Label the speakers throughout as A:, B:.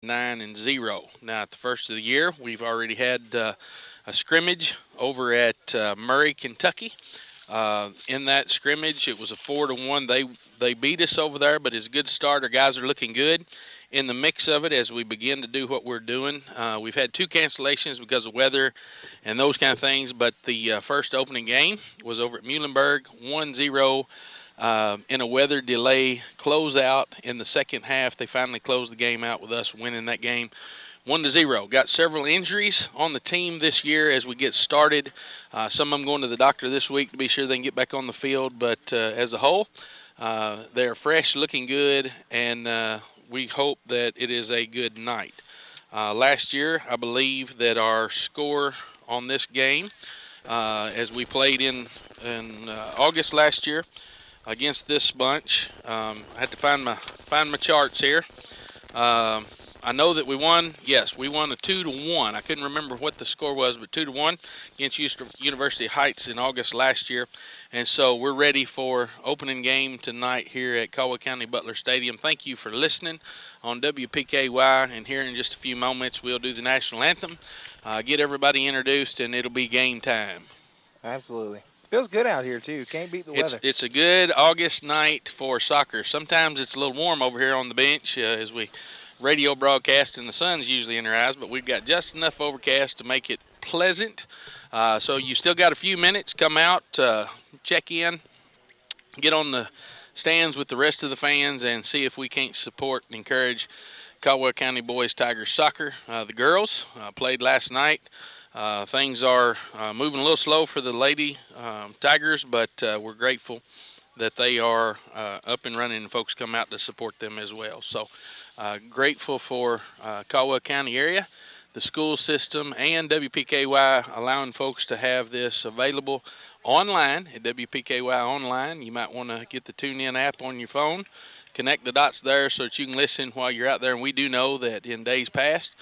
A: 9-0. Now, at the first of the year, we've already had a scrimmage over at Murray, Kentucky. In that scrimmage, it was a 4-1. They beat us over there, but it's a good start. Our guys are looking good in the mix of it as we begin to do what we're doing. We've had 2 cancellations because of weather and those kind of things, but the first opening game was over at Muhlenberg, 1-0. In a weather delay closeout in the second half, they finally closed the game out with us winning that game 1-0. Got several injuries on the team this year as we get started. Some of them going to the doctor this week to be sure they can get back on the field. But as a whole, they're fresh, looking good, and we hope that it is a good night. Last year, I believe that our score on this game, as we played in August last year against this bunch, I had to find my charts here. I know that we won. Yes, we won a 2-1. I couldn't remember what the score was, but 2-1 against University Heights in August last year. And so we're ready for opening game tonight here at Caldwell County Butler Stadium. Thank you for listening on WPKY. And here in just a few moments, we'll do the national anthem, get everybody introduced, and it'll be game time.
B: Absolutely. Feels good out here, too. Can't beat the weather.
A: It's a good August night for soccer. Sometimes it's a little warm over here on the bench as we radio broadcast, and the sun's usually in our eyes, but we've got just enough overcast to make it pleasant. So you still got a few minutes. Come out, check in, get on the stands with the rest of the fans, and see if we can't support and encourage Caldwell County Boys Tigers soccer. The girls played last night. Things are moving a little slow for the Lady Tigers, but we're grateful that they are up and running and folks come out to support them as well. So grateful for Caldwell County area, the school system, and WPKY allowing folks to have this available online at WPKY Online. You might want to get the TuneIn app on your phone, connect the dots there so that you can listen while you're out there. And we do know that in days past,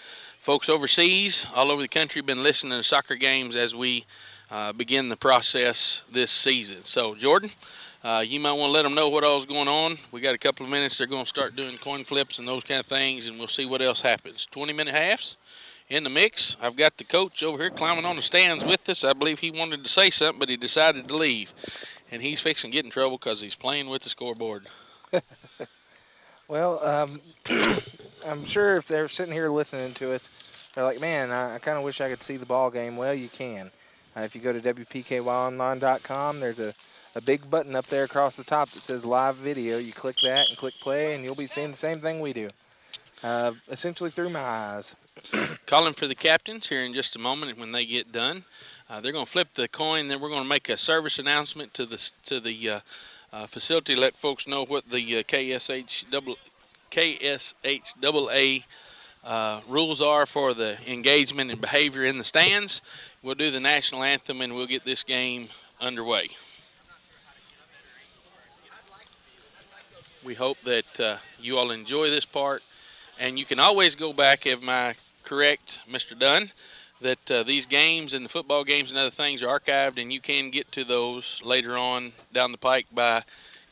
A: folks overseas, all over the country, have been listening to soccer games as we begin the process this season. So, Jordan, you might want to let them know what all's going on. We got a couple of minutes. They're going to start doing coin flips and those kind of things, and we'll see what else happens. 20-minute halves in the mix. I've got the coach over here climbing on the stands with us. I believe he wanted to say something, but he decided to leave. And he's fixing to get in trouble because he's playing with the scoreboard.
B: Well, I'm sure if they're sitting here listening to us, they're like, man, I kind of wish I could see the ball game. Well, you can. If you go to WPKYonline.com, there's a big button up there across the top that says live video. You click that and click play, and you'll be seeing the same thing we do, essentially through my eyes.
A: Calling for the captains here in just a moment when they get done. They're going to flip the coin, then we're going to make a service announcement to the facility, let folks know what the KSHAA rules are for the engagement and behavior in the stands. We'll do the national anthem, and we'll get this game underway. We hope that you all enjoy this part, and you can always go back, am I correct, Mr. Dunn, that these games and the football games and other things are archived, and you can get to those later on down the pike by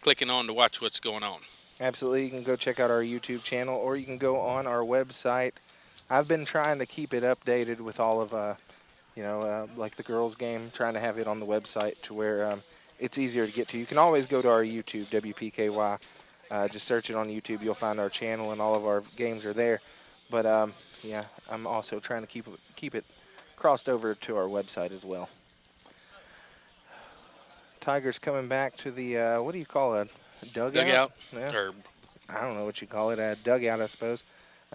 A: clicking on to watch what's going on.
B: Absolutely. You can go check out our YouTube channel, or you can go on our website. I've been trying to keep it updated with all of, like the girls' game, trying to have it on the website to where it's easier to get to. You can always go to our YouTube, WPKY. Just search it on YouTube. You'll find our channel, and all of our games are there. But, I'm also trying to keep it crossed over to our website as well. Tigers coming back to the, what do you call it? Dugout? Yeah.
A: Or
B: I don't know what you call it. A dugout, I suppose.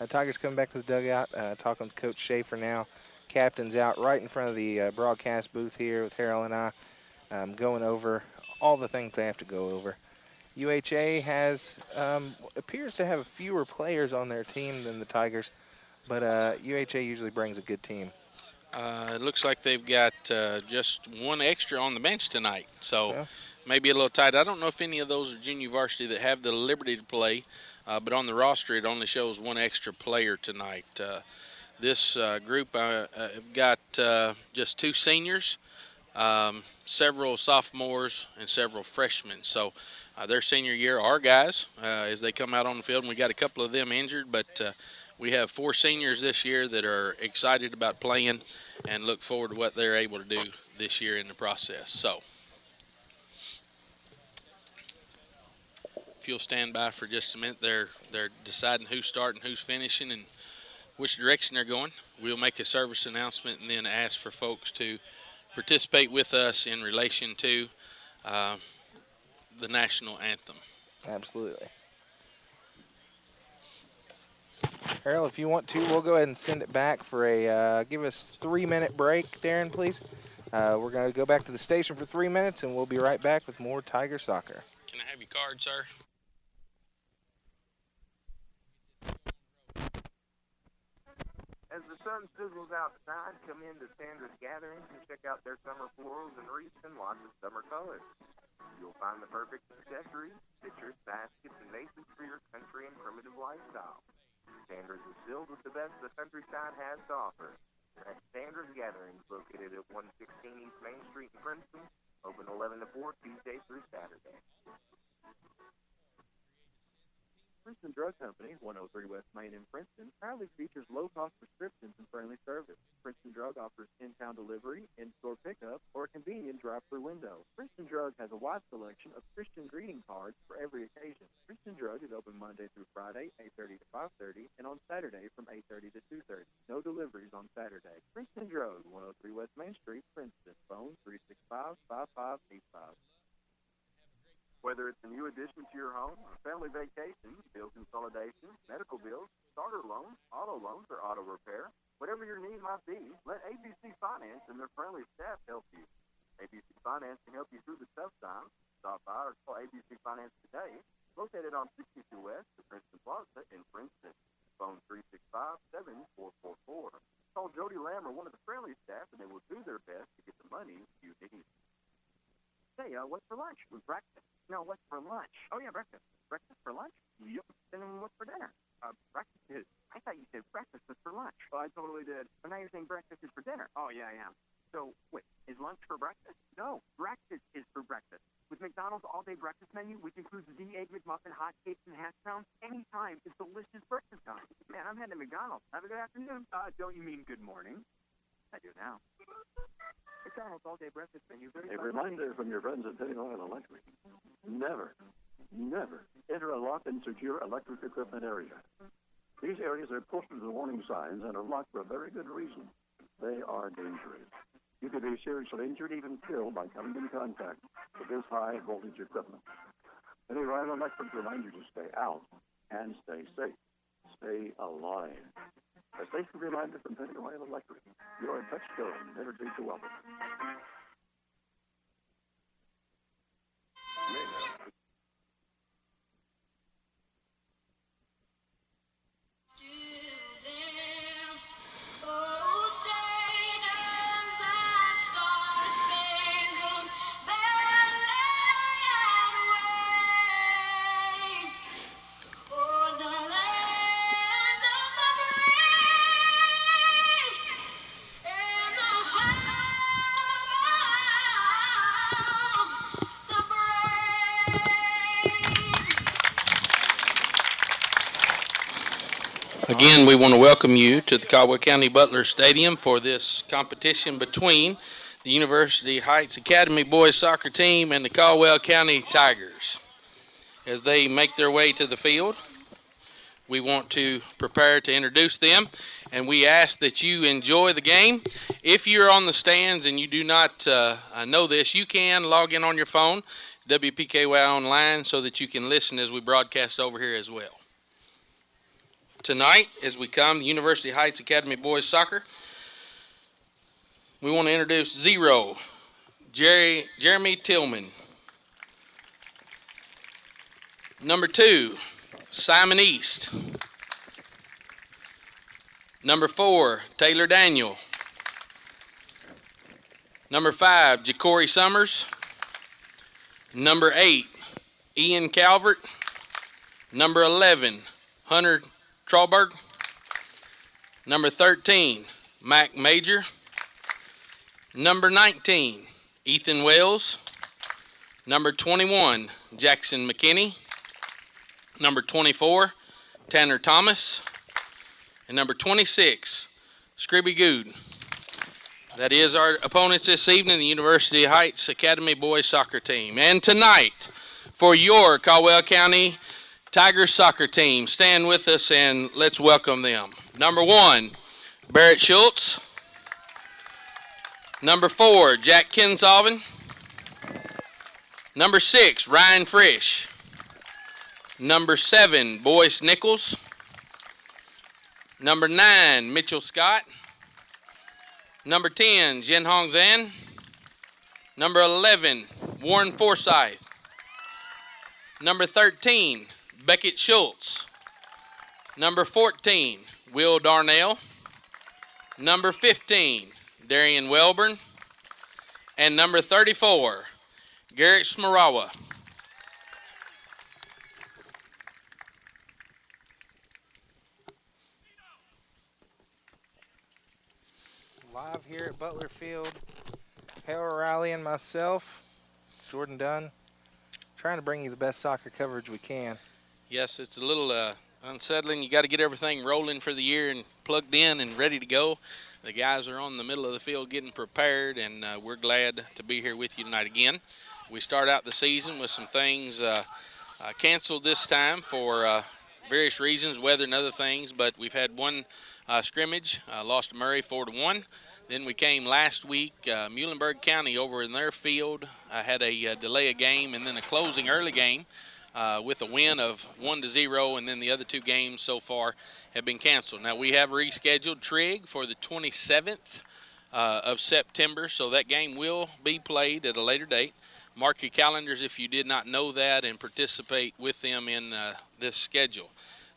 B: Tigers coming back to the dugout, talking with Coach Schaefer now. Captain's out right in front of the broadcast booth here with Harold and I, going over all the things they have to go over. UHA appears to have fewer players on their team than the Tigers, but UHA usually brings a good team.
A: It looks like they've got just one extra on the bench tonight, so maybe a little tight. I don't know if any of those are junior varsity that have the liberty to play, but on the roster it only shows one extra player tonight. This group have got just 2 seniors, several sophomores, and several freshmen. So their senior year are guys as they come out on the field, and we got a couple of them injured, but we have 4 seniors this year that are excited about playing and look forward to what they're able to do this year in the process. So if you'll stand by for just a minute, they're deciding who's starting, who's finishing, and which direction they're going. We'll make a service announcement and then ask for folks to participate with us in relation to the national anthem.
B: Absolutely. Harold, if you want to, we'll go ahead and send it back for a, give us 3-minute break, Darren, please. We're going to go back to the station for 3 minutes, and we'll be right back with more Tiger Soccer.
A: Can I have your card, sir?
C: As the sun sizzles outside, come into Sandra's Gatherings and check out their summer florals and wreaths and lots of summer colors. You'll find the perfect accessories, pitchers, baskets, and vases for your country and primitive lifestyle. Sandra's is filled with the best the countryside has to offer. At Sandra's Gatherings, located at 116 East Main Street in Princeton, open 11 to 4 Tuesday through Saturday.
D: Princeton Drug Company, 103 West Main in Princeton, proudly features low-cost prescriptions and friendly service. Princeton Drug offers in-town delivery, in-store pickup, or a convenient drive-through window. Princeton Drug has a wide selection of Christian greeting cards for every occasion. Princeton Drug is open Monday through Friday, 8:30 to 5:30, and on Saturday from 8:30 to 2:30. No deliveries on Saturday. Princeton Drug, 103 West Main Street, Princeton. Phone 365-5585.
C: Whether it's a new addition to your home, a family vacation, bill consolidation, medical bills, starter loans, or auto repair, whatever your need might be, let ABC Finance and their friendly staff help you. ABC Finance can help you through the tough times. Stop by or call ABC Finance today, located on 62 West, the Princeton Plaza in Princeton. Phone 365-7444. Call Jody Lamb or one of the friendly staff, and they will do their best to get the money you need.
D: Hey, what's for lunch? Breakfast. No, what's for lunch? Oh, yeah, breakfast. Breakfast for lunch? Yep. Then what's for dinner? Breakfast is. I thought you said breakfast was for lunch.
C: Oh, I totally did.
D: But now you're saying breakfast is for dinner. Oh, yeah, I am. So, wait, is lunch for breakfast? No, breakfast is for breakfast. With McDonald's all-day breakfast menu, which includes the Egg McMuffin, hot cakes, and hash browns, anytime is delicious breakfast time. Man, I'm heading to McDonald's. Have a good afternoon.
C: Don't you mean good morning?
D: I do now. McDonald's all-day breakfast menu.
E: A reminder from your friends at Penny Oil Electric. Never enter a locked and secure electric equipment area. These areas are posted with warning signs and are locked for a very good reason. They are dangerous. You could be seriously injured, even killed, by coming in contact with this high-voltage equipment. Penny Oil Electric reminds you to stay out and stay safe. Stay alive. A safety reminder from Penny Oil Electric. Your touchstone energy to welcome.
A: Again, we want to welcome you to the Caldwell County Butler Stadium for this competition between the University Heights Academy boys soccer team and the Caldwell County Tigers. As they make their way to the field, we want to prepare to introduce them, and we ask that you enjoy the game. If you're on the stands and you do not know this, you can log in on your phone, WPKY Online, so that you can listen as we broadcast over here as well. Tonight, as we come, the University Heights Academy boys soccer, we want to introduce 0, Jeremy Tillman. Number 2, Simon East. Number 4, Taylor Daniel. Number 5, Jacory Summers. Number 8, Ian Calvert. Number 11, Hunter Trauberg. Number 13, Mac Major. Number 19, Ethan Wells. Number 21, Jackson McKinney. Number 24, Tanner Thomas. and number 26, Scribby Good. That is our opponents this evening, the University Heights Academy boys soccer team. And tonight, for your Caldwell County Tigers soccer team, stand with us and let's welcome them. Number 1, Barrett Schultz. Number 4, Jack Kinsolvin. Number 6, Ryan Frisch. Number 7, Boyce Nichols. Number 9, Mitchell Scott. Number 10, Jin Hong Zan. Number 11, Warren Forsyth. Number 13, Beckett Schultz. Number 14, Will Darnell. Number 15, Darian Welburn. And number 34, Garrett Smarawa.
B: Live here at Butler Field, Hale Riley and myself, Jordan Dunn, trying to bring you the best soccer coverage we can.
A: Yes, it's a little unsettling. You got to get everything rolling for the year and plugged in and ready to go. The guys are on the middle of the field getting prepared, and we're glad to be here with you tonight again. We start out the season with some things canceled this time for various reasons, weather and other things, but we've had one scrimmage, lost to Murray 4-1. Then we came last week, Muhlenberg County over in their field had a delay of game and then a closing early game with a win of 1-0, and then the other 2 games so far have been canceled. Now we have rescheduled Trigg for the 27th of September, so that game will be played at a later date. Mark your calendars if you did not know that and participate with them in this schedule.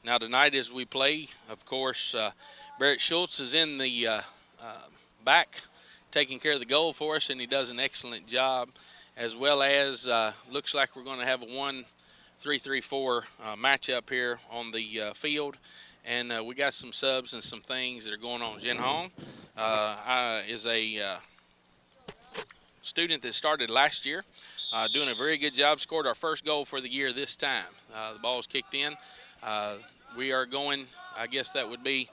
A: Now tonight as we play, of course, Barrett Schultz is in the back taking care of the goal for us, and he does an excellent job, as well as looks like we're going to have a 1-3-3-4 matchup here on the field. And we got some subs and some things that are going on. Jin Hong is a student that started last year, doing a very good job, scored our first goal for the year this time. The ball's kicked in. We are going, I guess that would be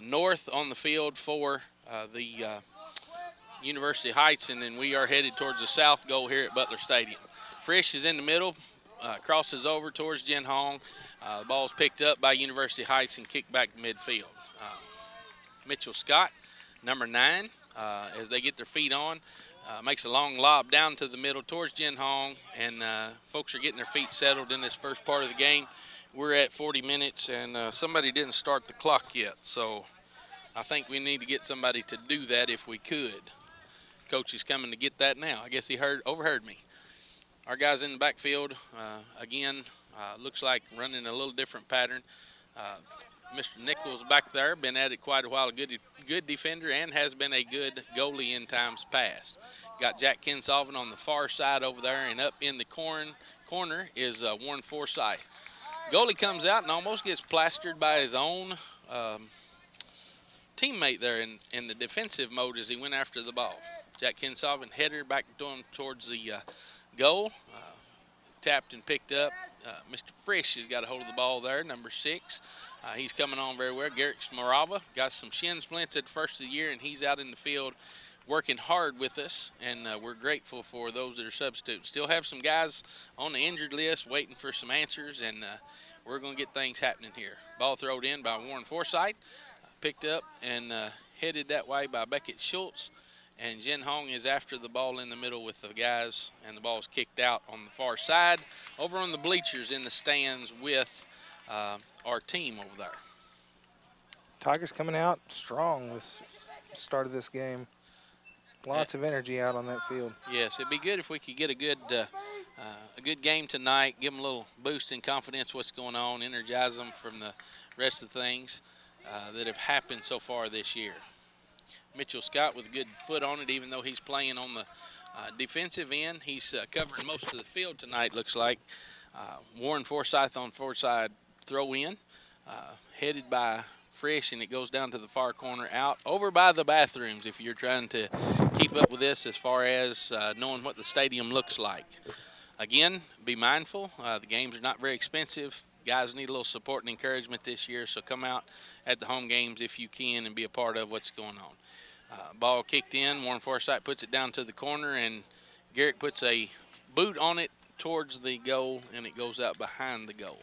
A: north on the field for the University Heights, and then we are headed towards the south goal here at Butler Stadium. Frisch is in the middle, crosses over towards Jin Hong. The ball's picked up by University Heights and kicked back to midfield. Mitchell Scott, number 9, as they get their feet on, makes a long lob down to the middle towards Jin Hong, and folks are getting their feet settled in this first part of the game. We're at 40 minutes, and somebody didn't start the clock yet, so I think we need to get somebody to do that if we could. Coach is coming to get that now. I guess he overheard me. Our guys in the backfield, again, looks like running a little different pattern. Mr. Nichols back there, been at it quite a while, a good defender, and has been a good goalie in times past. Got Jack Kinsolvin on the far side over there, and up in the corner is Warren Forsyth. Goalie comes out and almost gets plastered by his own teammate there in the defensive mode as he went after the ball. Jack Kinsolvin header back to him towards the goal. Tapped and picked up. Mr. Frisch has got a hold of the ball there, number 6. He's coming on very well. Garrett Smarava got some shin splints at the first of the year, and he's out in the field working hard with us, and we're grateful for those that are substitutes. Still have some guys on the injured list waiting for some answers, and we're going to get things happening here. Ball thrown in by Warren Forsyth, picked up and headed that way by Beckett Schultz, and Jin Hong is after the ball in the middle with the guys, and the ball's kicked out on the far side over on the bleachers in the stands with our team over there.
B: Tigers coming out strong this start of this game. Lots of energy out on that field.
A: Yes, it'd be good if we could get a good game tonight, give them a little boost in confidence what's going on, energize them from the rest of the things that have happened so far this year. Mitchell Scott with a good foot on it, even though he's playing on the defensive end. He's covering most of the field tonight, looks like. Warren Forsyth on Forsyth throw in, headed by Frisch, and it goes down to the far corner out over by the bathrooms if you're trying to keep up with this as far as knowing what the stadium looks like. Again, be mindful. The games are not very expensive. guys need a little support and encouragement this year, so come out at the home games if you can and be a part of what's going on. Ball kicked in. Warren Forsyth puts it down to the corner, and Garrick puts a boot on it towards the goal, and it goes out behind the goal.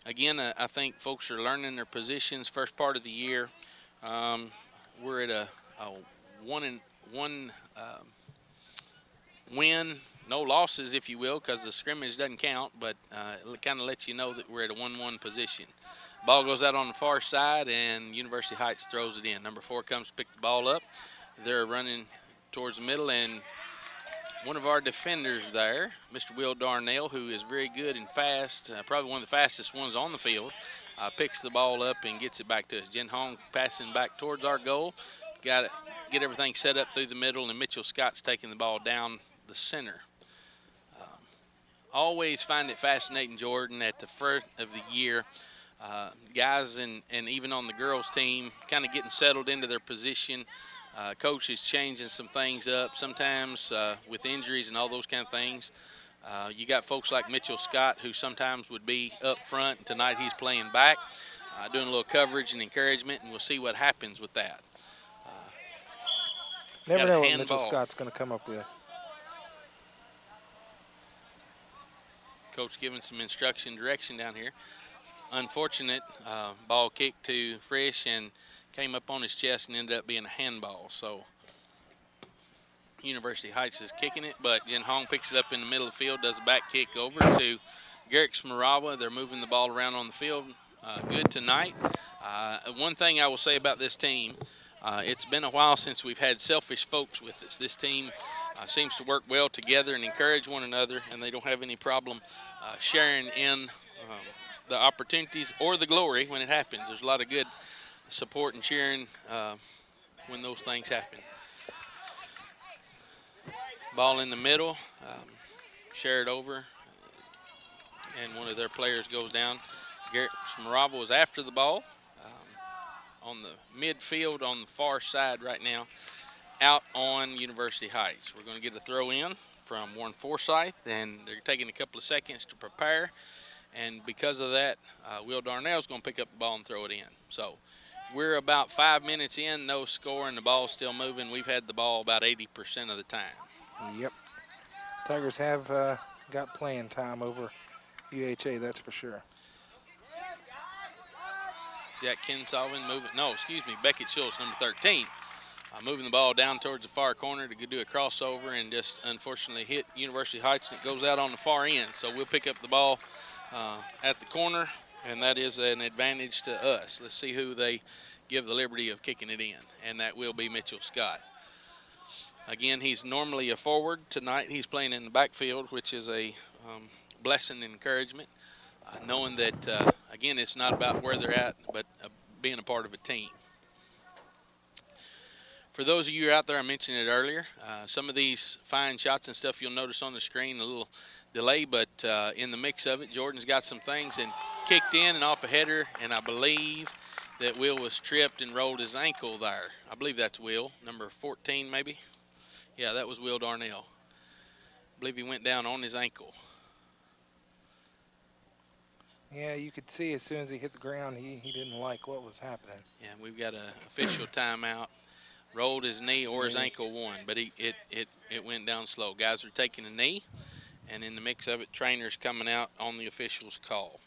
A: Again, I think folks are learning their positions. First part of the year, we're at a 1-1 win, no losses, if you will, because the scrimmage doesn't count, but it kind of lets you know that we're at a 1-1 position. Ball goes out on the far side, and University Heights throws it in. Number 4 comes to pick the ball up. They're running towards the middle, and one of our defenders there, Mr. Will Darnell, who is very good and fast, probably one of the fastest ones on the field, picks the ball up and gets it back to us. Jen Hong passing back towards our goal. Got it, get everything set up through the middle, and Mitchell Scott's taking the ball down the center. Always find it fascinating, Jordan, at the first of the year, guys and even on the girls team kind of getting settled into their position. Coach is changing some things up sometimes with injuries and all those kind of things. You got folks like Mitchell Scott, who sometimes would be up front, and tonight he's playing back, doing a little coverage and encouragement, and we'll see what happens with that.
B: Never know what Mitchell Scott's going to come up with.
A: Coach giving some instruction, direction down here. Unfortunate ball kick to Frisch and came up on his chest and ended up being a handball. So University Heights is kicking it, but Jen Hong picks it up in the middle of the field, does a back kick over to Garrick Smarawa. They're moving the ball around on the field good tonight. One thing I will say about this team, it's been a while since we've had selfish folks with us. This team seems to work well together and encourage one another, and they don't have any problem sharing in the opportunities or the glory when it happens. There's a lot of good support and cheering when those things happen. Ball in the middle, shared over, and one of their players goes down. Garrett Smarawa was after the ball on the midfield on the far side right now, out on University Heights. We're going to get a throw in from Warren Forsyth, and they're taking a couple of seconds to prepare. And because of that, Will Darnell's going to pick up the ball and throw it in. So we're about 5 minutes in, no score, and the ball's still moving. We've had the ball about 80% of the time.
B: Yep. Tigers have got playing time over UHA, that's for sure.
A: Jack Kinsolvin moving, Beckett Schultz, number 13. Moving the ball down towards the far corner to do a crossover and just unfortunately hit University Heights, and it goes out on the far end. So we'll pick up the ball at the corner, and that is an advantage to us. Let's see who they give the liberty of kicking it in, and that will be Mitchell Scott. Again, he's normally a forward. Tonight he's playing in the backfield, which is a blessing and encouragement, knowing that, again, it's not about where they're at, but being a part of a team. For those of you out there, I mentioned it earlier, some of these fine shots and stuff you'll notice on the screen, a little delay, but in the mix of it, Jordan's got some things and kicked in and off a header, and I believe that Will was tripped and rolled his ankle there. I believe that's Will, number 14 maybe. Yeah, that was Will Darnell. I believe he went down on his ankle.
B: Yeah, you could see as soon as he hit the ground, he didn't like what was happening.
A: Yeah, we've got an official timeout. Rolled his knee or his ankle one, but it went down slow. Guys are taking a knee, and in the mix of it, trainers coming out on the official's call.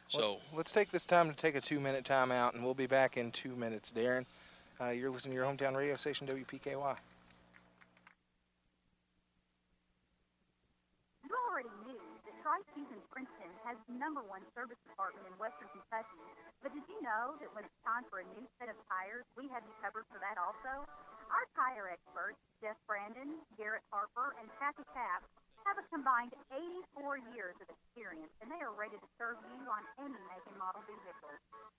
A: So
B: let's take this time to take a 2-minute timeout, and we'll be back in 2 minutes. Darren, you're listening to your hometown radio station, WPKY.
F: You already knew that Tri-Season Princeton has the #1 service department in Western Kentucky. But did you know that when it's time for a new set of tires, we have you covered for that also? Our tire experts, Jeff Brandon, Garrett Harper, and Kathy Tapp, have a combined 84 years of experience, and they are ready to serve you on any make and model vehicle.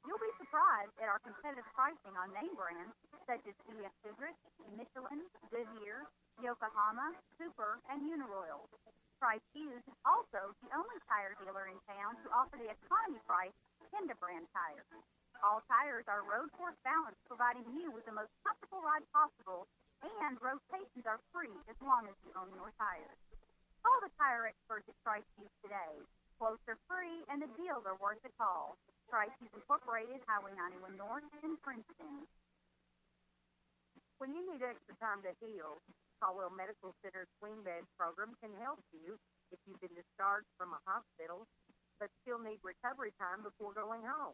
F: You'll be surprised at our competitive pricing on name brands such as EF Goodrich, Michelin, Goodyear, Yokohama, Super, and Uniroyal. Tri-Fuse is also the only tire dealer in town to offer the economy price Honda brand tires. All tires are road force balanced, providing you with the most comfortable ride possible, and rotations are free as long as you own your tires. Call the tire experts at Tri-Fuse today. Quotes are free, and the deals are worth the call. Tracy's Incorporated, Highway 91 North in Princeton. When you need extra time to heal, Caldwell Medical Center's Swing Bed program can help you if you've been discharged from a hospital but still need recovery time before going home.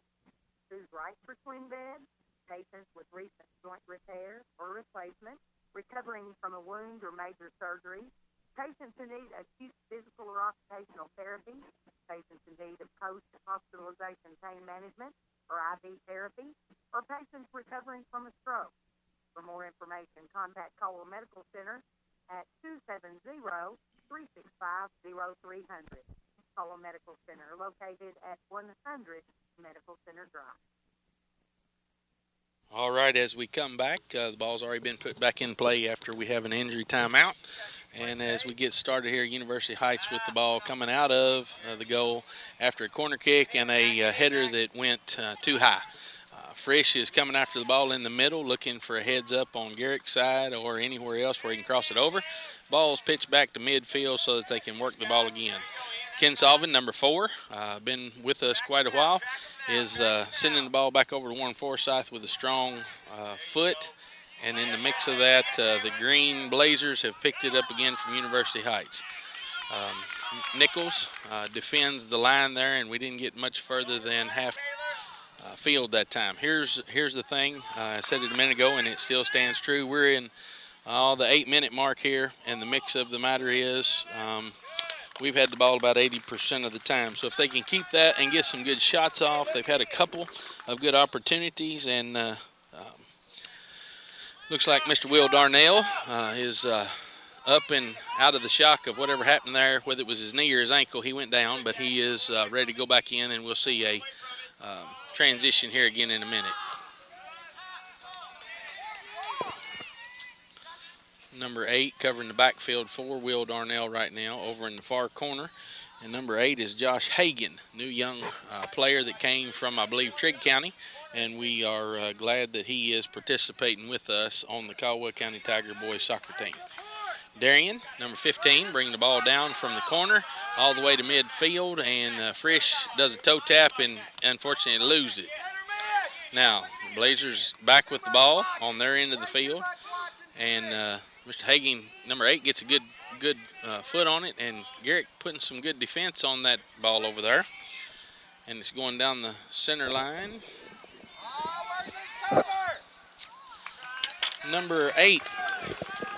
F: Who's right for swing beds? Patients with recent joint repair or replacement, recovering from a wound or major surgery, patients who need acute physical or occupational therapy, patients in need of post-hospitalization pain management or IV therapy, or patients recovering from a stroke. For more information, contact Caldwell Medical Center at 270-365-0300. Caldwell Medical Center, located at 100 Medical Center Drive.
A: All right, as we come back, the ball's already been put back in play after we have an injury timeout. And as we get started here, University Heights with the ball coming out of the goal after a corner kick and a header that went too high. Frisch is coming after the ball in the middle, looking for a heads up on Garrick's side or anywhere else where he can cross it over. Ball's pitched back to midfield so that they can work the ball again. Ken Salvin, number 4, been with us quite a while, is sending the ball back over to Warren Forsyth with a strong foot. And in the mix of that, the Green Blazers have picked it up again from University Heights. Nichols defends the line there, and we didn't get much further than half field that time. Here's the thing. I said it a minute ago, and it still stands true. We're in the 8-minute mark here, and the mix of the matter is we've had the ball about 80% of the time. So if they can keep that and get some good shots off, they've had a couple of good opportunities, and looks like Mr. Will Darnell is up and out of the shock of whatever happened there, whether it was his knee or his ankle. He went down, but he is ready to go back in, and we'll see a transition here again in a minute. Number 8 covering the backfield for Will Darnell right now over in the far corner. And number 8 is Josh Hagan, new young player that came from, I believe, Trigg County. And we are glad that he is participating with us on the Caldwell County Tiger Boys soccer team. Darian, number 15, bringing the ball down from the corner all the way to midfield. And Frisch does a toe tap and unfortunately lose it. Now, the Blazers back with the ball on their end of the field. And Mr. Hagan, number 8, gets a good foot on it, and Garrick putting some good defense on that ball over there. And it's going down the center line. Number 8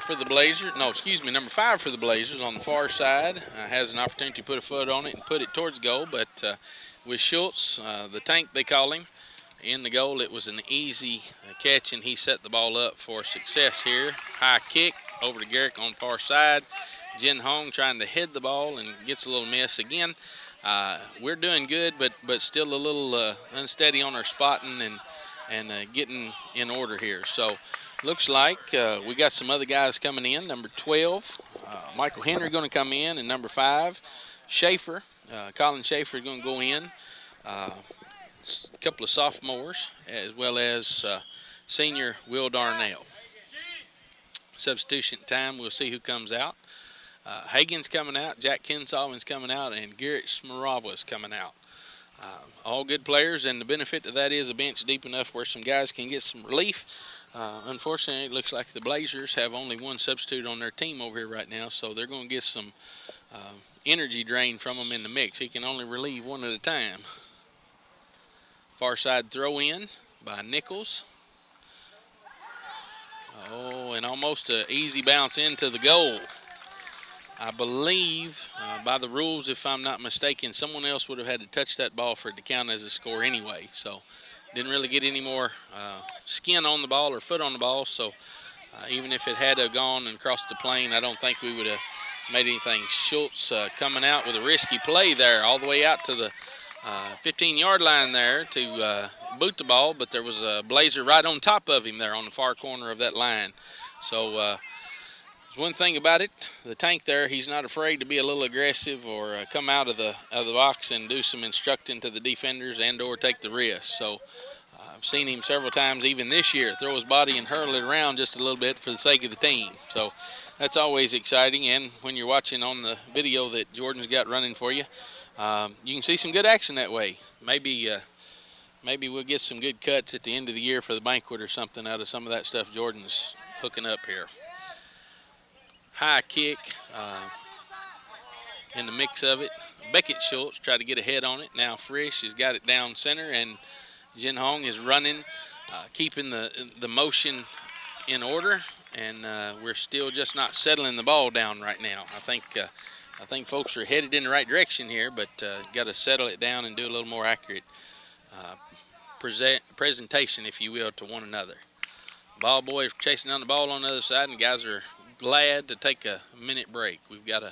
A: for the Blazers, number 5 for the Blazers on the far side has an opportunity to put a foot on it and put it towards goal, but with Schultz, the tank they call him, in the goal, it was an easy catch, and he set the ball up for success here. High kick over to Garrick on far side. Jin Hong trying to head the ball and gets a little miss. Again, we're doing good, but still a little unsteady on our spotting and getting in order here. So looks like we got some other guys coming in. Number 12, Michael Henry going to come in, and number 5, Schaefer, Colin Schaefer is going to go in. A couple of sophomores, as well as senior Will Darnell. Substitution time, we'll see who comes out. Hagen's coming out, Jack Kinsolvin's coming out, and Garrett Smarava's coming out. All good players, and the benefit of that is a bench deep enough where some guys can get some relief. Unfortunately, it looks like the Blazers have only one substitute on their team over here right now, so they're going to get some energy drain from them in the mix. He can only relieve one at a time. Far side throw in by Nichols. Oh, and almost an easy bounce into the goal. I believe by the rules, if I'm not mistaken, someone else would have had to touch that ball for it to count as a score anyway. So didn't really get any more skin on the ball or foot on the ball. So even if it had to have gone and crossed the plane, I don't think we would have made anything. Schultz coming out with a risky play there all the way out to the 15-yard line there to boot the ball, but there was a Blazer right on top of him there on the far corner of that line. So there's one thing about it, the tank there, he's not afraid to be a little aggressive or come out of the box and do some instructing to the defenders and or take the risk. So I've seen him several times even this year throw his body and hurl it around just a little bit for the sake of the team. So that's always exciting, and when you're watching on the video that Jordan's got running for you, you can see some good action that way. Maybe we'll get some good cuts at the end of the year for the banquet or something out of some of that stuff Jordan's hooking up here. High kick in the mix of it. Beckett Schultz tried to get ahead on it. Now Frisch has got it down center, and Jin Hong is running, keeping the motion in order, and we're still just not settling the ball down right now. I think folks are headed in the right direction here, but got to settle it down and do a little more accurate presentation, if you will, to one another. Ball boys chasing down the ball on the other side, and guys are glad to take a minute break. We've got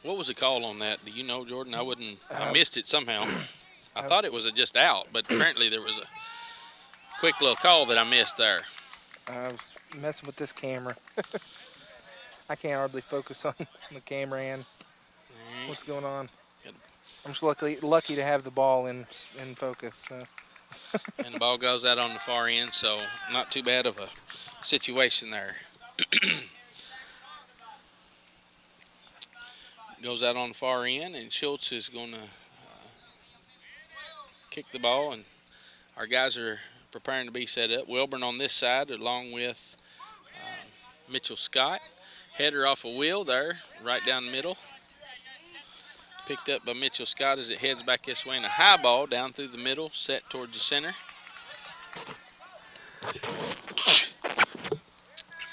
A: what was the call on that? Do you know, Jordan? I missed it somehow. I thought it was just out, but apparently there was a quick little call that I missed there.
B: I was messing with this camera. I can't hardly focus on the camera and what's going on. I'm just lucky to have the ball in focus. So.
A: And the ball goes out on the far end, so not too bad of a situation there. Goes out on the far end, and Schultz is going to kick the ball, and our guys are preparing to be set up. Wilburn on this side, along with Mitchell Scott. Header off a wheel there, right down the middle. Picked up by Mitchell Scott as it heads back this way, and a high ball down through the middle, set towards the center.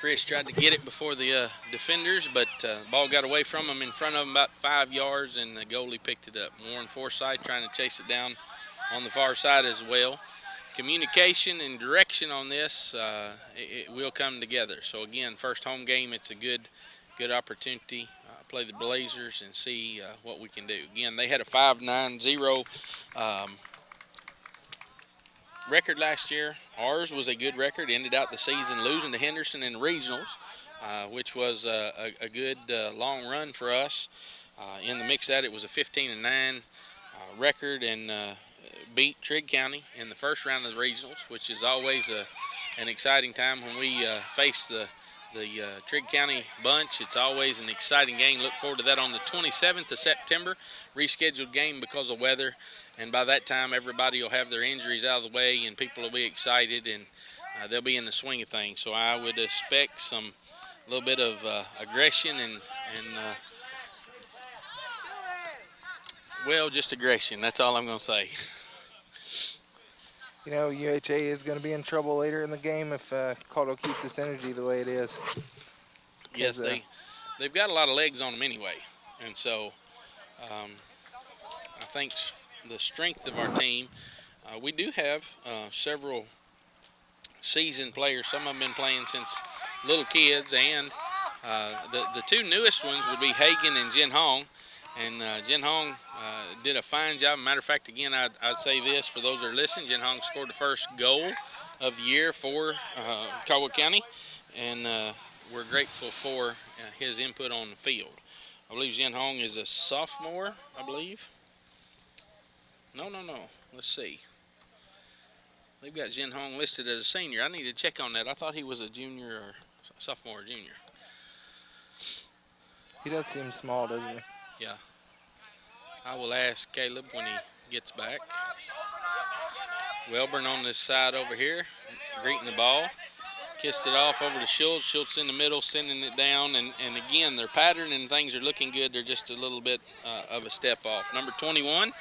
A: Frisch tried to get it before the defenders, but the ball got away from him in front of him about 5 yards, and the goalie picked it up. Warren Forsythe trying to chase it down on the far side as well. Communication and direction on this, it will come together. So again, first home game, it's a good opportunity. Play the Blazers and see what we can do. Again, they had a 5-9-0 record last year. Ours was a good record. Ended out the season losing to Henderson in the regionals, which was a good long run for us. In the mix of that, it was a 15-9 record, and beat Trigg County in the first round of the regionals, which is always an exciting time when we face the Trigg County bunch. It's always an exciting game. Look forward to that on the 27th of September. Rescheduled game because of weather, and by that time everybody will have their injuries out of the way and people will be excited, and they'll be in the swing of things. So I would expect a little bit of aggression and well, just aggression. That's all I'm going to say.
B: You know, UHA is going to be in trouble later in the game if Caldwell keeps this energy the way it is.
A: Yes, they've got a lot of legs on them anyway. And so I think the strength of our team, we do have several seasoned players. Some of them been playing since little kids, and the two newest ones would be Hagan and Jin Hong. And Jin Hong did a fine job. Matter of fact, again, I'd say this for those that are listening. Jin Hong scored the first goal of the year for Caldwell County, and we're grateful for his input on the field. I believe Jin Hong is a sophomore, I believe. No. Let's see. They've got Jin Hong listed as a senior. I need to check on that. I thought he was a junior or sophomore or junior.
B: He does seem small, doesn't he?
A: Yeah. I will ask Caleb when he gets back. Welburn on this side over here, greeting the ball. Kissed it off over to Schultz. Schultz in the middle, sending it down. And again, their pattern and things are looking good. They're just a little bit of a step off. Number 21,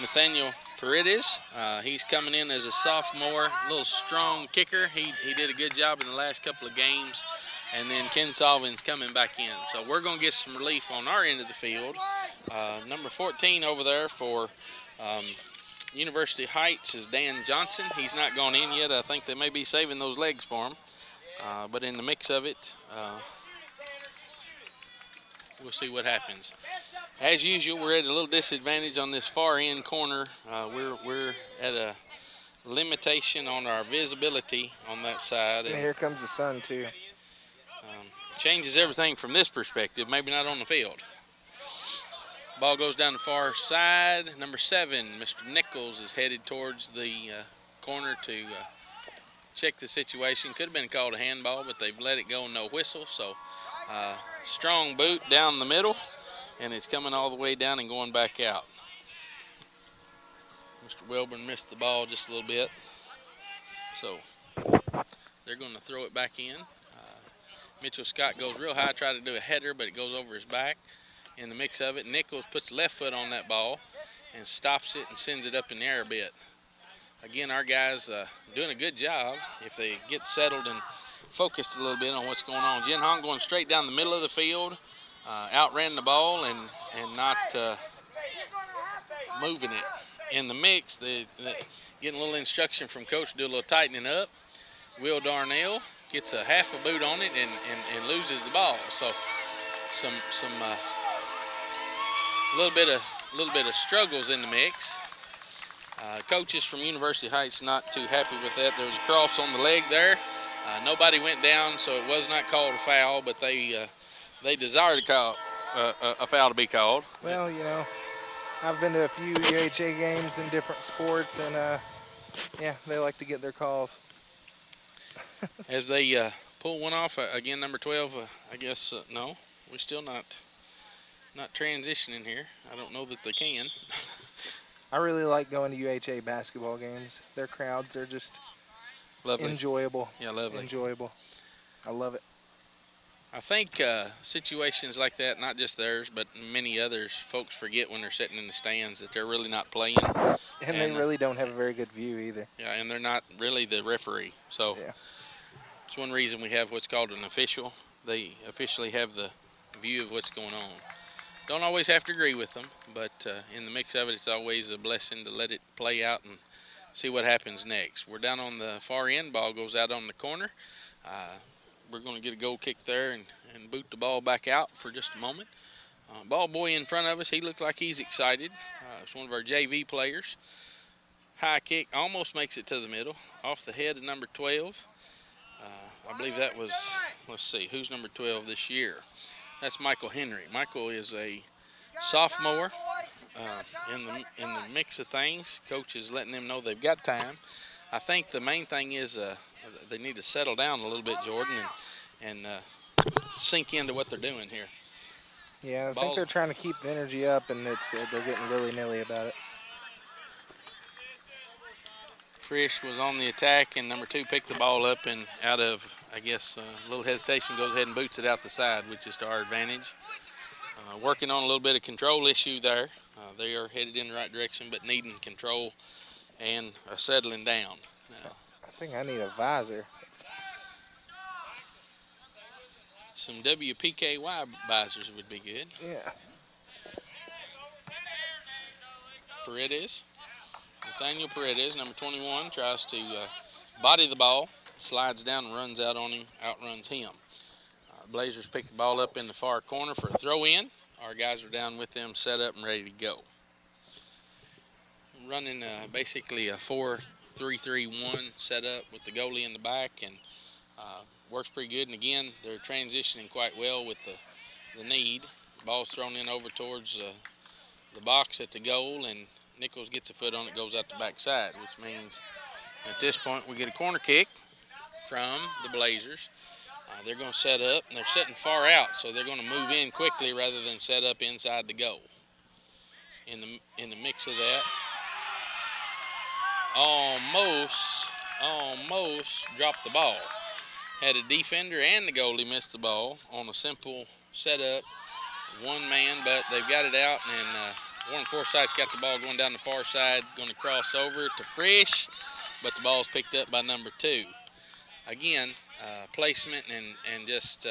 A: Nathaniel Paredes. He's coming in as a sophomore, a little strong kicker. He did a good job in the last couple of games. And then Ken Salvin's coming back in. So we're going to get some relief on our end of the field. Number 14 over there for University Heights is Dan Johnson. He's not gone in yet. I think they may be saving those legs for him. But in the mix of it, we'll see what happens. As usual, we're at a little disadvantage on this far end corner. We're at a limitation on our visibility on that side.
B: And here comes the sun, too.
A: Changes everything from this perspective, maybe not on the field. Ball goes down the far side. Number 7, Mr. Nichols, is headed towards the corner to check the situation. Could have been called a handball, but they've let it go, no whistle. So strong boot down the middle. and it's coming all the way down and going back out. Mr. Welborn missed the ball just a little bit, so they're going to throw it back in. Mitchell Scott goes real high, try to do a header, but it goes over his back. In the mix of it, Nichols puts left foot on that ball and stops it and sends it up in the air a bit. Again, our guys doing a good job if they get settled and focused a little bit on what's going on. Jin Hong going straight down the middle of the field, outran the ball and not moving it. In the mix, they getting a little instruction from coach to do a little tightening up. Will Darnell gets a half a boot on it and loses the ball. So some little bit of struggles in the mix. Coaches from University Heights not too happy with that. There was a cross on the leg there. Nobody went down, so it was not called a foul, but they desired to call a foul to be called.
B: Well, you know, I've been to a few UHA games in different sports, and yeah, they like to get their calls.
A: As they pull one off, again, number 12, I guess, no, we're still not transitioning here. I don't know that they can.
B: I really like going to UHA basketball games. Their crowds are just
A: Lovely.
B: enjoyable.
A: Yeah, lovely.
B: Enjoyable. I love it.
A: I think situations like that, not just theirs, but many others, folks forget when they're sitting in the stands that they're really not playing.
B: And they really don't have a very good view either.
A: Yeah, and they're not really the referee. So
B: yeah.
A: It's one reason we have what's called an official. They officially have the view of what's going on. Don't always have to agree with them, but in the mix of it, it's always a blessing to let it play out and see what happens next. We're down on the far end. Ball goes out on the corner. We're going to get a goal kick there and boot the ball back out for just a moment. Ball boy in front of us, he looked like he's excited. It's one of our JV players. High kick, almost makes it to the middle, off the head of number 12. I believe that was, let's see, who's number 12 this year? That's Michael Henry. Michael is a sophomore in the mix of things. Coach is letting them know they've got time. I think the main thing is they need to settle down a little bit, Jordan, and sink into what they're doing here.
B: Yeah, I think they're trying to keep the energy up, and they're getting willy-nilly about it.
A: Frisch was on the attack, and number 2 picked the ball up, and out of, I guess, a little hesitation, goes ahead and boots it out the side, which is to our advantage. Working on a little bit of control issue there. They are headed in the right direction, but needing control and settling down. Now,
B: I think I need a visor.
A: Some WPKY visors would be good.
B: Yeah.
A: Paredes. Nathaniel Paredes, number 21, tries to body the ball, slides down and runs out on him, outruns him. Blazers pick the ball up in the far corner for a throw-in. Our guys are down with them, set up and ready to go. Running basically a 4-3-3-1 setup with the goalie in the back, and works pretty good. And again, they're transitioning quite well with the need. The ball's thrown in over towards the box at the goal, and Nichols gets a foot on it, goes out the backside, which means at this point we get a corner kick from the Blazers. They're going to set up, and they're setting far out, so they're going to move in quickly rather than set up inside the goal. In the mix of that, almost dropped the ball. Had a defender and the goalie missed the ball on a simple setup, one man, but they've got it out, and Warren Forsyth's got the ball going down the far side, going to cross over to Frisch, but the ball's picked up by number 2. Again, placement and just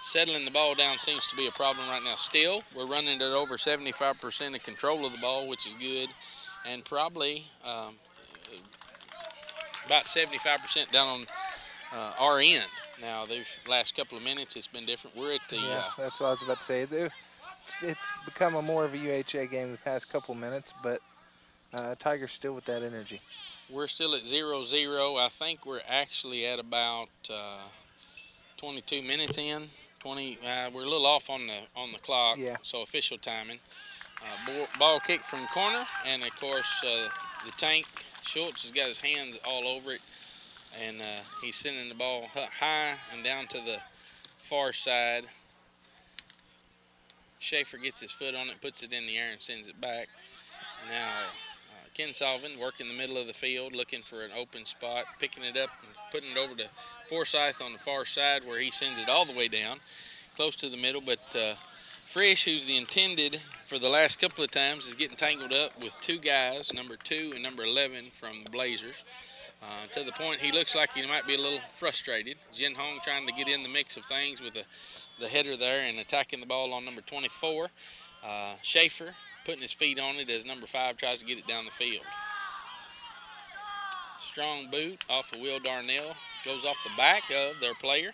A: settling the ball down seems to be a problem right now. Still, we're running at over 75% of control of the ball, which is good, and probably about 75% down on our end. Now, the last couple of minutes, it's been different. We're at the...
B: Yeah, that's what I was about to say. It's become more of a UHA game the past couple minutes, but Tiger's still with that energy.
A: We're still at 0-0. I think we're actually at about 22 minutes in. We're a little off on the clock,
B: yeah.
A: So official timing. Ball kick from corner, and of course the tank, Schultz, has got his hands all over it, and he's sending the ball high and down to the far side. Schaefer gets his foot on it, puts it in the air, and sends it back. Now, Ken Sullivan working the middle of the field, looking for an open spot, picking it up and putting it over to Forsyth on the far side where he sends it all the way down, close to the middle. But Frisch, who's the intended for the last couple of times, is getting tangled up with two guys, number 2 and number 11 from the Blazers. To the point he looks like he might be a little frustrated. Jin Hong trying to get in the mix of things with the header there and attacking the ball on number 24. Schaefer putting his feet on it as number 5 tries to get it down the field. Strong boot off of Will Darnell. Goes off the back of their player.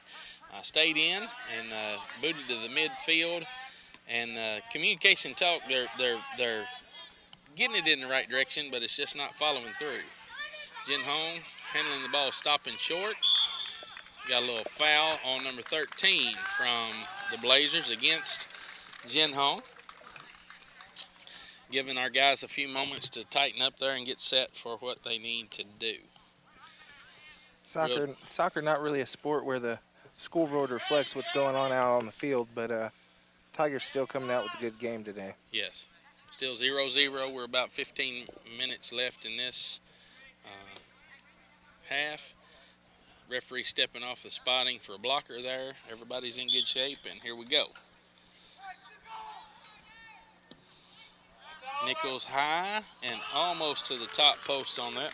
A: Stayed in and booted to the midfield. And communication talk, they're getting it in the right direction, but it's just not following through. Jin Hong handling the ball, stopping short. Got a little foul on number 13 from the Blazers against Jin Hong. Giving our guys a few moments to tighten up there and get set for what they need to do.
B: Soccer not really a sport where the scoreboard reflects what's going on out on the field, but Tigers still coming out with a good game today.
A: Yes. Still 0-0. We're about 15 minutes left in this half. Referee stepping off the spotting for a blocker there. Everybody's in good shape, and here we go. Nichols high and almost to the top post on that.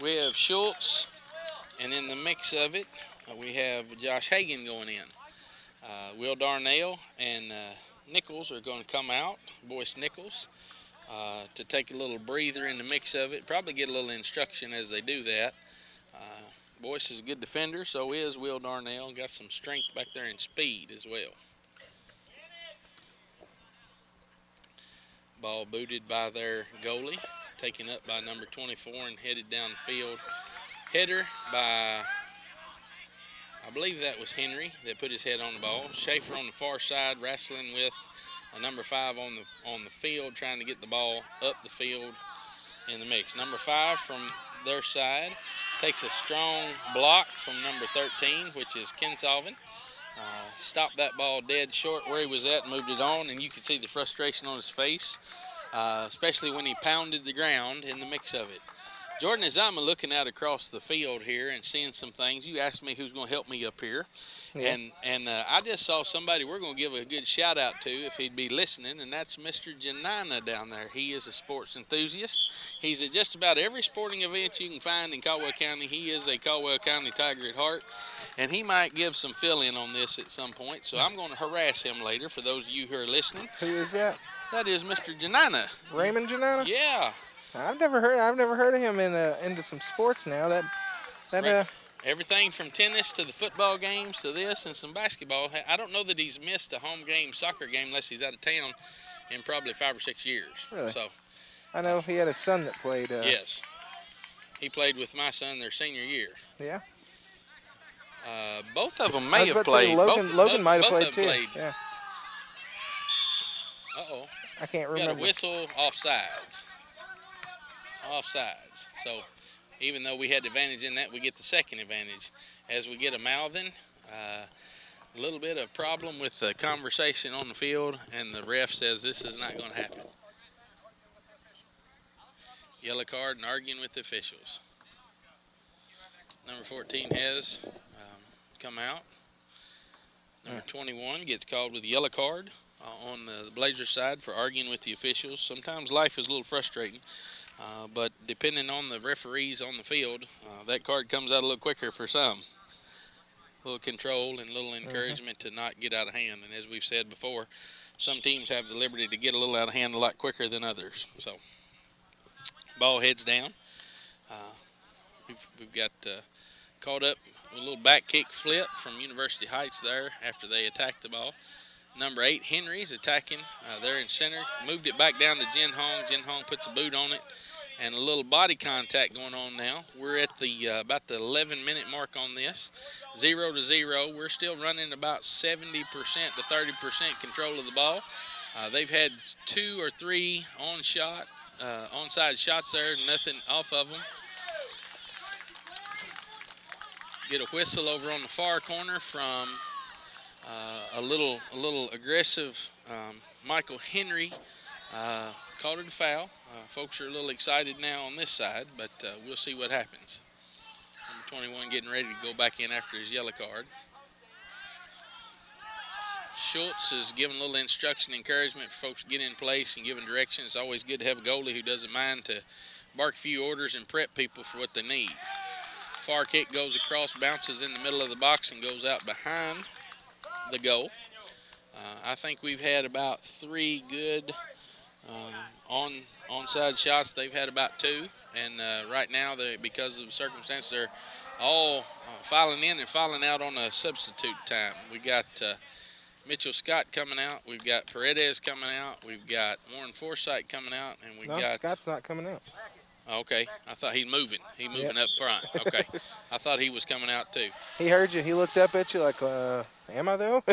A: We have Schultz, and in the mix of it, we have Josh Hagan going in. Will Darnell and Nichols are going to come out, Boyce Nichols, to take a little breather in the mix of it. Probably get a little instruction as they do that. Boyce is a good defender, so is Will Darnell. Got some strength back there and speed as well. Ball booted by their goalie, taken up by number 24 and headed downfield. Header by, I believe that was Henry that put his head on the ball. Schaefer on the far side wrestling with a number 5 on the field, trying to get the ball up the field in the mix. Number 5 from their side takes a strong block from number 13, which is Ken Sullivan. Stopped that ball dead short where he was at and moved it on, and you could see the frustration on his face, especially when he pounded the ground in the mix of it. Jordan, as I'm looking out across the field here and seeing some things, you asked me who's going to help me up here. Yeah. And I just saw somebody we're going to give a good shout-out to if he'd be listening, and that's Mr. Janina down there. He is a sports enthusiast. He's at just about every sporting event you can find in Caldwell County. He is a Caldwell County Tiger at heart, and he might give some fill-in on this at some point, so I'm going to harass him later for those of you who are listening.
B: Who is that?
A: That is Mr. Janina.
B: Raymond Janina?
A: Yeah.
B: I've never heard of him into some sports now.
A: Everything from tennis to the football games to this and some basketball. I don't know that he's missed a home game, soccer game, unless he's out of town in probably 5 or 6 years.
B: Really?
A: So,
B: I know he had a son that played.
A: Yes. He played with my son their senior year.
B: Yeah.
A: Both of them may have played.
B: Logan might have played too. Yeah.
A: Uh-oh.
B: I can't remember.
A: Got a whistle offsides. Offsides. So even though we had the advantage in that, we get the second advantage. As we get a mouthing, a little bit of problem with the conversation on the field, and the ref says this is not going to happen. Yellow card and arguing with the officials. Number 14 has come out. Number 21 gets called with a yellow card on the Blazers side for arguing with the officials. Sometimes life is a little frustrating. But depending on the referees on the field, that card comes out a little quicker for some. A little control and a little encouragement to not get out of hand. And as we've said before, some teams have the liberty to get a little out of hand a lot quicker than others. So, ball heads down. We've got caught up with a little back kick flip from University Heights there after they attacked the ball. Number 8, Henry's attacking there in center. Moved it back down to Jin Hong. Jin Hong puts a boot on it. And a little body contact going on now. We're at the about the 11-minute mark on this. 0-0. We're still running about 70% to 30% control of the ball. They've had 2 or 3 onside shots there. Nothing off of them. Get a whistle over on the far corner from a little aggressive Michael Henry called it a foul. Folks are a little excited now on this side, but we'll see what happens. Number 21 getting ready to go back in after his yellow card. Schultz is giving a little instruction, encouragement for folks to get in place and giving direction. It's always good to have a goalie who doesn't mind to bark a few orders and prep people for what they need. Far kick goes across, bounces in the middle of the box, and goes out behind the goal. I think we've had about 3 good onside shots. They've had about 2, and right now, because of the circumstances, they're all filing in and filing out on a substitute time. We got Mitchell Scott coming out. We've got Paredes coming out. We've got Warren Forsythe coming out, and we've got
B: Scott's not coming out.
A: Okay, I thought he's moving. He's moving up front. Okay, I thought he was coming out too.
B: He heard you. He looked up at you like, am I though?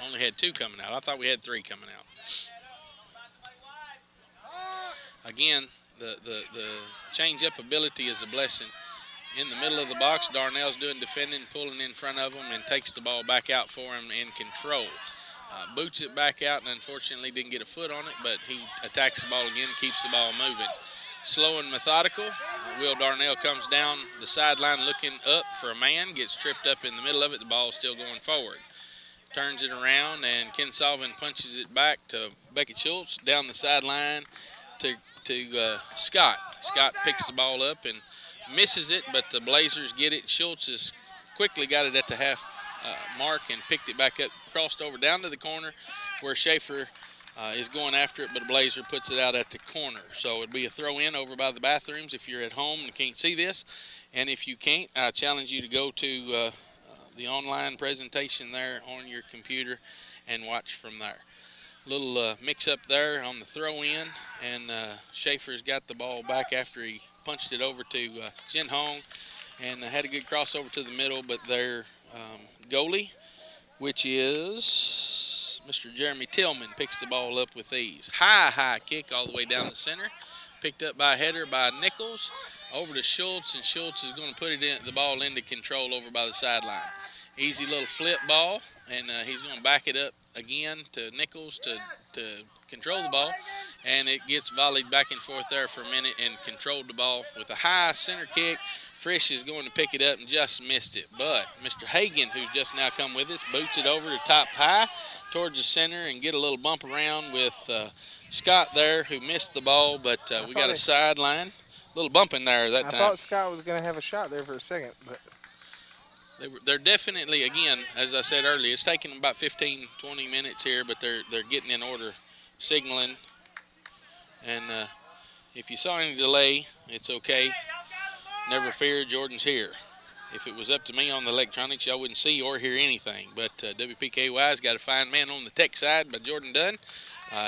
A: Only had 2 coming out. I thought we had 3 coming out. Again, the change-up ability is a blessing. In the middle of the box, Darnell's doing defending, pulling in front of him, and takes the ball back out for him in control. Boots it back out, and unfortunately didn't get a foot on it, but he attacks the ball again, keeps the ball moving. Slow and methodical. Will Darnell comes down the sideline looking up for a man, gets tripped up in the middle of it. The ball's still going forward. Turns it around, and Ken Sullivan punches it back to Beckett Schultz down the sideline to Scott. Scott picks the ball up and misses it, but the Blazers get it. Schultz has quickly got it at the half mark and picked it back up, crossed over down to the corner where Schaefer is going after it, but a Blazer puts it out at the corner. So it'd be a throw in over by the bathrooms if you're at home and can't see this. And if you can't, I challenge you to go to the online presentation there on your computer and watch from there. Little mix-up there on the throw-in, and Schaefer's got the ball back after he punched it over to Jin Hong, and had a good crossover to the middle, but their goalie, which is Mr. Jeremy Tillman, picks the ball up with ease. High kick all the way down the center, picked up by a header by Nichols, over to Schultz, and Schultz is going to put the ball into control over by the sideline. Easy little flip ball, and he's going to back it up again to Nichols to control the ball, and it gets volleyed back and forth there for a minute and controlled the ball with a high center kick. Frisch is going to pick it up and just missed it, but Mr. Hagan, who's just now come with us, boots it over to top high towards the center and get a little bump around with Scott there, who missed the ball, but we got a sideline. A little bump in there that time.
B: I thought Scott was going to have a shot there for a second, but
A: they're definitely, again, as I said earlier, it's taking them about 15, 20 minutes here, but they're getting in order, signaling. And if you saw any delay, it's okay. Never fear, Jordan's here. If it was up to me on the electronics, y'all wouldn't see or hear anything. But WPKY's got a fine man on the tech side by Jordan Dunn.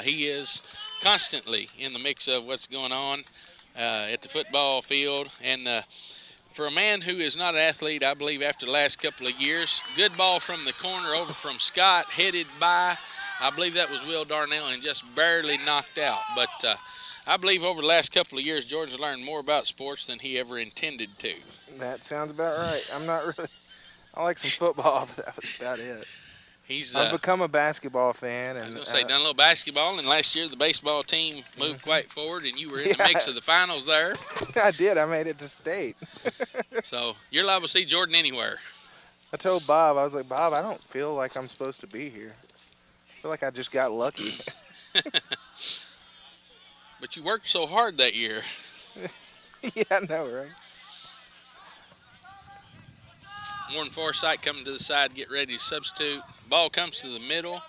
A: He is constantly in the mix of what's going on at the football field. And for a man who is not an athlete, I believe after the last couple of years, good ball from the corner over from Scott, headed by, I believe that was Will Darnell, and just barely knocked out. But I believe over the last couple of years, Jordan's learned more about sports than he ever intended to.
B: That sounds about right. I'm not really – I like some football, but that was about it. I've become a basketball fan. And,
A: I was going to say, done a little basketball, and last year the baseball team moved quite forward, and you were in the mix of the finals there.
B: I did. I made it to state.
A: So you're liable to see Jordan anywhere.
B: I told Bob, I was like, Bob, I don't feel like I'm supposed to be here. I feel like I just got lucky.
A: But you worked so hard that year.
B: Yeah, I know, right?
A: Warren Forsythe coming to the side, get ready to substitute. Ball comes to the middle.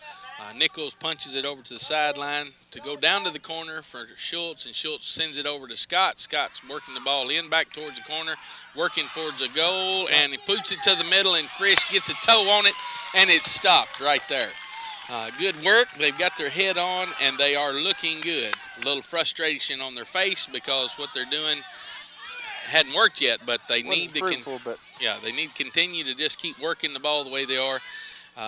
A: Nichols punches it over to the sideline to go down to the corner for Schultz, and Schultz sends it over to Scott. Scott's working the ball in back towards the corner, working towards a goal, and he puts it to the middle, and Frisch gets a toe on it, and it's stopped right there. Good work. They've got their head on, and they are looking good. A little frustration on their face because what they're doing hadn't worked yet, but they need to they need to continue to just keep working the ball the way they are.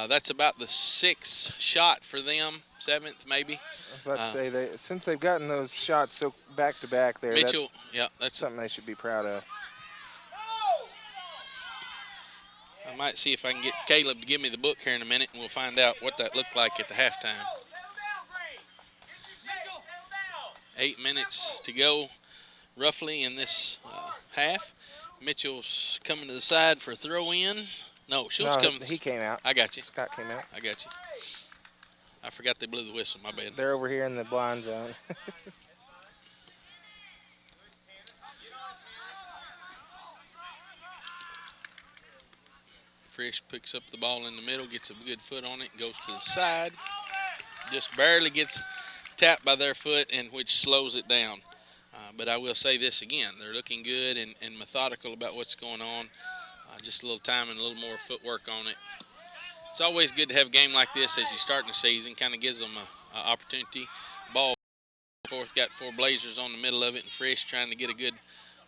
A: That's about the 6th shot for them, 7th maybe.
B: I was about to say, since they've gotten those shots so back-to-back there,
A: Mitchell,
B: that's something they should be proud of.
A: I might see if I can get Caleb to give me the book here in a minute, and we'll find out what that looked like at the halftime. 8 minutes to go, roughly, in this half. Mitchell's coming to the side for a throw-in. No, Schultz
B: No,
A: coming.
B: he came out.
A: I got you.
B: Scott came out.
A: I got you. I forgot they blew the whistle. My bad.
B: They're over here in the blind zone.
A: Frisch picks up the ball in the middle, gets a good foot on it, goes to the side. Just barely gets tapped by their foot, and which slows it down. But I will say this again. They're looking good and methodical about what's going on. Just a little time and a little more footwork on it. It's always good to have a game like this as you start in the season. Kind of gives them an opportunity. Ball fourth, got 4 Blazers on the middle of it, and Frisch trying to get a good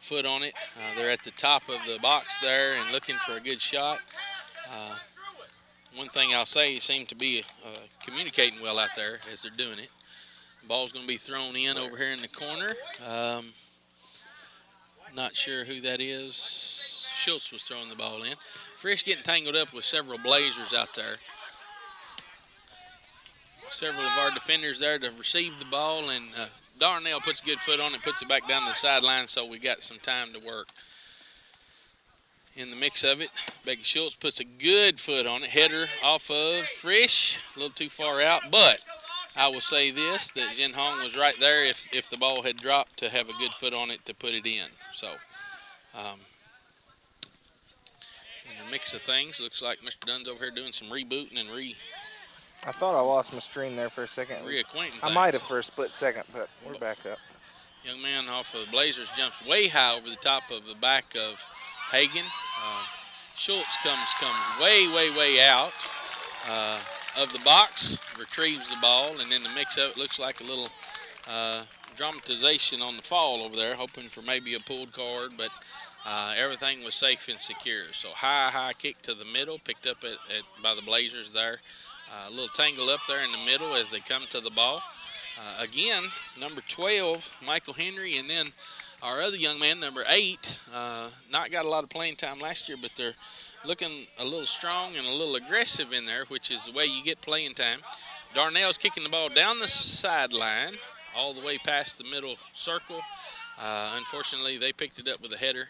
A: foot on it. They're at the top of the box there and looking for a good shot. One thing I'll say, seem to be communicating well out there as they're doing it. Ball's going to be thrown in over here in the corner. Not sure who that is. Schultz was throwing the ball in. Frisch getting tangled up with several Blazers out there. Several of our defenders there to receive the ball, and Darnell puts a good foot on it, puts it back down the sideline, so we got some time to work. In the mix of it, Becky Schultz puts a good foot on it. Header off of Frisch, a little too far out, but I will say this, that Jin Hong was right there if the ball had dropped to have a good foot on it to put it in. So, in the mix of things, looks like Mr. Dunn's over here doing some rebooting and
B: I thought I lost my stream there for a second.
A: reacquainting
B: I
A: things.
B: might have for a split second, but we're back up.
A: Young man off of the Blazers jumps way high over the top of the back of Hagan. Schultz comes way out of the box, retrieves the ball, and in the mix of it looks like a little dramatization on the fall over there, hoping for maybe a pulled card, but everything was safe and secure. So high kick to the middle, picked up by the Blazers there. A little tangle up there in the middle as they come to the ball. Again, number 12, Michael Henry, and then our other young man, number 8, not got a lot of playing time last year, but they're looking a little strong and a little aggressive in there, which is the way you get playing time. Darnell's kicking the ball down the sideline all the way past the middle circle. Unfortunately, they picked it up with a header.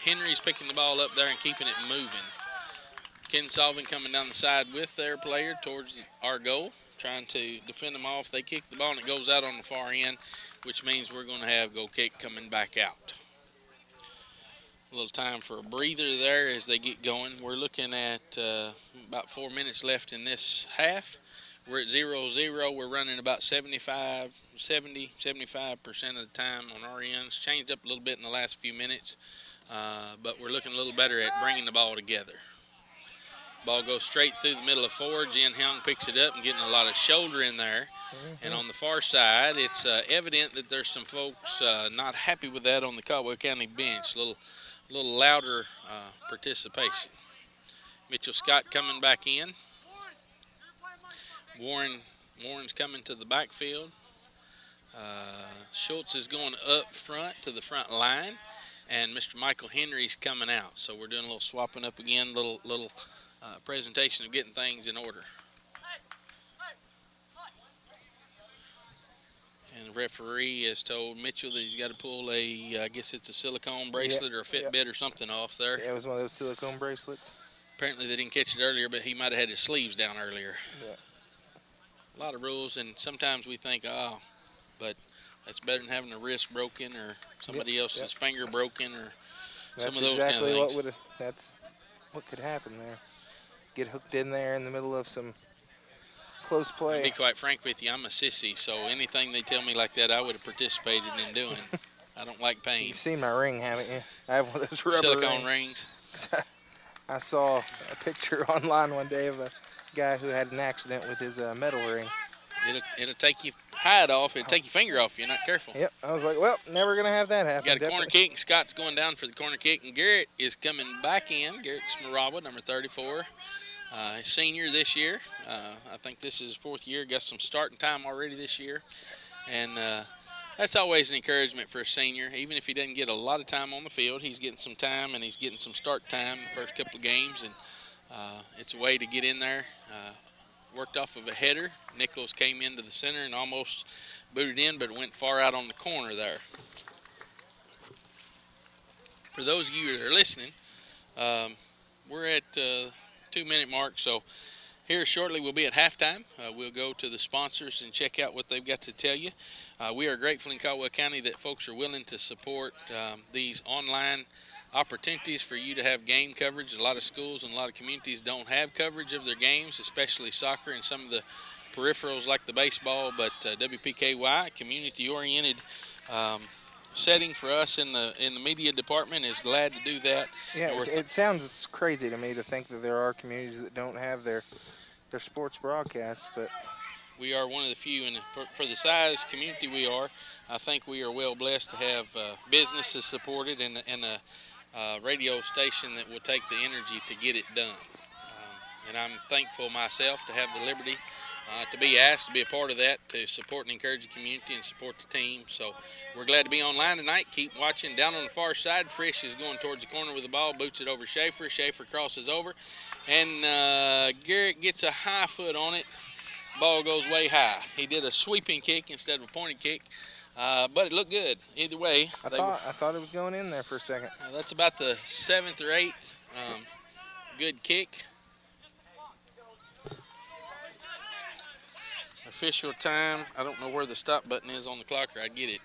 A: Henry's picking the ball up there and keeping it moving. Ken Sullivan coming down the side with their player towards our goal, trying to defend them off. They kick the ball and it goes out on the far end, which means we're going to have goal kick coming back out. A little time for a breather there as they get going. We're looking at about 4 minutes left in this half. We're at 0-0. We're running about 75% of the time on our ends. Changed up a little bit in the last few minutes, but we're looking a little better at bringing the ball together. Ball goes straight through the middle of 4. Jin Hyung picks it up and getting a lot of shoulder in there. And on the far side, it's evident that there's some folks not happy with that on the Caldwell County bench. A little louder participation. Mitchell Scott coming back in. Warren's coming to the backfield. Schultz is going up front to the front line, and Mr. Michael Henry's coming out. So we're doing a little swapping up again, little presentation of getting things in order. And the referee has told Mitchell that he's got to pull I guess it's a silicone bracelet or a Fitbit or something off there.
B: Yeah, it was one of those silicone bracelets.
A: Apparently they didn't catch it earlier, but he might have had his sleeves down earlier.
B: Yeah.
A: A lot of rules, and sometimes we think, but that's better than having a wrist broken or somebody else's finger broken or some of those
B: exactly
A: kind of things.
B: That's what could happen there. Get hooked in there in the middle of some close play.
A: To be quite frank with you, I'm a sissy, so anything they tell me like that, I would have participated in doing. I don't like pain.
B: You've seen my ring, haven't you? I have one of those rubber
A: silicone rings.
B: I saw a picture online one day of a guy who had an accident with his metal ring.
A: It'll take your hide off. It'll take your finger off if you're not careful.
B: Yep. I was like, well, never going to have that happen.
A: You got a corner kick, and Scott's going down for the corner kick, and Garrett is coming back in. Garrett Smaraba, number 34. Senior this year. I think this is his 4th year. Got some starting time already this year. And that's always an encouragement for a senior. Even if he doesn't get a lot of time on the field, he's getting some time, and he's getting some start time in the first couple of games, and it's a way to get in there. Worked off of a header. Nichols came into the center and almost booted in, but went far out on the corner there. For those of you that are listening, we're at 2-minute mark, so here shortly we'll be at halftime. We'll go to the sponsors and check out what they've got to tell you. We are grateful in Caldwell County that folks are willing to support these online opportunities for you to have game coverage. A lot of schools and a lot of communities don't have coverage of their games, especially soccer and some of the peripherals like the baseball, but WPKY, community-oriented setting for us in the media department, is glad to do that.
B: Yeah, it sounds crazy to me to think that there are communities that don't have their sports broadcasts, but
A: we are one of the few, and for the size community we are, I think we are well blessed to have businesses supported and a radio station that will take the energy to get it done. And I'm thankful myself to have the liberty to be asked to be a part of that, to support and encourage the community and support the team. So we're glad to be online tonight. Keep watching. Down on the far side, Frisch is going towards the corner with the ball, boots it over Schaefer. Schaefer crosses over, and Garrett gets a high foot on it. Ball goes way high. He did a sweeping kick instead of a pointed kick, but it looked good. Either way,
B: I thought it was going in there for a second.
A: That's about the 7th or 8th good kick. Official time. I don't know where the stop button is on the clock, or I get it.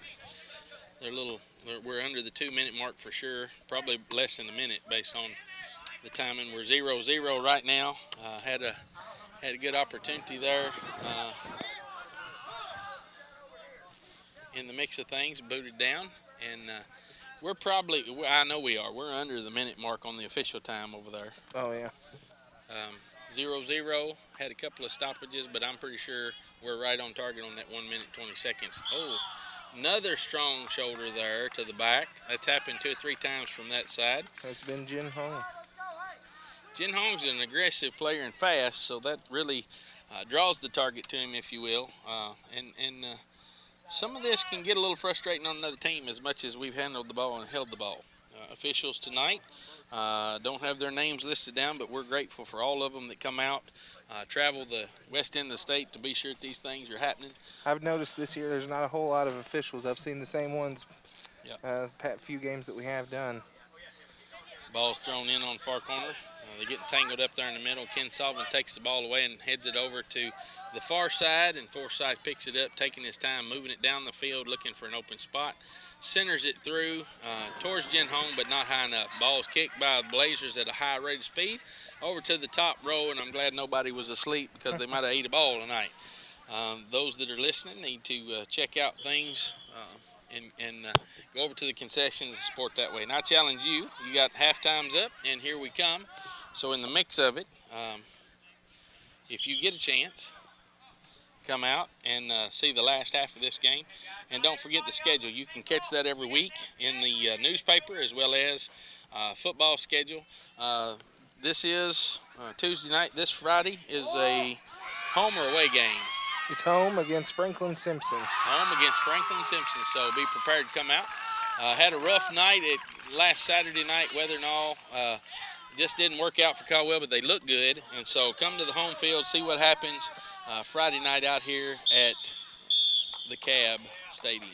A: We're under the 2-minute mark for sure. Probably less than a minute based on the timing. We're 0-0 right now. Had a good opportunity there in the mix of things. Booted down, and I know we are. We're under the minute mark on the official time over there.
B: Oh yeah.
A: 0-0. Had a couple of stoppages, but I'm pretty sure we're right on target on that 1 minute 20 seconds. Oh, another strong shoulder there to the back. That's happened 2 or 3 times from that side.
B: It's been Jin Hong.
A: Jin Hong's an aggressive player and fast, so that really draws the target to him, if you will. And some of this can get a little frustrating on another team as much as we've handled the ball and held the ball. Officials tonight don't have their names listed down, but we're grateful for all of them that come out, travel the west end of the state to be sure that these things are happening.
B: I've noticed this year there's not a whole lot of officials. I've seen the same ones few games that we have done.
A: Ball's thrown in on far corner. They're getting tangled up there in the middle. Ken Sullivan takes the ball away and heads it over to the far side, and Forsyth picks it up, taking his time, moving it down the field, looking for an open spot. Centers it through towards Jin Hong, but not high enough. Ball's kicked by the Blazers at a high rate of speed over to the top row, and I'm glad nobody was asleep because they might have ate a ball tonight. Those that are listening need to check out things and go over to the concessions and support that way. And I challenge you. You got halftime's up, and here we come. So in the mix of it, if you get a chance, come out and see the last half of this game. And don't forget the schedule. You can catch that every week in the newspaper as well as football schedule. This is Tuesday night. This Friday is a home or away game.
B: It's home against Franklin Simpson.
A: Home against Franklin Simpson, so be prepared to come out. Had a rough night last Saturday night, weather and all. Just didn't work out for Caldwell, but they look good. And so come to the home field, see what happens Friday night out here at the Cab Stadium.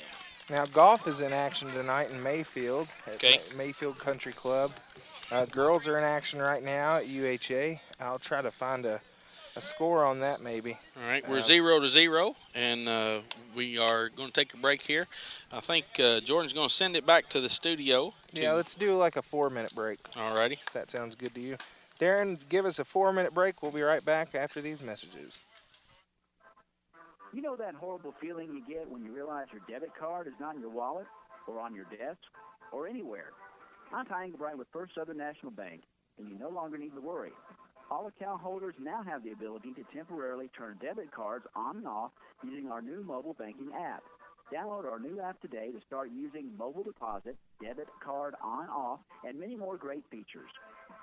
B: Now, golf is in action tonight in Mayfield at Mayfield Country Club. Girls are in action right now at UHA. I'll try to find a score on that maybe.
A: All right, we're 0-0, and we are going to take a break here. I think Jordan's going to send it back to the studio.
B: Yeah, let's do like a 4-minute break.
A: All righty.
B: If that sounds good to you. Darren, give us a 4-minute break. We'll be right back after these messages.
G: You know that horrible feeling you get when you realize your debit card is not in your wallet or on your desk or anywhere? I'm Ty Engelbright with First Southern National Bank, and you no longer need to worry. All account holders now have the ability to temporarily turn debit cards on and off using our new mobile banking app. Download our new app today to start using mobile deposit, debit card on-off, and many more great features.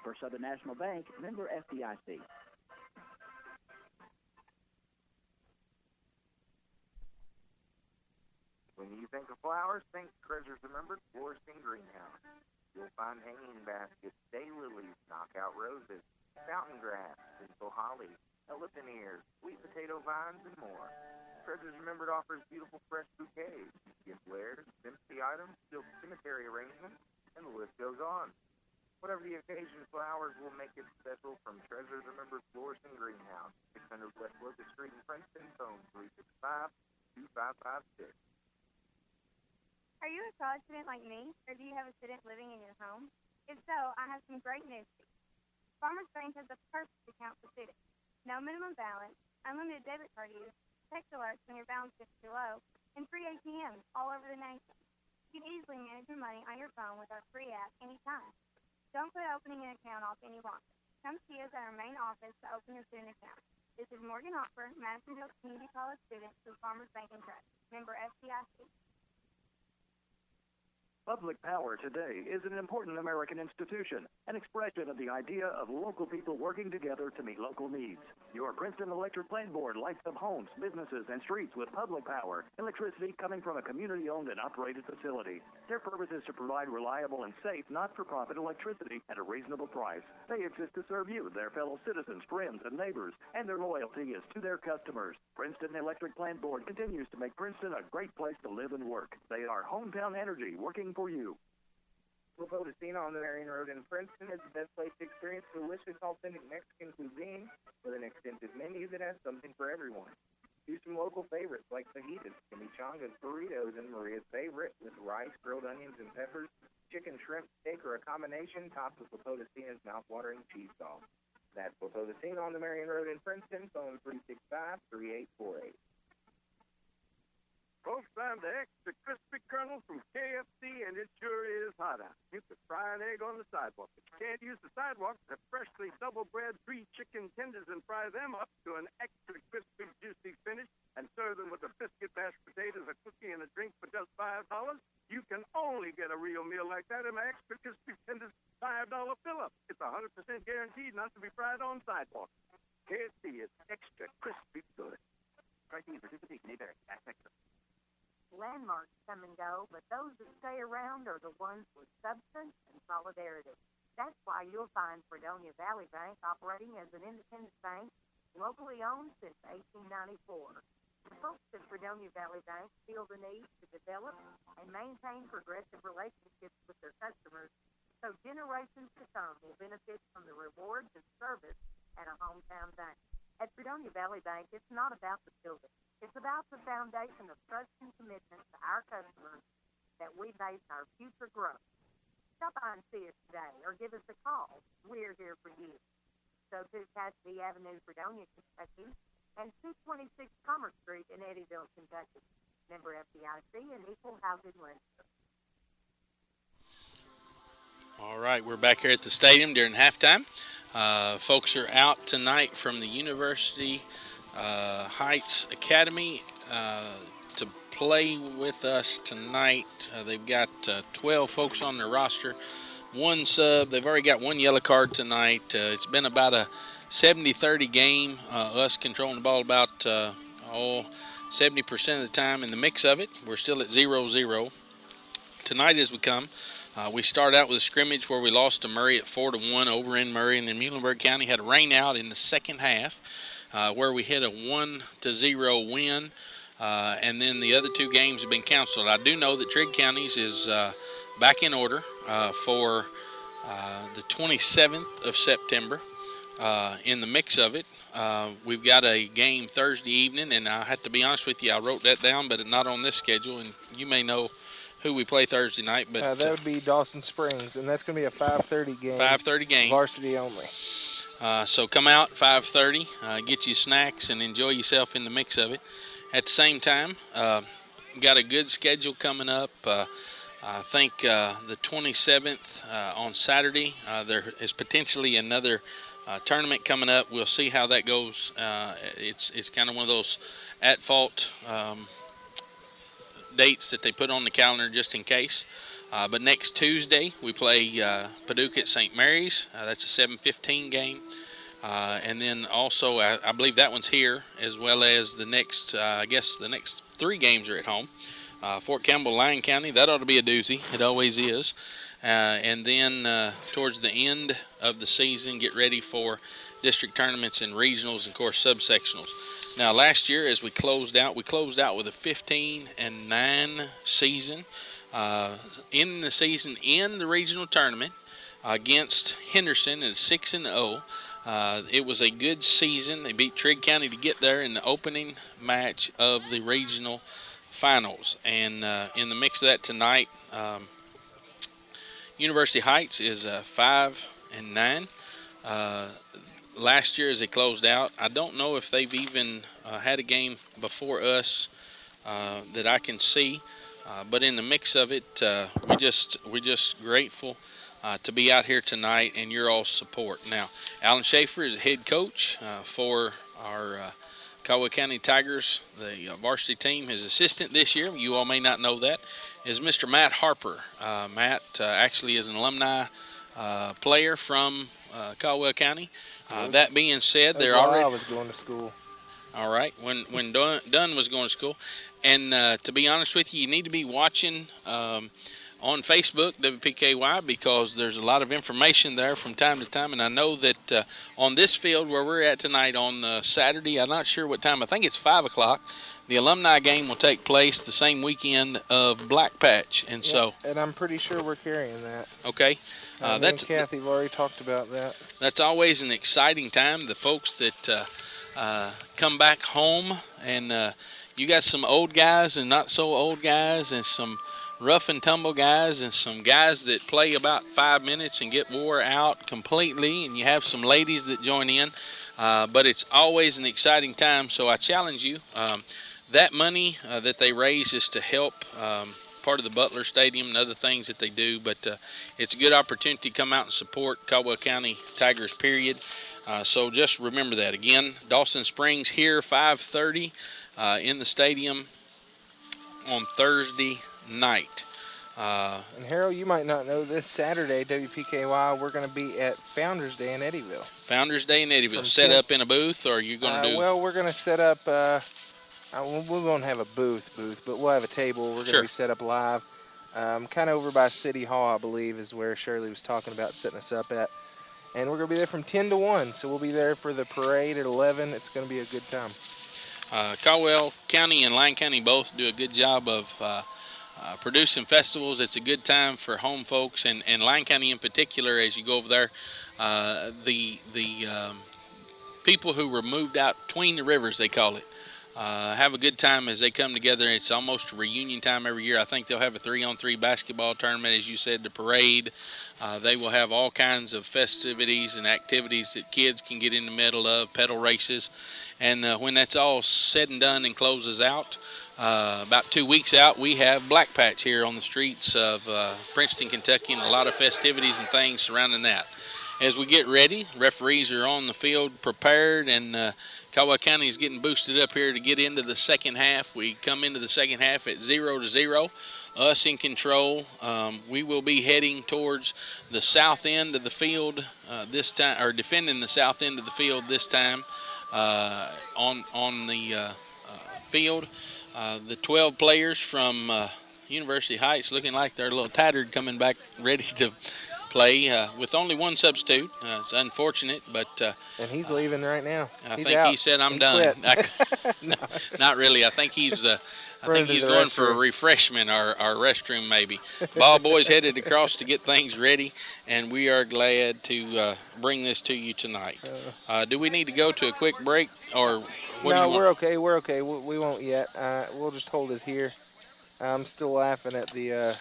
G: First Southern National Bank, member FDIC.
C: When you think of flowers, think Treasures Remembered Floristine Greenhouse. You'll find hanging baskets, daylilies, knockout roses, fountain grass, tinsel holly, elephant ears, sweet potato vines, and more. Treasures Remembered offers beautiful fresh bouquets, gift wares, empty items, silk cemetery arrangements, and the list goes on. Whatever the occasion, flowers will make it special from Treasures Remembered Floristine Greenhouse, 600 West Locust Street in Princeton, phone 365-2556.
F: Are you a college student like me, or do you have a student living in your home? If so, I have some great news for you. Farmers Bank has the perfect account for students. No minimum balance, unlimited debit card use, text alerts when your balance gets too low, and free ATMs all over the nation. You can easily manage your money on your phone with our free app anytime. Don't put opening an account off any longer. Come see us at our main office to open your student account. This is Morgan Hopper, Madison Hills Community College student through Farmers Bank and Trust. Member FDIC.
E: Public Power today is an important American institution, an expression of the idea of local people working together to meet local needs. Your Princeton Electric Plant Board lights up homes, businesses, and streets with public power, electricity coming from a community-owned and operated facility. Their purpose is to provide reliable and safe, not-for-profit electricity at a reasonable price. They exist to serve you, their fellow citizens, friends, and neighbors, and their loyalty is to their customers. Princeton Electric Plant Board continues to make Princeton a great place to live and work. They are hometown energy working for you.
C: Potosino on the Marion Road in Princeton is the best place to experience delicious, authentic Mexican cuisine with an extensive menu that has something for everyone. Do some local favorites like fajitas, chimichangas, burritos, and Maria's favorite with rice, grilled onions, and peppers, chicken, shrimp, steak, or a combination topped with Potosino's mouth-watering cheese sauce. That's Potosino on the Marion Road in Princeton, phone 365-3848.
H: Folks, I'm the extra crispy colonel from KFC, and it sure is hot out. You could fry an egg on the sidewalk, but you can't use the sidewalk to freshly double-bread 3 chicken tenders and fry them up to an extra crispy, juicy finish and serve them with a biscuit, mashed potatoes, a cookie, and a drink for just $5. You can only get a real meal like that in my extra crispy tenders $5 fill-up. It's 100% guaranteed not to be fried on sidewalk. KFC is extra crispy good. Pricing and participation may vary.
I: Landmarks come and go, but those that stay around are the ones with substance and solidarity. That's why you'll find Fredonia Valley Bank operating as an independent bank, locally owned since 1894. The folks at Fredonia Valley Bank feel the need to develop and maintain progressive relationships with their customers so generations to come will benefit from the rewards and service at a hometown bank. At Fredonia Valley Bank, it's not about the building. It's about the foundation of trust and commitment to our customers that we base our future growth. Stop by and see us today or give us a call. We're here for you. So to Cassidy Avenue, Fredonia, Kentucky, and 226 Commerce Street in Eddyville, Kentucky. Member FDIC and equal housing lender.
A: All right, we're back here at the stadium during halftime. Folks are out tonight from the University Heights Academy to play with us tonight. They've got 12 folks on their roster, 1 sub. They've already got 1 yellow card tonight. It's been about a 70-30 game, us controlling the ball about 70% of the time in the mix of it. We're still at 0-0. Tonight as we come, we start out with a scrimmage where we lost to Murray at 4-1 over in Murray, and then Muhlenberg County had a rain out in the second half where we had a 1-0 win, and then the other 2 games have been canceled. I do know that Trigg County's is back in order for the 27th of September. In the mix of it, we've got a game Thursday evening, and I have to be honest with you, I wrote that down, but not on this schedule, and you may know who we play Thursday night. But
B: that would be Dawson Springs, and that's going to be a 5:30 game.
A: 5:30 game.
B: Varsity only.
A: So come out 5:30, get you snacks, and enjoy yourself in the mix of it. At the same time, got a good schedule coming up. I think the 27th on Saturday, there is potentially another tournament coming up. We'll see how that goes. It's kind of one of those at-fault dates that they put on the calendar just in case. But next Tuesday, we play Paducah at St. Mary's. That's a 7:15 game. And then also, I believe that one's here, as well as the next, I guess the next 3 games are at home. Fort Campbell, Lyon County. That ought to be a doozy. It always is. And then towards the end of the season, get ready for district tournaments and regionals and, of course, subsectionals. Now, last year, as we closed out with a 15-9 season. In the season in the regional tournament against Henderson at 6-0. It was a good season. They beat Trigg County to get there in the opening match of the regional finals. And in the mix of that tonight, University Heights is 5-9. Last year as they closed out, I don't know if they've even had a game before us that I can see. But in the mix of it, we're just grateful to be out here tonight and your all support. Now, Alan Schaefer is head coach for our Caldwell County Tigers, the varsity team. His assistant this year, you all may not know that, is Mr. Matt Harper. Matt actually is an alumni player from Caldwell County. That being said, they're already.
B: I was going to school.
A: All right, when Dunn was going to school. And to be honest with you, you need to be watching on Facebook, WPKY, because there's a lot of information there from time to time. And I know that on this field where we're at tonight on Saturday, I'm not sure what time. I think it's 5 o'clock. The alumni game will take place the same weekend of Black Patch. And so.
B: And I'm pretty sure we're carrying that.
A: Okay.
B: Me and Kathy have already talked about that.
A: That's always an exciting time. The folks that come back home, and you got some old guys and not so old guys, and some rough and tumble guys, and some guys that play about 5 minutes and get wore out completely, and you have some ladies that join in. But it's always an exciting time, so I challenge you. That money that they raise is to help part of the Butler Stadium and other things that they do, but it's a good opportunity to come out and support Caldwell County Tigers, period. So just remember that. Again, Dawson Springs here, 5:30 in the stadium on Thursday night.
B: And Harold, you might not know this Saturday, WPKY, we're going to be at Founders Day in Eddyville.
A: Founders Day in Eddyville. Set up in a booth, or are you going to do?
B: Well, we're going to set up. We won't have a booth, but we'll have a table. We're going to be set up live, kind of over by City Hall, I believe, is where Shirley was talking about setting us up at. And we're going to be there from 10 to 1, so we'll be there for the parade at 11. It's going to be a good time.
A: Caldwell County and Lyon County both do a good job of producing festivals. It's a good time for home folks, and Lyon County in particular, as you go over there, the people who were moved out between the rivers, they call it, have a good time as they come together. It's almost a reunion time every year. I think they'll have a 3-on-3 basketball tournament, as you said, the parade. They will have all kinds of festivities and activities that kids can get in the middle of, pedal races. And when that's all said and done and closes out, about 2 weeks out, we have Black Patch here on the streets of Princeton, Kentucky, and a lot of festivities and things surrounding that. As we get ready, referees are on the field prepared, and Caldwell County is getting boosted up here to get into the second half. We come into the second half at 0-0. Us in control. We will be heading towards the south end of the field this time, or defending the south end of the field this time on the field. The 12 players from University Heights looking like they're a little tattered, coming back ready to play with only one substitute. It's unfortunate, but
B: and he's leaving right now.
A: I think he said, "I'm done." No. Not really. I think he's going for a refreshment or restroom maybe. Ball boys headed across to get things ready, and we are glad to bring this to you tonight. Do we need to go to a quick break, or what do you want?
B: We're okay. We're okay. We won't yet. We'll just hold it here. I'm still laughing at the.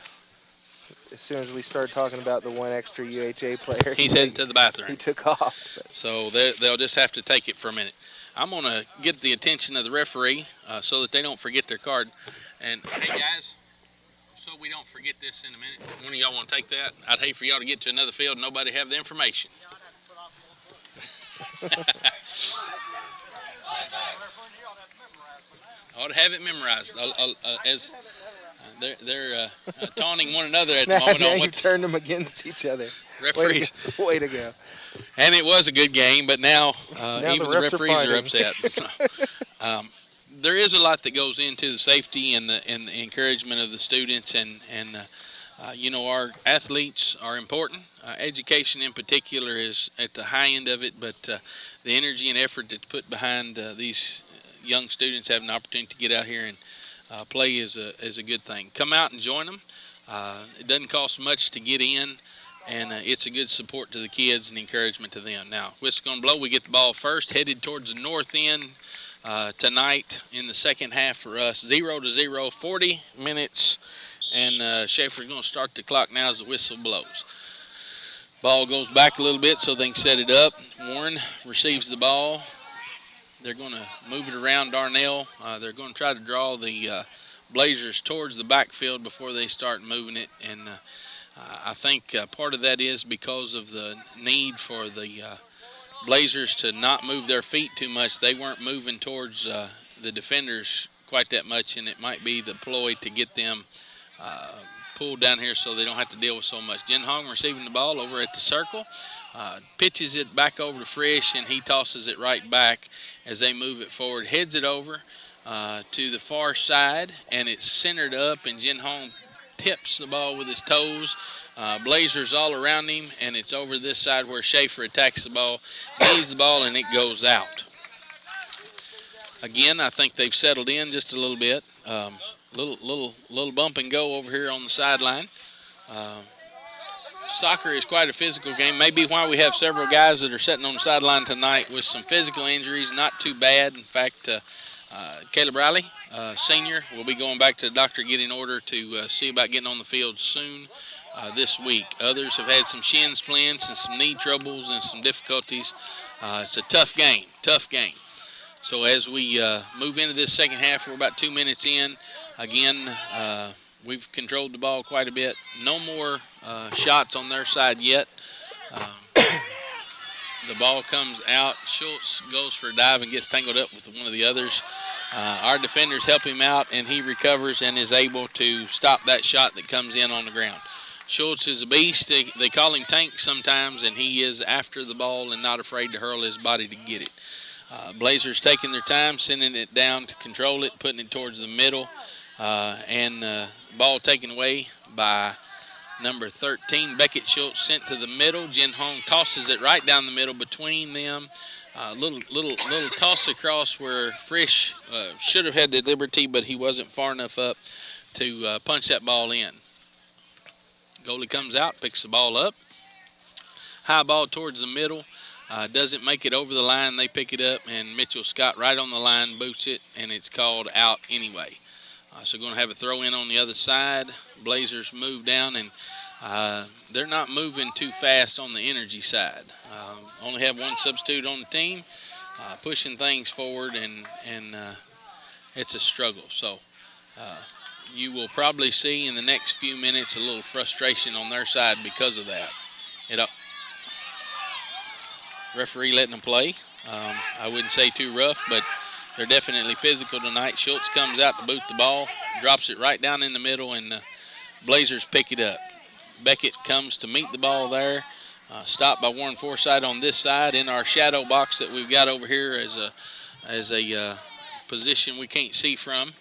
B: As soon as we start talking about the one extra UHA player,
A: he's headed to the bathroom.
B: He took off.
A: So they'll just have to take it for a minute. I'm going to get the attention of the referee so that they don't forget their card. And, hey, guys, so we don't forget this in a minute, one of y'all want to take that? I'd hate for y'all to get to another field and nobody have the information. I ought to have it memorized. As they're taunting one another at the moment.
B: Now you've turned them against each other.
A: Referees.
B: Way to go.
A: And it was a good game, but now even the referees are upset. there is a lot that goes into the safety and the encouragement of the students, and you know, our athletes are important. Education in particular is at the high end of it, but the energy and effort that's put behind these young students having an opportunity to get out here and play is a good thing. Come out and join them. It doesn't cost much to get in, and it's a good support to the kids and encouragement to them. Now, whistle going to blow. We get the ball first, headed towards the north end tonight in the second half for us. 0-0, 40 minutes, and Schaefer's going to start the clock now as the whistle blows. Ball goes back a little bit so they can set it up. Warren receives the ball. They're going to move it around Darnell. They're going to try to draw the Blazers towards the backfield before they start moving it. And I think part of that is because of the need for the Blazers to not move their feet too much. They weren't moving towards the defenders quite that much, and it might be the ploy to get them pulled down here so they don't have to deal with so much. Jin Hong receiving the ball over at the circle. Pitches it back over to Frisch, and he tosses it right back as they move it forward. Heads it over to the far side, and it's centered up, and Jin Hong tips the ball with his toes. Blazers all around him, and it's over this side where Schaefer attacks the ball, knees the ball, and it goes out. Again, I think they've settled in just a little bit. Little bump and go over here on the sideline. Soccer is quite a physical game. Maybe why we have several guys that are sitting on the sideline tonight with some physical injuries. Not too bad. In fact, Caleb Riley, senior, will be going back to the doctor getting order to see about getting on the field soon this week. Others have had some shin splints and some knee troubles and some difficulties. It's a tough game. So as we move into this second half, we're about 2 minutes in. Again, we've controlled the ball quite a bit. No more shots on their side yet. The ball comes out. Schultz goes for a dive and gets tangled up with one of the others. Our defenders help him out, and he recovers and is able to stop that shot that comes in on the ground. Schultz is a beast. They call him Tank sometimes, and he is after the ball and not afraid to hurl his body to get it. Blazers taking their time, sending it down to control it, putting it towards the middle, and ball taken away by number 13, Beckett Schultz, sent to the middle. Jin Hong tosses it right down the middle between them. Little toss across where Frisch should have had the liberty, but he wasn't far enough up to punch that ball in. Goalie comes out, picks the ball up. High ball towards the middle. Doesn't make it over the line. They pick it up, and Mitchell Scott right on the line boots it, and it's called out anyway. So going to have a throw in on the other side. Blazers move down, and they're not moving too fast on the energy side. Only have one substitute on the team, pushing things forward, and it's a struggle. So you will probably see in the next few minutes a little frustration on their side because of that. Referee letting them play. I wouldn't say too rough, but they're definitely physical tonight. Schultz comes out to boot the ball, drops it right down in the middle, and Blazers pick it up. Beckett comes to meet the ball there. Stopped by Warren Forsythe on this side in our shadow box that we've got over here as a position we can't see from.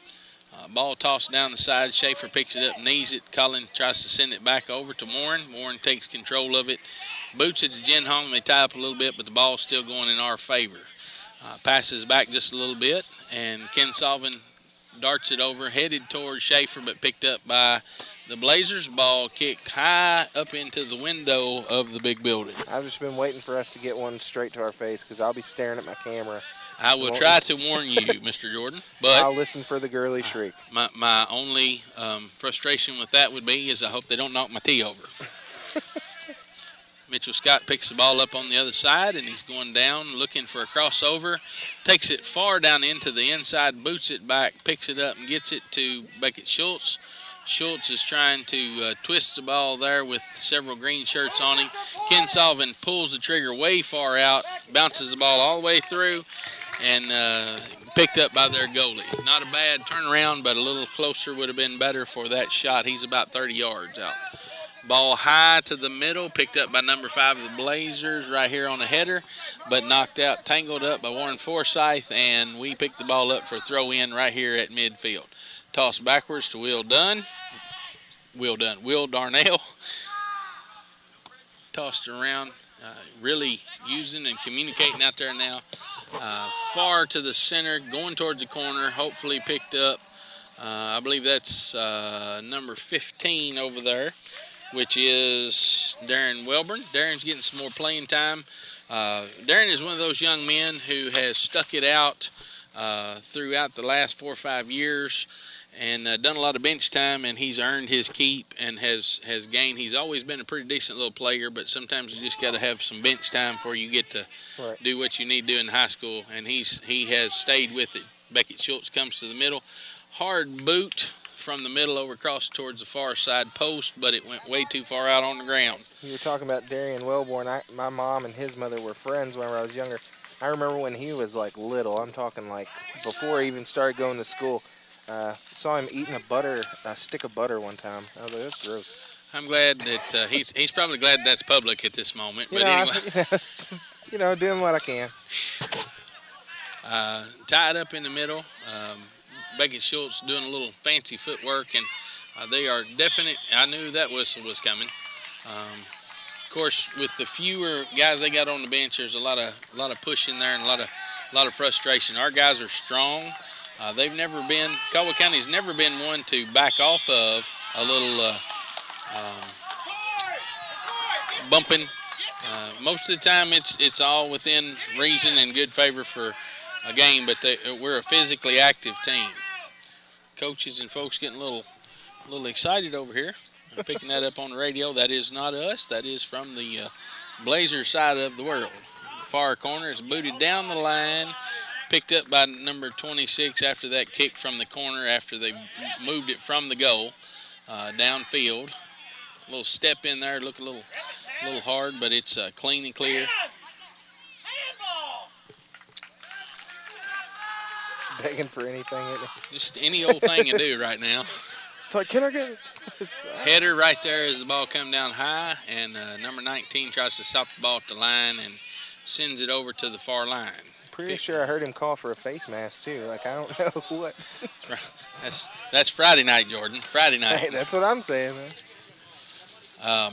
A: Ball tossed down the side. Schaefer picks it up, knees it. Collins tries to send it back over to Warren. Warren takes control of it. Boots it to Jin Hong. They tie up a little bit, but the ball's still going in our favor. Passes back just a little bit, and Ken Salvin darts it over, headed towards Schaefer, but picked up by the Blazers. Ball kicked high up into the window of the big building.
B: I've just been waiting for us to get one straight to our face because I'll be staring at my camera.
A: I will try to warn you, Mr. Jordan, but
B: I'll listen for the girly shriek.
A: My only frustration with that would be is I hope they don't knock my tee over. Mitchell Scott picks the ball up on the other side, and he's going down looking for a crossover. Takes it far down into the inside, boots it back, picks it up, and gets it to Beckett Schultz. Schultz is trying to twist the ball there with several green shirts on him. Ken Salvin pulls the trigger way far out, bounces the ball all the way through, and picked up by their goalie. Not a bad turnaround, but a little closer would have been better for that shot. He's about 30 yards out. Ball high to the middle, picked up by number 5 of the Blazers right here on the header, but knocked out, tangled up by Warren Forsyth, and we picked the ball up for a throw-in right here at midfield. Toss backwards to Will Darnell. Tossed around, really using and communicating out there now. Far to the center, going towards the corner, hopefully picked up. I believe that's number 15 over there, which is Darren Welburn. Darren's getting some more playing time. Darren is one of those young men who has stuck it out throughout the last 4 or 5 years and done a lot of bench time, and he's earned his keep and has gained. He's always been a pretty decent little player, but sometimes you just got to have some bench time before you get to do what you need to do in high school, and he has stayed with it. Beckett Schultz comes to the middle. Hard boot from the middle over across towards the far side post, but it went way too far out on the ground.
B: You were talking about Darian Wellborn. My mom and his mother were friends whenever I was younger. I remember when he was like little. I'm talking like before he even started going to school. Saw him eating a stick of butter one time. I was like, that's gross.
A: I'm glad that he's probably glad that's public at this moment. But
B: anyway, doing what I can.
A: Tied up in the middle. Beckett Schultz doing a little fancy footwork, and they are definite. I knew that whistle was coming. Of course, with the fewer guys they got on the bench, there's a lot of pushing there and a lot of frustration. Our guys are strong. They've never been. Caldwell County's never been one to back off of a little bumping. Most of the time, it's all within reason and good favor for a game, but we're a physically active team. Coaches and folks getting a little excited over here. I'm picking that up on the radio. That is not us. That is from the Blazer side of the world. Far corner is booted down the line, picked up by number 26 after that kick from the corner after they moved it from the goal downfield. A little step in there, look a little hard, but it's clean and clear.
B: Begging for anything.
A: Just any old thing to do right now.
B: It's like, can I get it?
A: Header right there as the ball come down high, and number 19 tries to stop the ball at the line and sends it over to the far line.
B: Pretty sure I heard him call for a face mask too. Like, I don't know what.
A: That's Friday night, Jordan. Friday night.
B: Hey, that's what I'm saying, man.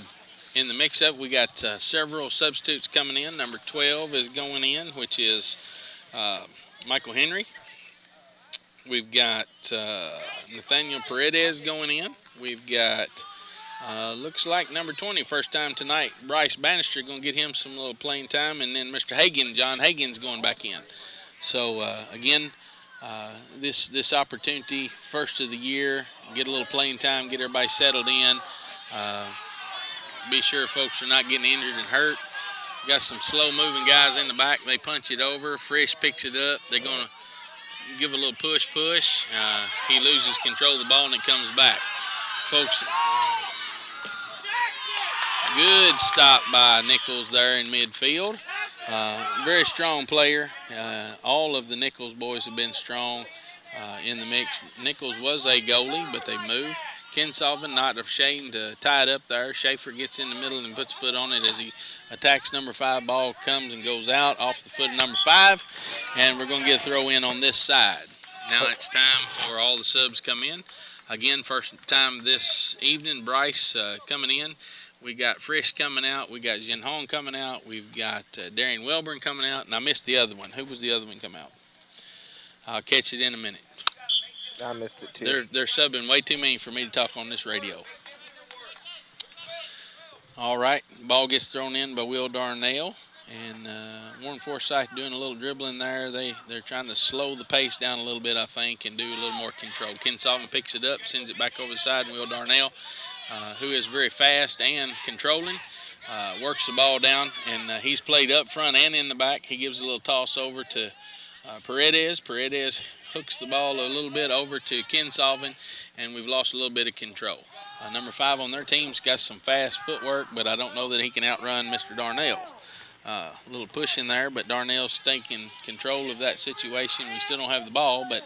A: In the mix-up, we got several substitutes coming in. Number 12 is going in, which is Michael Henry. We've got Nathaniel Paredes going in. We've got, looks like number 20, first time tonight, Bryce Bannister, going to get him some little playing time. And then Mr. Hagan, John Hagan's going back in. So, again, this opportunity, first of the year, get a little playing time, get everybody settled in. Be sure folks are not getting injured and hurt. Got some slow-moving guys in the back. They punch it over. Frisch picks it up. They're going to give a little push. He loses control of the ball and it comes back. Folks, good stop by Nichols there in midfield. Very strong player. All of the Nichols boys have been strong in the mix. Nichols was a goalie, but they moved. Ken Sullivan not ashamed to tie it up there. Schaefer gets in the middle and puts a foot on it as he attacks number 5. Ball comes and goes out off the foot of number 5. And we're going to get a throw in on this side. Now it's time for all the subs come in. Again, first time this evening, Bryce coming in. We got Frisch coming out. We got Jin Hong coming out. We've got Darian Welburn coming out. And I missed the other one. Who was the other one come out? I'll catch it in a minute.
B: I missed it too.
A: They're subbing way too many for me to talk on this radio. All right, ball gets thrown in by Will Darnell, and Warren Forsyth doing a little dribbling there. They're trying to slow the pace down a little bit, I think, and do a little more control. Ken Sullivan picks it up, sends it back over the side, and Will Darnell, who is very fast and controlling, works the ball down, and he's played up front and in the back. He gives a little toss over to Paredes. Paredes hooks the ball a little bit over to Ken Sullivan, and we've lost a little bit of control. Number 5 on their team's got some fast footwork, but I don't know that he can outrun Mr. Darnell. A little push in there, but Darnell's taking control of that situation. We still don't have the ball, but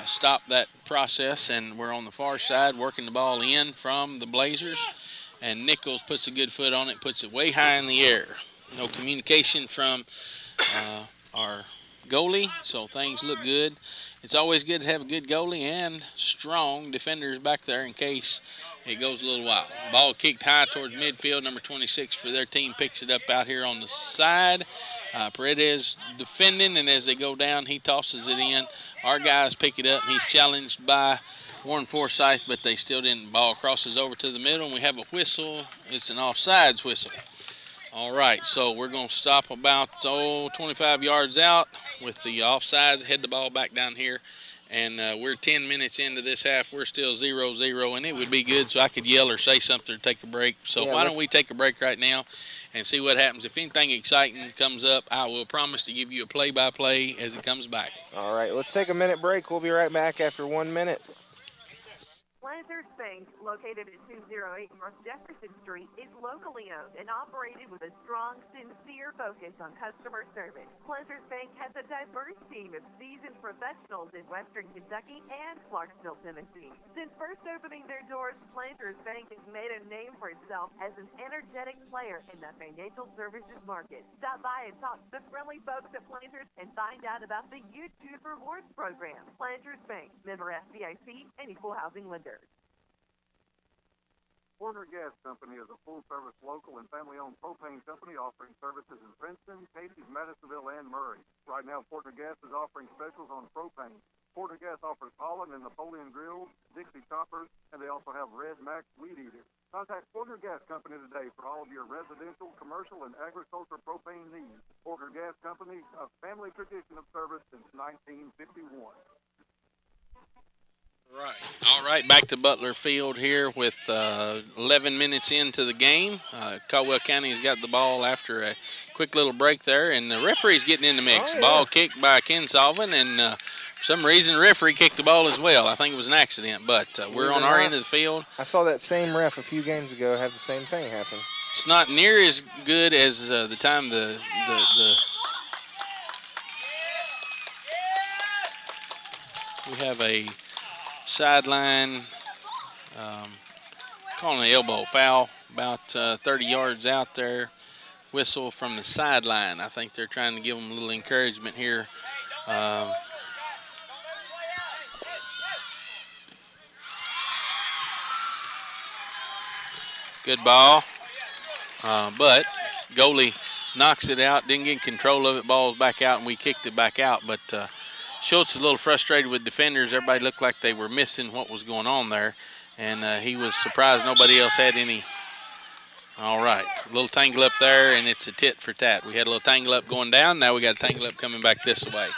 A: stop that process, and we're on the far side working the ball in from the Blazers. and Nichols puts a good foot on it, puts it way high in the air. No communication from our goalie, so things look good. It's always good to have a good goalie and strong defenders back there in case it goes a little wild. Ball kicked high towards midfield. Number 26 for their team picks it up out here on the side. Paredes defending, and as they go down, he tosses it in. Our guys pick it up. He's challenged by Warren Forsyth, but they still didn't. Ball crosses over to the middle, and we have a whistle. It's an offsides whistle. All right, so we're going to stop about 25 yards out with the offsides, head the ball back down here, and we're 10 minutes into this half. We're still 0-0, and it would be good so I could yell or say something or take a break. So why don't we take a break right now and see what happens. If anything exciting comes up, I will promise to give you a play-by-play as it comes back.
B: All right, let's take a minute break. We'll be right back after 1 minute.
I: Planters Bank, located at 208 North Jefferson Street, is locally owned and operated with a strong, sincere focus on customer service. Planters Bank has a diverse team of seasoned professionals in Western Kentucky and Clarksville, Tennessee. Since first opening their doors, Planters Bank has made a name for itself as an energetic player in the financial services market. Stop by and talk to the friendly folks at Planters and find out about the YouTube Rewards program. Planters Bank, member FDIC, and equal housing lender.
E: Porter Gas Company is a full-service local and family-owned propane company offering services in Princeton, Cadiz, Madisonville, and Murray. Right now, Porter Gas is offering specials on propane. Porter Gas offers Holland and Napoleon grills, Dixie choppers, and they also have Red Max weed eaters. Contact Porter Gas Company today for all of your residential, commercial, and agricultural propane needs. Porter Gas Company, a family tradition of service since 1951.
A: Right. All right, back to Butler Field here with 11 minutes into the game. Caldwell County has got the ball after a quick little break there, and the referee's getting in the mix. Ball kicked by Ken Sullivan, and for some reason the referee kicked the ball as well. I think it was an accident, but we're on our end of the field.
B: I saw that same ref a few games ago have the same thing happen.
A: It's not near as good as the time the we have a sideline calling an elbow foul about 30 yards out there. Whistle from the sideline. I think they're trying to give them a little encouragement here. Good ball, but goalie knocks it out, didn't get control of it, ball's back out, and we kicked it back out. But Schultz is a little frustrated with defenders. Everybody looked like they were missing what was going on there, and he was surprised nobody else had any. All right, a little tangle up there, and it's a tit for tat. We had a little tangle up going down. Now we got a tangle up coming back this way.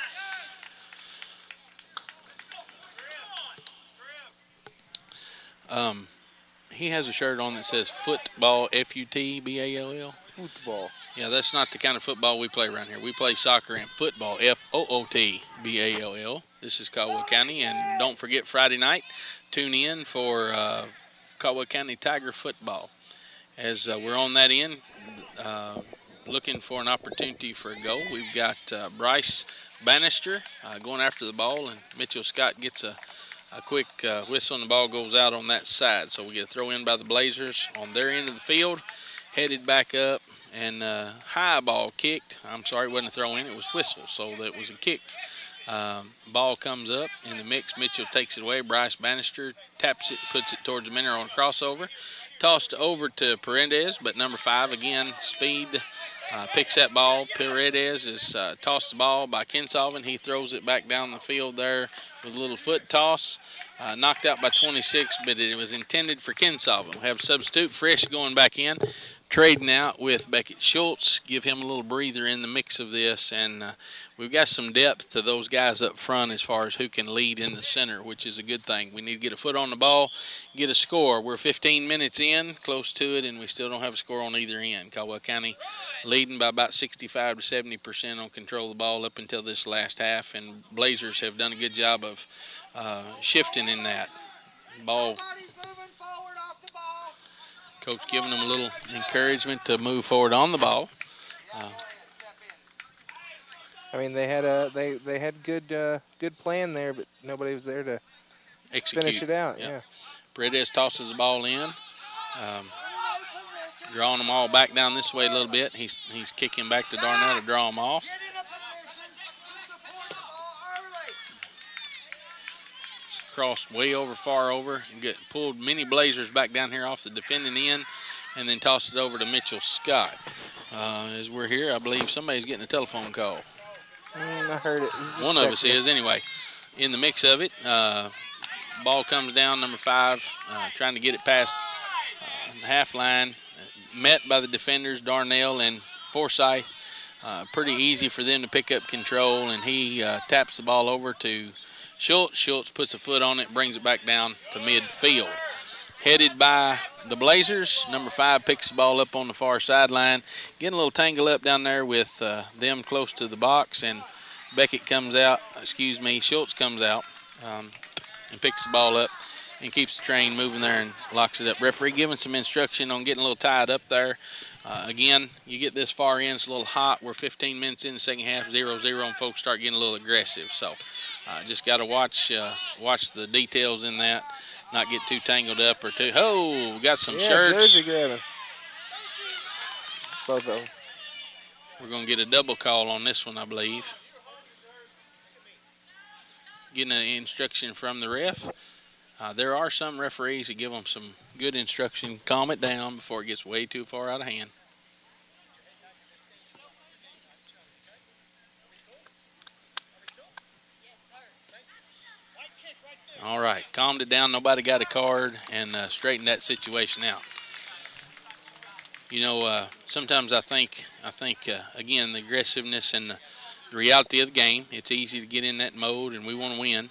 A: He has a shirt on that says football, F-U-T-B-A-L-L.
B: Football.
A: Yeah, that's not the kind of football we play around here. We play soccer and football, F-O-O-T-B-A-L-L. This is Caldwell County, and don't forget Friday night, tune in for Caldwell County Tiger football. As we're on that end, looking for an opportunity for a goal, we've got Bryce Bannister going after the ball, and Mitchell Scott gets a quick whistle, and the ball goes out on that side. So we get a throw in by the Blazers on their end of the field, headed back up, and high ball kicked. I'm sorry, it wasn't a throw in, it was whistle, so that was a kick. Ball comes up in the mix. Mitchell takes it away. Bryce Bannister taps it, puts it towards the minnow on a crossover. Tossed over to Paredes, but number 5 again, speed, picks that ball. Paredes is tossed the ball by Ken Sullivan. He throws it back down the field there with a little foot toss. Knocked out by 26, but it was intended for Ken Sullivan. We have a substitute, Fresh, going back in, trading out with Beckett Schultz. Give him a little breather in the mix of this, and we've got some depth to those guys up front as far as who can lead in the center, which is a good thing. We need to get a foot on the ball, get a score. We're 15 minutes in, close to it, and we still don't have a score on either end. Caldwell County leading by about 65 to 70% on control of the ball up until this last half, and Blazers have done a good job of shifting in that. Ball. Coach giving them a little encouragement to move forward on the ball.
B: I mean, they had they had good plan there, but nobody was there to
A: execute.
B: Finish it out.
A: Yeah. Paredes tosses the ball in. drawing them all back down this way a little bit. He's kicking back to Darnell to draw them off. Crossed way over, far over, and pulled many Blazers back down here off the defending end, and then tossed it over to Mitchell Scott. As we're here, I believe somebody's getting a telephone call.
B: I heard it.
A: One of us is, anyway. In the mix of it, ball comes down, number 5, trying to get it past the half line. Met by the defenders, Darnell and Forsyth. Pretty easy for them to pick up control, and he taps the ball over to Schultz. Schultz puts a foot on it, brings it back down to midfield. Headed by the Blazers, number 5 picks the ball up on the far sideline. Getting a little tangled up down there with them close to the box, and Schultz comes out and picks the ball up and keeps the train moving there and locks it up. Referee giving some instruction on getting a little tied up there. Again, you get this far in, it's a little hot. We're 15 minutes in the second half, 0-0, and folks start getting a little aggressive. So just got to watch the details in that, not get too tangled up or too. Oh, got some shirts.
B: Jersey grabbing. Both of them.
A: We're going to get a double call on this one, I believe. Getting an instruction from the ref. There are some referees that give them some good instruction. Calm it down before it gets way too far out of hand. All right, calmed it down. Nobody got a card, and straightened that situation out. You know, sometimes I think again, the aggressiveness and the reality of the game. It's easy to get in that mode, and we want to win.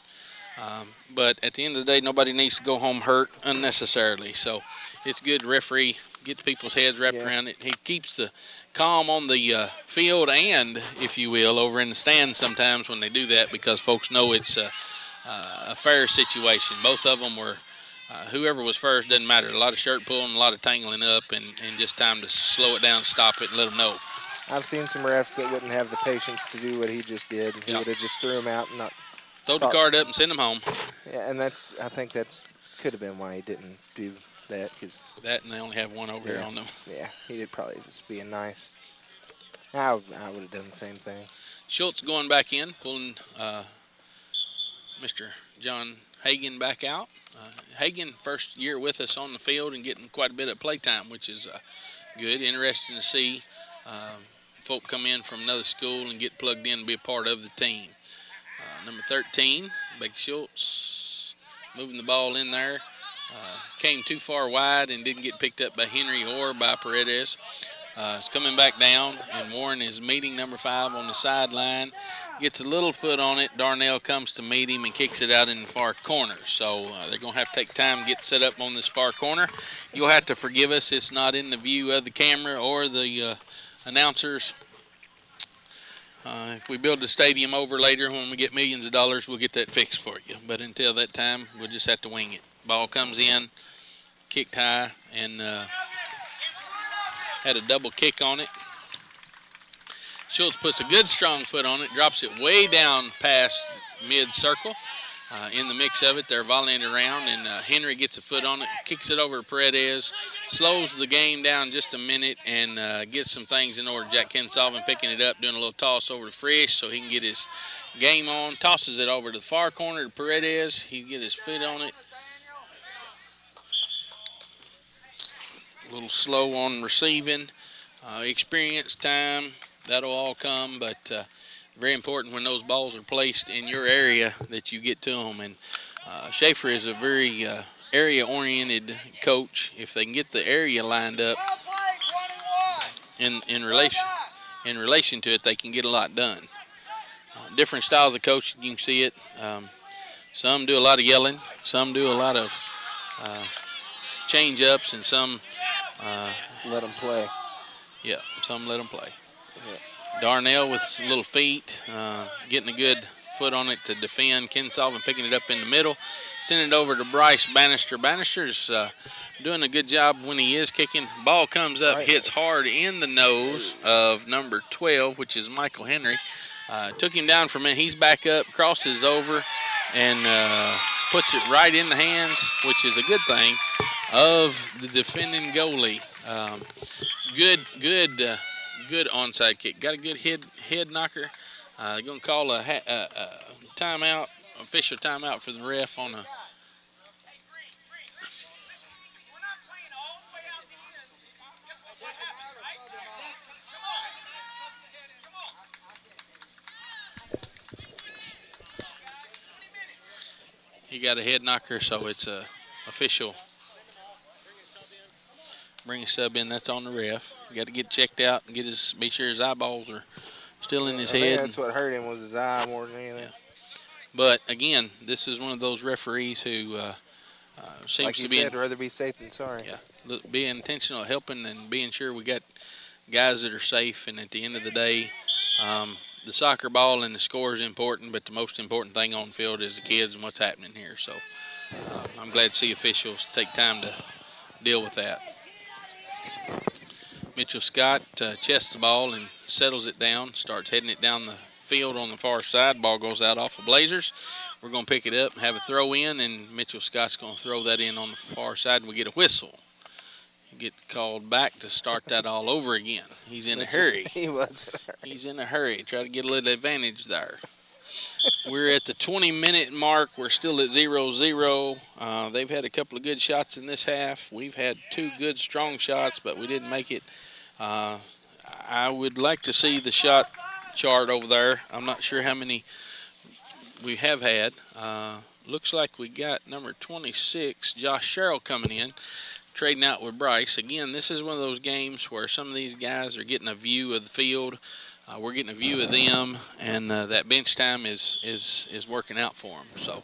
A: But at the end of the day, nobody needs to go home hurt unnecessarily. So it's good to referee, get the people's heads wrapped around it. He keeps the calm on the field and, if you will, over in the stands sometimes when they do that, because folks know it's a fair situation. Both of them were, whoever was first, doesn't matter. A lot of shirt pulling, a lot of tangling up, and just time to slow it down, stop it, and let them know.
B: I've seen some refs that wouldn't have the patience to do what he just did. He would have just threw him out and not
A: throw the card up and send him home.
B: Yeah, and I think that's could have been why he didn't do that.
A: That, and they only have one over here on them.
B: Yeah, he did probably just being nice. I would have done the same thing.
A: Schultz going back in, pulling Mr. John Hagan back out. Hagan, first year with us on the field and getting quite a bit of play time, which is good. Interesting to see folk come in from another school and get plugged in and be a part of the team. Number 13, Becky Schultz, moving the ball in there. Came too far wide and didn't get picked up by Henry or by Paredes. It's coming back down, and Warren is meeting number 5 on the sideline. Gets a little foot on it. Darnell comes to meet him and kicks it out in the far corner. So they're going to have to take time to get set up on this far corner. You'll have to forgive us. It's not in the view of the camera or the announcers. If we build the stadium over later, when we get millions of dollars, we'll get that fixed for you. But until that time, we'll just have to wing it. Ball comes in, kicked high, and had a double kick on it. Schultz puts a good strong foot on it, drops it way down past mid-circle. In the mix of it, they're volleying around, and Henry gets a foot on it, kicks it over to Paredes, slows the game down just a minute, and gets some things in order. Jack Kinsolvin picking it up, doing a little toss over to Frisch so he can get his game on. Tosses it over to the far corner to Paredes. He can get his foot on it. A little slow on receiving. Experience, time, that'll all come, but very important when those balls are placed in your area that you get to them. And Schaefer is a very area-oriented coach. If they can get the area lined up in relation to it, they can get a lot done. Different styles of coaching, you can see it. Some do a lot of yelling, some do a lot of change-ups, and some
B: let them play.
A: Yeah, some let them play.
B: Yeah.
A: Darnell with little feet, getting a good foot on it to defend. Kinsolvin picking it up in the middle, sending it over to Bryce Bannister. Bannister's doing a good job when he is kicking. Ball comes up, hits hard in the nose of number 12, which is Michael Henry. Took him down for a minute. He's back up, crosses over, and puts it right in the hands, which is a good thing, of the defending goalie. Um, good onside kick. Got a good head knocker. They're going to call a timeout, official timeout for the ref on a. He got a head knocker, so it's a official. Bring a sub in. That's on the ref. Got to get checked out and be sure his eyeballs are still in his
B: I think
A: head.
B: that's what hurt him was his eye more than anything.
A: Yeah. But again, this is one of those referees who seems
B: like you
A: to be
B: said, rather be safe than sorry.
A: Yeah, being intentional, helping, and being sure we got guys that are safe. And at the end of the day, the soccer ball and the score is important, but the most important thing on the field is the kids and what's happening here. So I'm glad to see officials take time to deal with that. Mitchell Scott chests the ball and settles it down, starts heading it down the field on the far side. Ball goes out off of Blazers. We're going to pick it up and have a throw in, and Mitchell Scott's going to throw that in on the far side, and we get a whistle. Get called back to start that all over again. He's in a hurry.
B: He was in a hurry.
A: He's in a hurry. Try to get a little advantage there. We're at the 20-minute mark. We're still at 0-0. They've had a couple of good shots in this half. We've had 2 good, strong shots, but we didn't make it. I would like to see the shot chart over there. I'm not sure how many we have had. Looks like we got number 26, Josh Sherrill, coming in, trading out with Bryce. Again, this is one of those games where some of these guys are getting a view of the field. We're getting a view of them, and that bench time is working out for them. So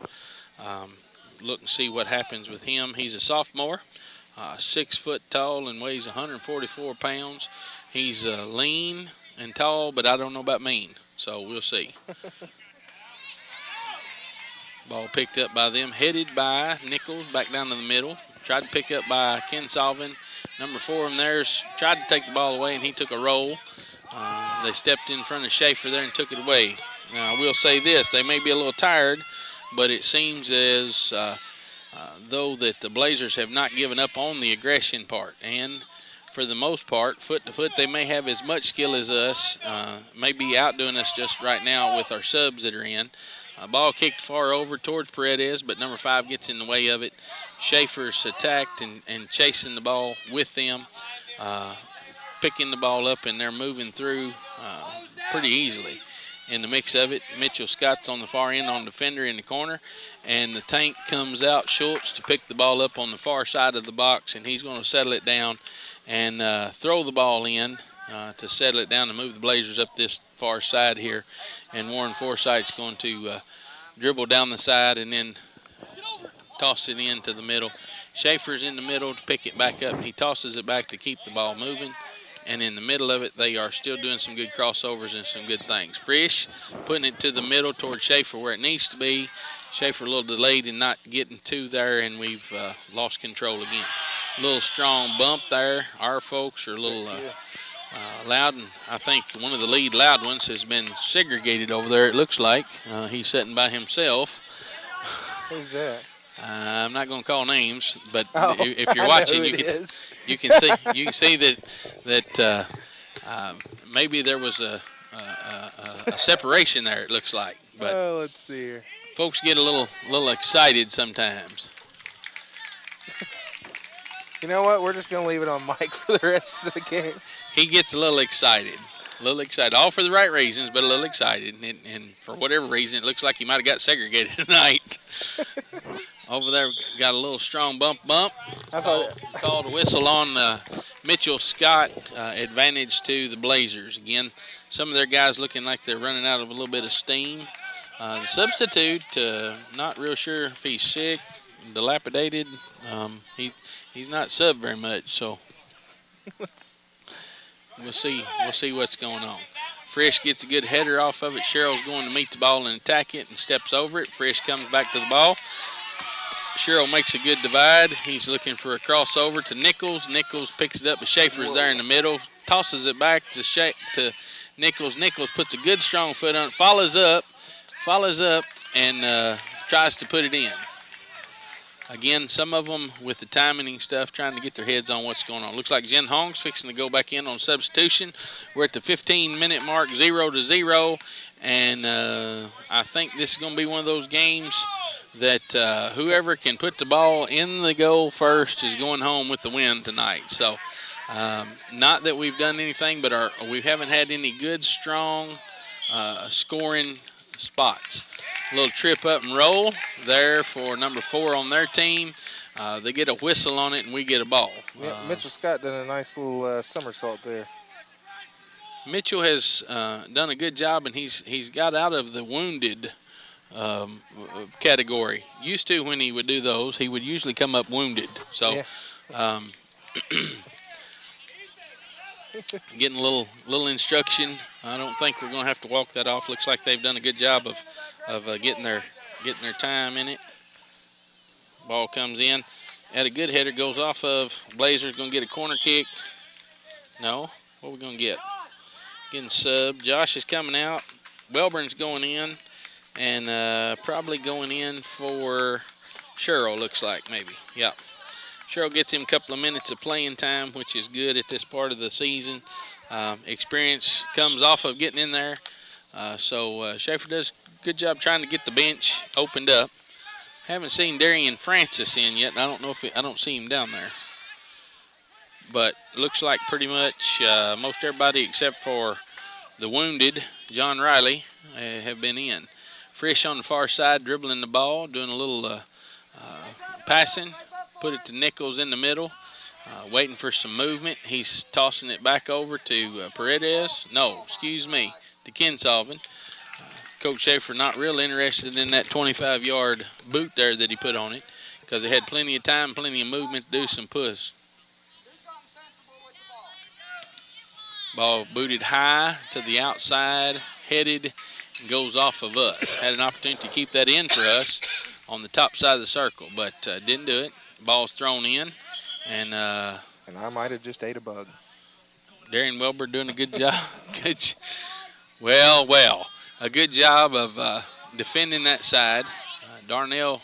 A: look and see what happens with him. He's a sophomore, 6 foot tall and weighs 144 pounds. He's lean and tall, but I don't know about mean, so we'll see. Ball picked up by them, headed by Nichols, back down to the middle. Tried to pick up by Ken Salvin. Number 4 in theirs tried to take the ball away, and he took a roll. They stepped in front of Schaefer there and took it away. Now, I will say this. They may be a little tired, but it seems as though that the Blazers have not given up on the aggression part. And for the most part, foot to foot, they may have as much skill as us, may be outdoing us just right now with our subs that are in. Ball kicked far over towards Paredes, but number 5 gets in the way of it. Schaefer's attacked and chasing the ball with them, picking the ball up, and they're moving through pretty easily. In the mix of it, Mitchell Scott's on the far end on defender in the corner, and the tank comes out, Schultz, to pick the ball up on the far side of the box, and he's going to settle it down and throw the ball in to settle it down and move the Blazers up this far side here. And Warren Forsythe's going to dribble down the side and then toss it into the middle. Schaefer's in the middle to pick it back up, and he tosses it back to keep the ball moving. And in the middle of it, they are still doing some good crossovers and some good things. Frisch putting it to the middle towards Schaefer where it needs to be. Schaefer a little delayed in not getting to there, and we've lost control again. A little strong bump there. Our folks are a little loud, and I think one of the lead loud ones has been segregated over there, it looks like. He's sitting by himself.
B: Who's that?
A: I'm not going to call names, but if you're watching, you can see that maybe there was a separation there. It looks like, but
B: let's see here.
A: Folks get a little excited sometimes.
B: You know what? We're just going to leave it on Mike for the rest of the game.
A: He gets a little excited, all for the right reasons, but a little excited, and for whatever reason, it looks like he might have got segregated tonight. Over there, got a little strong bump. Called a whistle on Mitchell Scott, advantage to the Blazers. Again, some of their guys looking like they're running out of a little bit of steam. The substitute, not real sure if he's sick, dilapidated. He's not subbed very much, so we'll see what's going on. Frisch gets a good header off of it. Sherrill's going to meet the ball and attack it and steps over it. Frisch comes back to the ball. Sherrill makes a good divide. He's looking for a crossover to Nichols. Nichols picks it up, but Schaefer's there in the middle. Tosses it back to Nichols. Nichols puts a good strong foot on it, follows up, and tries to put it in. Again, some of them with the timing and stuff, trying to get their heads on what's going on. Looks like Jen Hong's fixing to go back in on substitution. We're at the 15-minute mark, 0-0, and I think this is going to be one of those games that whoever can put the ball in the goal first is going home with the win tonight. So, not that we've done anything, but we haven't had any good, strong scoring spots. A little trip up and roll there for number 4 on their team. They get a whistle on it, and we get a ball.
B: Yeah, Mitchell Scott did a nice little somersault there.
A: Mitchell has done a good job, and he's got out of the wounded category. Used to, when he would do those, he would usually come up wounded. So, yeah. Getting a little instruction. I don't think we're going to have to walk that off. Looks like they've done a good job of getting their time in it. Ball comes in. Had a good header, goes off of. Blazers going to get a corner kick. No. What are we going to get? Getting subbed. Josh is coming out. Welburn's going in. And probably going in for Sherrill, looks like, maybe. Yep. Sherrill gets him a couple of minutes of playing time, which is good at this part of the season. Experience comes off of getting in there. So Schaefer does a good job trying to get the bench opened up. Haven't seen Darian Francis in yet, and I don't see him down there. But looks like pretty much most everybody except for the wounded, John Riley, have been in. Frisch on the far side, dribbling the ball, doing a little passing. Put it to Nichols in the middle, waiting for some movement. He's tossing it back over to Paredes. No, excuse me, to Kinsolvin. Coach Schaefer not real interested in that 25-yard boot there that he put on it because it had plenty of time, plenty of movement to do some push. Ball booted high to the outside, headed, and goes off of us. Had an opportunity to keep that in for us on the top side of the circle, but didn't do it. Ball's thrown in, and
B: I might have just ate a bug.
A: Darian Welber doing a good job. Well, a good job of defending that side. Darnell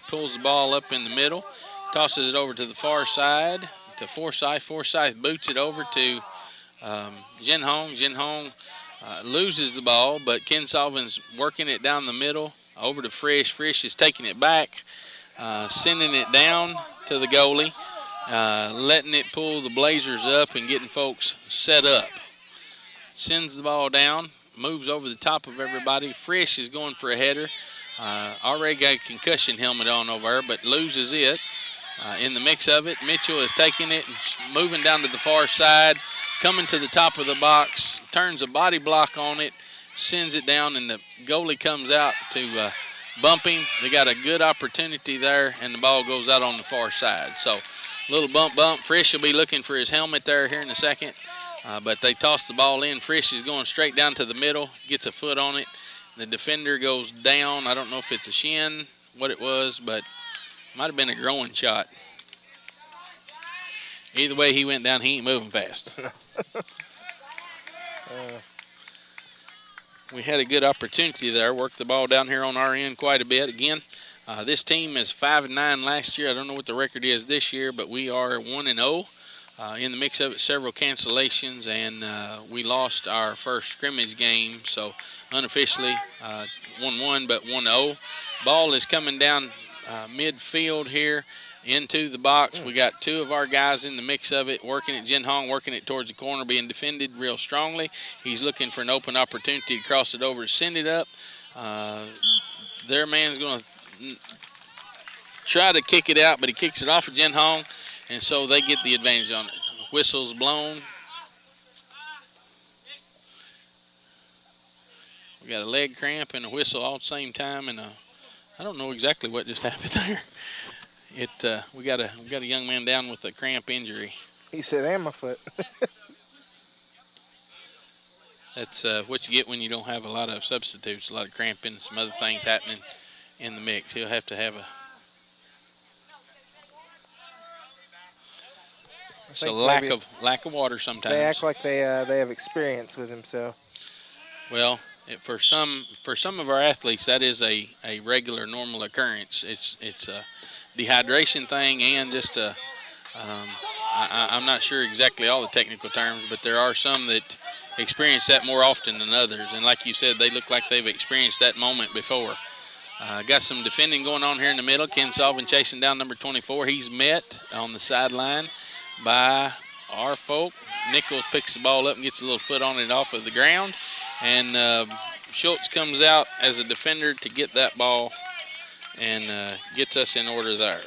A: pulls the ball up in the middle, tosses it over to the far side to Forsyth. Forsyth boots it over to Jin Hong. Jin Hong loses the ball, but Kinsolvin's working it down the middle over to Frisch. Frisch is taking it back. Sending it down to the goalie, letting it pull the Blazers up and getting folks set up. Sends the ball down, moves over the top of everybody. Frisch is going for a header. Already got a concussion helmet on over there, but loses it. In the mix of it, Mitchell is taking it and moving down to the far side, coming to the top of the box, turns a body block on it, sends it down, and the goalie comes out to bump him. They got a good opportunity there, and the ball goes out on the far side. So a little bump. Frisch will be looking for his helmet there here in a second, but they toss the ball in. Frisch is going straight down to the middle, gets a foot on it. The defender goes down. I don't know if it's a shin, what it was, but might have been a groin shot. Either way he went down, he ain't moving fast. We had a good opportunity there. Worked the ball down here on our end quite a bit. Again, this team is 5-9 last year. I don't know what the record is this year, but we are 1-0. In the mix of it, several cancellations, and we lost our first scrimmage game. So unofficially 1-1, but 1-0. Ball is coming down midfield here into the box. We got two of our guys in the mix of it, working at Jin Hong, working it towards the corner, being defended real strongly. He's looking for an open opportunity to cross it over, send it up. Their man's going to try to kick it out, but he kicks it off of Jin Hong, and so they get the advantage on it. Whistle's blown. We got a leg cramp and a whistle all at the same time, and I don't know exactly what just happened there. We got a young man down with a cramp injury.
B: He said, "And my foot."
A: That's what you get when you don't have a lot of substitutes, a lot of cramping, some other things happening in the mix. He'll have to have a lack of water sometimes.
B: They act like they have experience with him, so.
A: Well, for some of our athletes, that is a regular, normal occurrence. It's dehydration thing and just I'm not sure exactly all the technical terms, but there are some that experience that more often than others. And like you said, they look like they've experienced that moment before. Got some defending going on here in the middle. Ken Sullivan chasing down number 24. He's met on the sideline by our folk. Nichols picks the ball up and gets a little foot on it off of the ground. And Schultz comes out as a defender to get that ball and gets us in order there.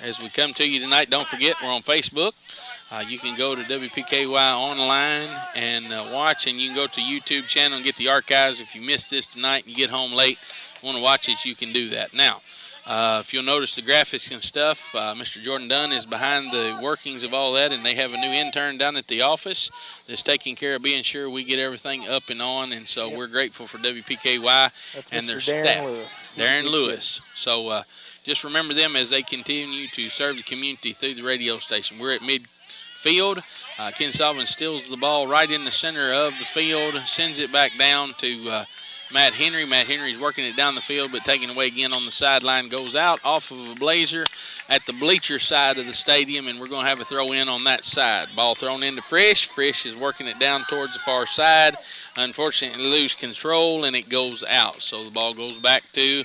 A: As we come to you tonight, don't forget we're on Facebook. You can go to WPKY online and watch, and you can go to YouTube channel and get the archives. If you missed this tonight and you get home late, want to watch it, you can do that. Now, if you'll notice the graphics and stuff, Mr. Jordan Dunn is behind the workings of all that, and they have a new intern down at the office that's taking care of being sure we get everything up and on, and so we're grateful for WPKY and their staff. Darren Lewis. So just remember them as they continue to serve the community through the radio station. We're at midfield. Ken Sullivan steals the ball right in the center of the field, sends it back down to Matt Henry. Matt Henry's working it down the field, but taking away again on the sideline. Goes out off of a blazer at the bleacher side of the stadium, and we're going to have a throw in on that side. Ball thrown into Frisch. Frisch is working it down towards the far side. Unfortunately, lose control, and it goes out. So the ball goes back to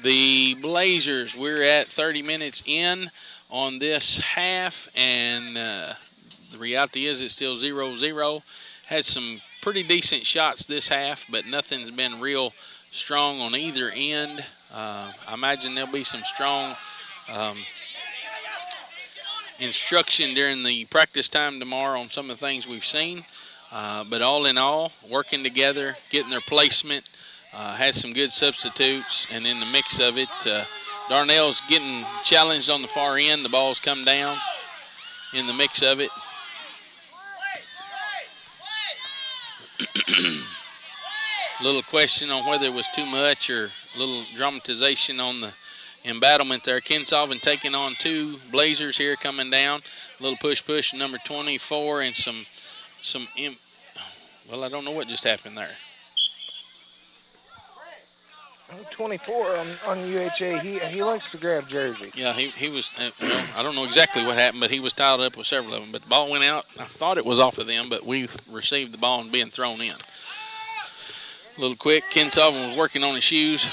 A: the Blazers. We're at 30 minutes in on this half, and the reality is it's still 0-0. Had some pretty decent shots this half, but nothing's been real strong on either end. I imagine there'll be some strong instruction during the practice time tomorrow on some of the things we've seen. But all in all, working together, getting their placement, had some good substitutes, and in the mix of it, Darnell's getting challenged on the far end. The ball's come down in the mix of it. Little question on whether it was too much or a little dramatization on the embattlement there. Ken Sullivan taking on two Blazers here coming down. A little push, number 24, and well, I don't know what just happened there.
B: 24 on UHA, he likes to grab jerseys.
A: Yeah, he was, well, I don't know exactly what happened, but he was tied up with several of them. But the ball went out. I thought it was off of them, but we received the ball and being thrown in. A little quick, Ken Sullivan was working on his shoes.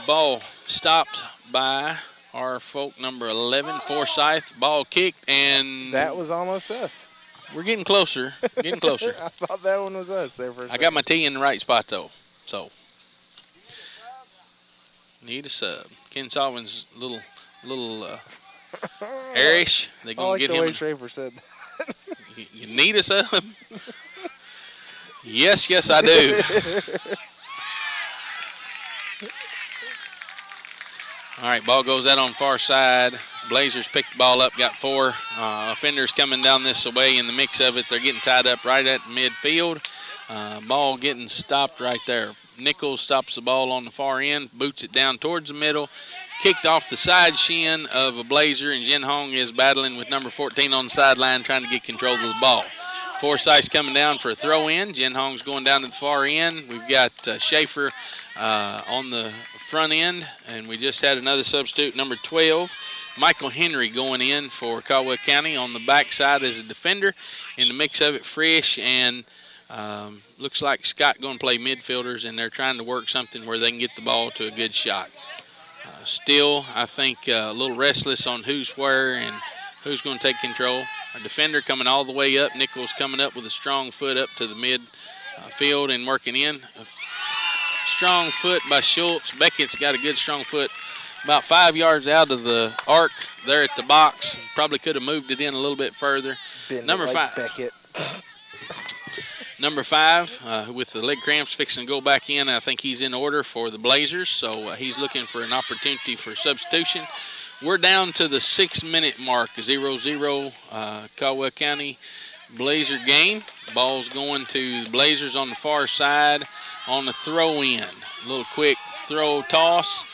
A: Ball stopped by our folk number 11, Forsyth. Ball kicked, and
B: that was almost us.
A: We're getting closer, getting closer.
B: I thought that one was us there for a second.
A: I got my T in the right spot, though, so. Need a sub. Ken Sullivan's little airish. They're going to get him.
B: I like the way Schaefer said that.
A: You need a sub? Yes, I do. All right, ball goes out on far side. Blazers pick the ball up, got four offenders coming down this way. In the mix of it, they're getting tied up right at midfield. Ball getting stopped right there. Nichols stops the ball on the far end, boots it down towards the middle, kicked off the side shin of a Blazer, and Jin Hong is battling with number 14 on the sideline trying to get control of the ball. Forsyth's coming down for a throw-in. Jin Hong's going down to the far end. We've got Schaefer on the front end, and we just had another substitute, number 12. Michael Henry going in for Caldwell County on the backside as a defender. In the mix of it, Frisch and looks like Scott going to play midfielders, and they're trying to work something where they can get the ball to a good shot. Still, I think a little restless on who's where and who's going to take control. A defender coming all the way up. Nichols coming up with a strong foot up to the midfield and working in. A strong foot by Schultz. Beckett's got a good strong foot about 5 yards out of the arc there at the box. Probably could have moved it in a little bit further.
B: Number 5. Beckett.
A: Number 5, with the leg cramps fixing to go back in, I think he's in order for the Blazers, so he's looking for an opportunity for substitution. We're down to the 6-minute mark, 0-0 Caldwell County Blazer game. Ball's going to the Blazers on the far side on the throw-in. A little quick throw toss,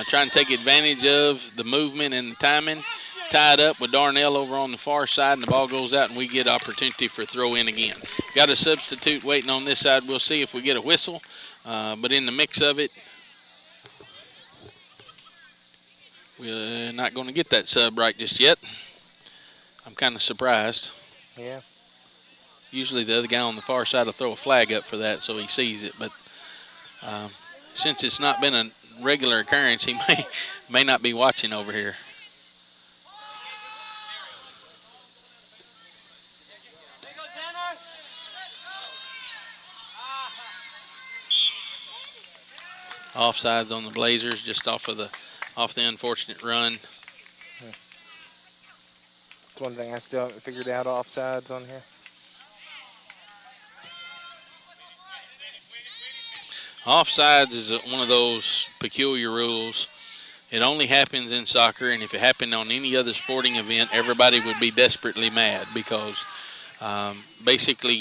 A: trying to take advantage of the movement and the timing. Tied up with Darnell over on the far side, and the ball goes out, and we get opportunity for throw-in again. Got a substitute waiting on this side. We'll see if we get a whistle, but in the mix of it, We're not going to get that sub right just yet. I'm kind of surprised.
B: Yeah.
A: Usually the other guy on the far side will throw a flag up for that so he sees it, but since it's not been a regular occurrence, he may not be watching over here. Offsides on the Blazers, just off the unfortunate run.
B: It's one thing I still haven't figured out, offsides on here.
A: Offsides is one of those peculiar rules. It only happens in soccer, and if it happened on any other sporting event, everybody would be desperately mad because basically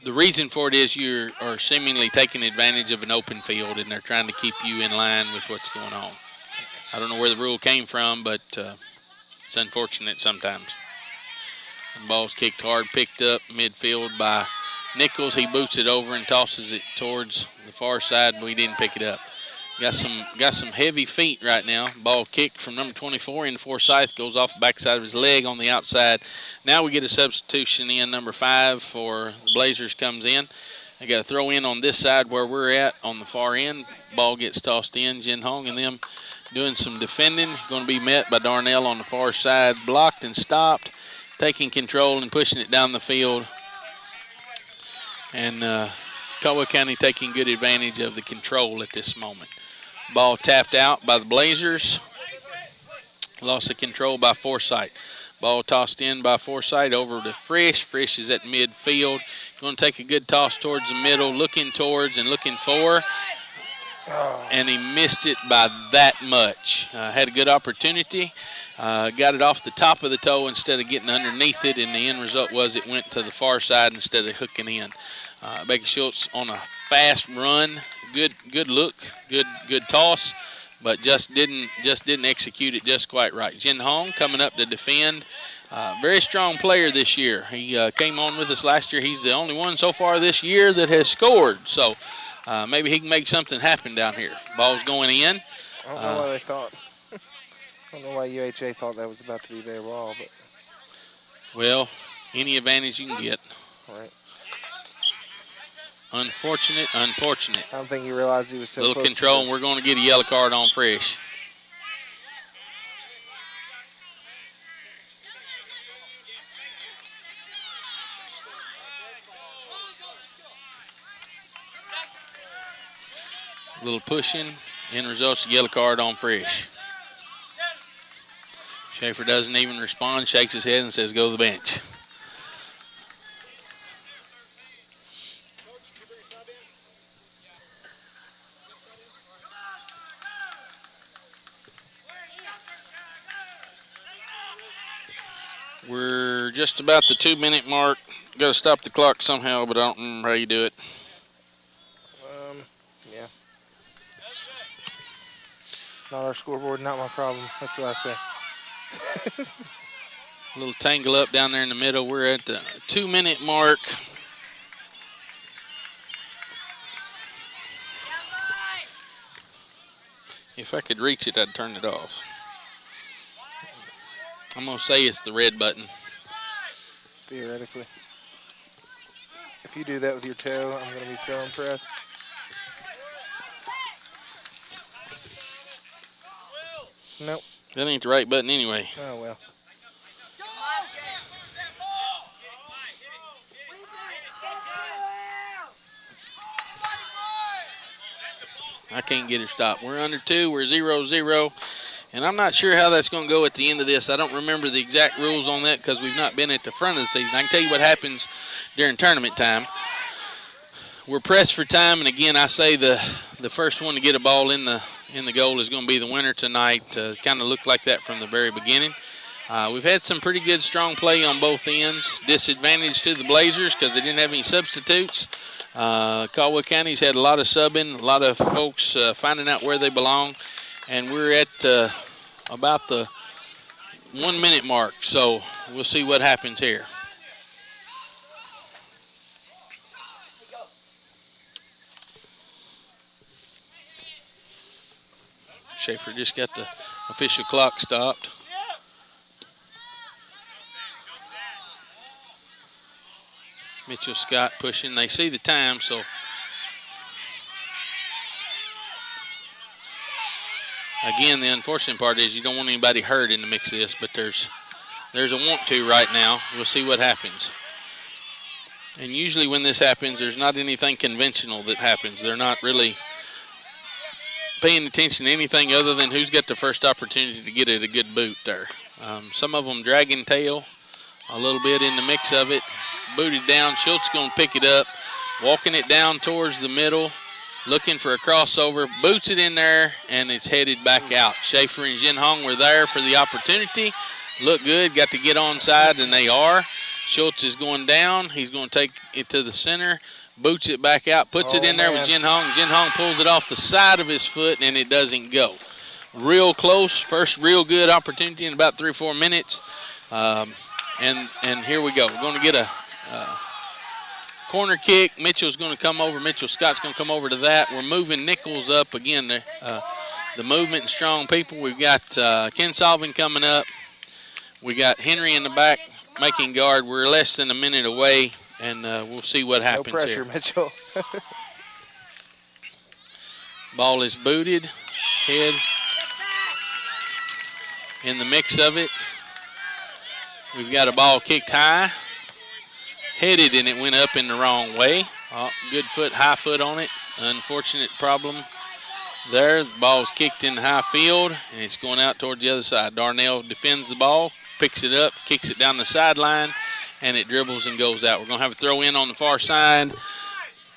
A: the reason for it is you are seemingly taking advantage of an open field, and they're trying to keep you in line with what's going on. I don't know where the rule came from, but it's unfortunate sometimes. The ball's kicked hard, picked up midfield by Nichols. He boots it over and tosses it towards the far side, but we didn't pick it up. Got some heavy feet right now. Ball kicked from number 24 in Forsyth, goes off the backside of his leg on the outside. Now we get a substitution in. Number 5 for the Blazers comes in. They got a throw in on this side where we're at on the far end. Ball gets tossed in. Jin Hong and them doing some defending. Going to be met by Darnell on the far side. Blocked and stopped. Taking control and pushing it down the field. And Caldwell County taking good advantage of the control at this moment. Ball tapped out by the Blazers. Lost the control by Forsyth. Ball tossed in by Forsyth over to Frisch. Frisch is at midfield. Going to take a good toss towards the middle, looking towards and looking for. And he missed it by that much. Had a good opportunity. Got it off the top of the toe instead of getting underneath it, and the end result was it went to the far side instead of hooking in. Becky Schultz on a fast run. Good look, good toss, but just didn't execute it just quite right. Jin Hong coming up to defend. Very strong player this year. He came on with us last year. He's the only one so far this year that has scored. So maybe he can make something happen down here. Ball's going in.
B: I don't know why they thought. I don't know why UHA thought that was about to be their ball, but.
A: Well, any advantage you can get.
B: Right.
A: Unfortunate.
B: I don't think he realized he was so
A: little
B: close.
A: Control, and we're going to get a yellow card on Frisch. Little pushing. End results, a yellow card on Frisch. Schaefer doesn't even respond, shakes his head and says, go to the bench. We're just about the 2-minute mark. Got to stop the clock somehow, but I don't remember how you do it.
B: Yeah. Not our scoreboard, not my problem. That's what I say.
A: A little tangle up down there in the middle. We're at the 2-minute mark. If I could reach it, I'd turn it off. I'm going to say it's the red button.
B: Theoretically. If you do that with your toe, I'm going to be so impressed. Nope.
A: That ain't the right button anyway.
B: Oh, well.
A: I can't get her stopped. We're under 2. We're 0-0. And I'm not sure how that's going to go at the end of this. I don't remember the exact rules on that because we've not been at the front of the season. I can tell you what happens during tournament time. We're pressed for time, and again, I say the first one to get a ball in the goal is going to be the winner tonight. Kind of looked like that from the very beginning. We've had some pretty good, strong play on both ends. Disadvantage to the Blazers because they didn't have any substitutes. Caldwell County's had a lot of subbing, a lot of folks finding out where they belong. And we're at about the 1-minute mark, so we'll see what happens here. Schaefer just got the official clock stopped. Mitchell Scott pushing. They see the time, so again, the unfortunate part is you don't want anybody hurt in the mix of this, but there's a want to right now. We'll see what happens. And usually when this happens, there's not anything conventional that happens. They're not really paying attention to anything other than who's got the first opportunity to get it a good boot there. Some of them dragging tail a little bit in the mix of it. Booted down. Schultz going to pick it up, walking it down towards the middle, looking for a crossover, boots it in there, and it's headed back out. Schaefer and Jinhong were there for the opportunity. Look good, got to get onside, and they are. Schultz is going down. He's going to take it to the center, boots it back out, puts it in there with Jinhong. Jinhong pulls it off the side of his foot, and it doesn't go. Real close, first real good opportunity in about 3 or 4 minutes. And here we go. We're going to get a corner kick. Mitchell's going to come over. Mitchell Scott's going to come over to that. We're moving Nichols up again. The movement and strong people. We've got Ken Salvin coming up. We got Henry in the back making guard. We're less than a minute away, and we'll see what happens.
B: No pressure,
A: here.
B: Mitchell.
A: Ball is booted. Head in the mix of it. We've got a ball kicked high. Headed, and it went up in the wrong way. Good foot, high foot on it. Unfortunate problem there. The ball's kicked in the high field, and it's going out towards the other side. Darnell defends the ball, picks it up, kicks it down the sideline, and it dribbles and goes out. We're going to have a throw in on the far side.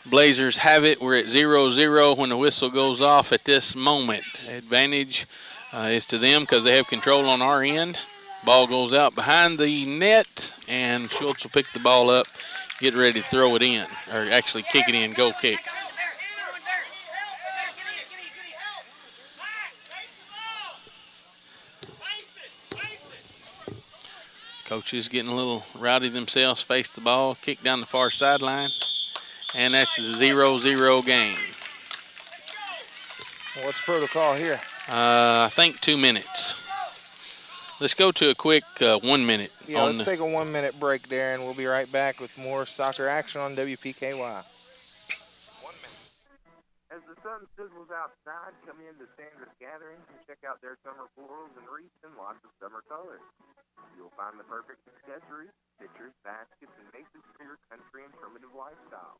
A: Blazers have it. We're at 0-0 when the whistle goes off at this moment. Advantage is to them because they have control on our end. Ball goes out behind the net, and Schultz will pick the ball up, get ready to throw it in, or actually kick it in, go kick. Coaches getting a little rowdy themselves, face the ball, kick down the far sideline, and that's a 0-0 game.
B: What's protocol here?
A: I think 2 minutes. Let's go to a quick 1 minute.
B: Yeah, let's take a 1 minute break, Darren. We'll be right back with more soccer action on WPKY.
C: 1 minute. As the sun sizzles outside, come into Sandra's Gatherings and check out their summer florals and wreaths and lots of summer colors. You'll find the perfect accessories, pictures, baskets, and vases for your country and primitive lifestyle.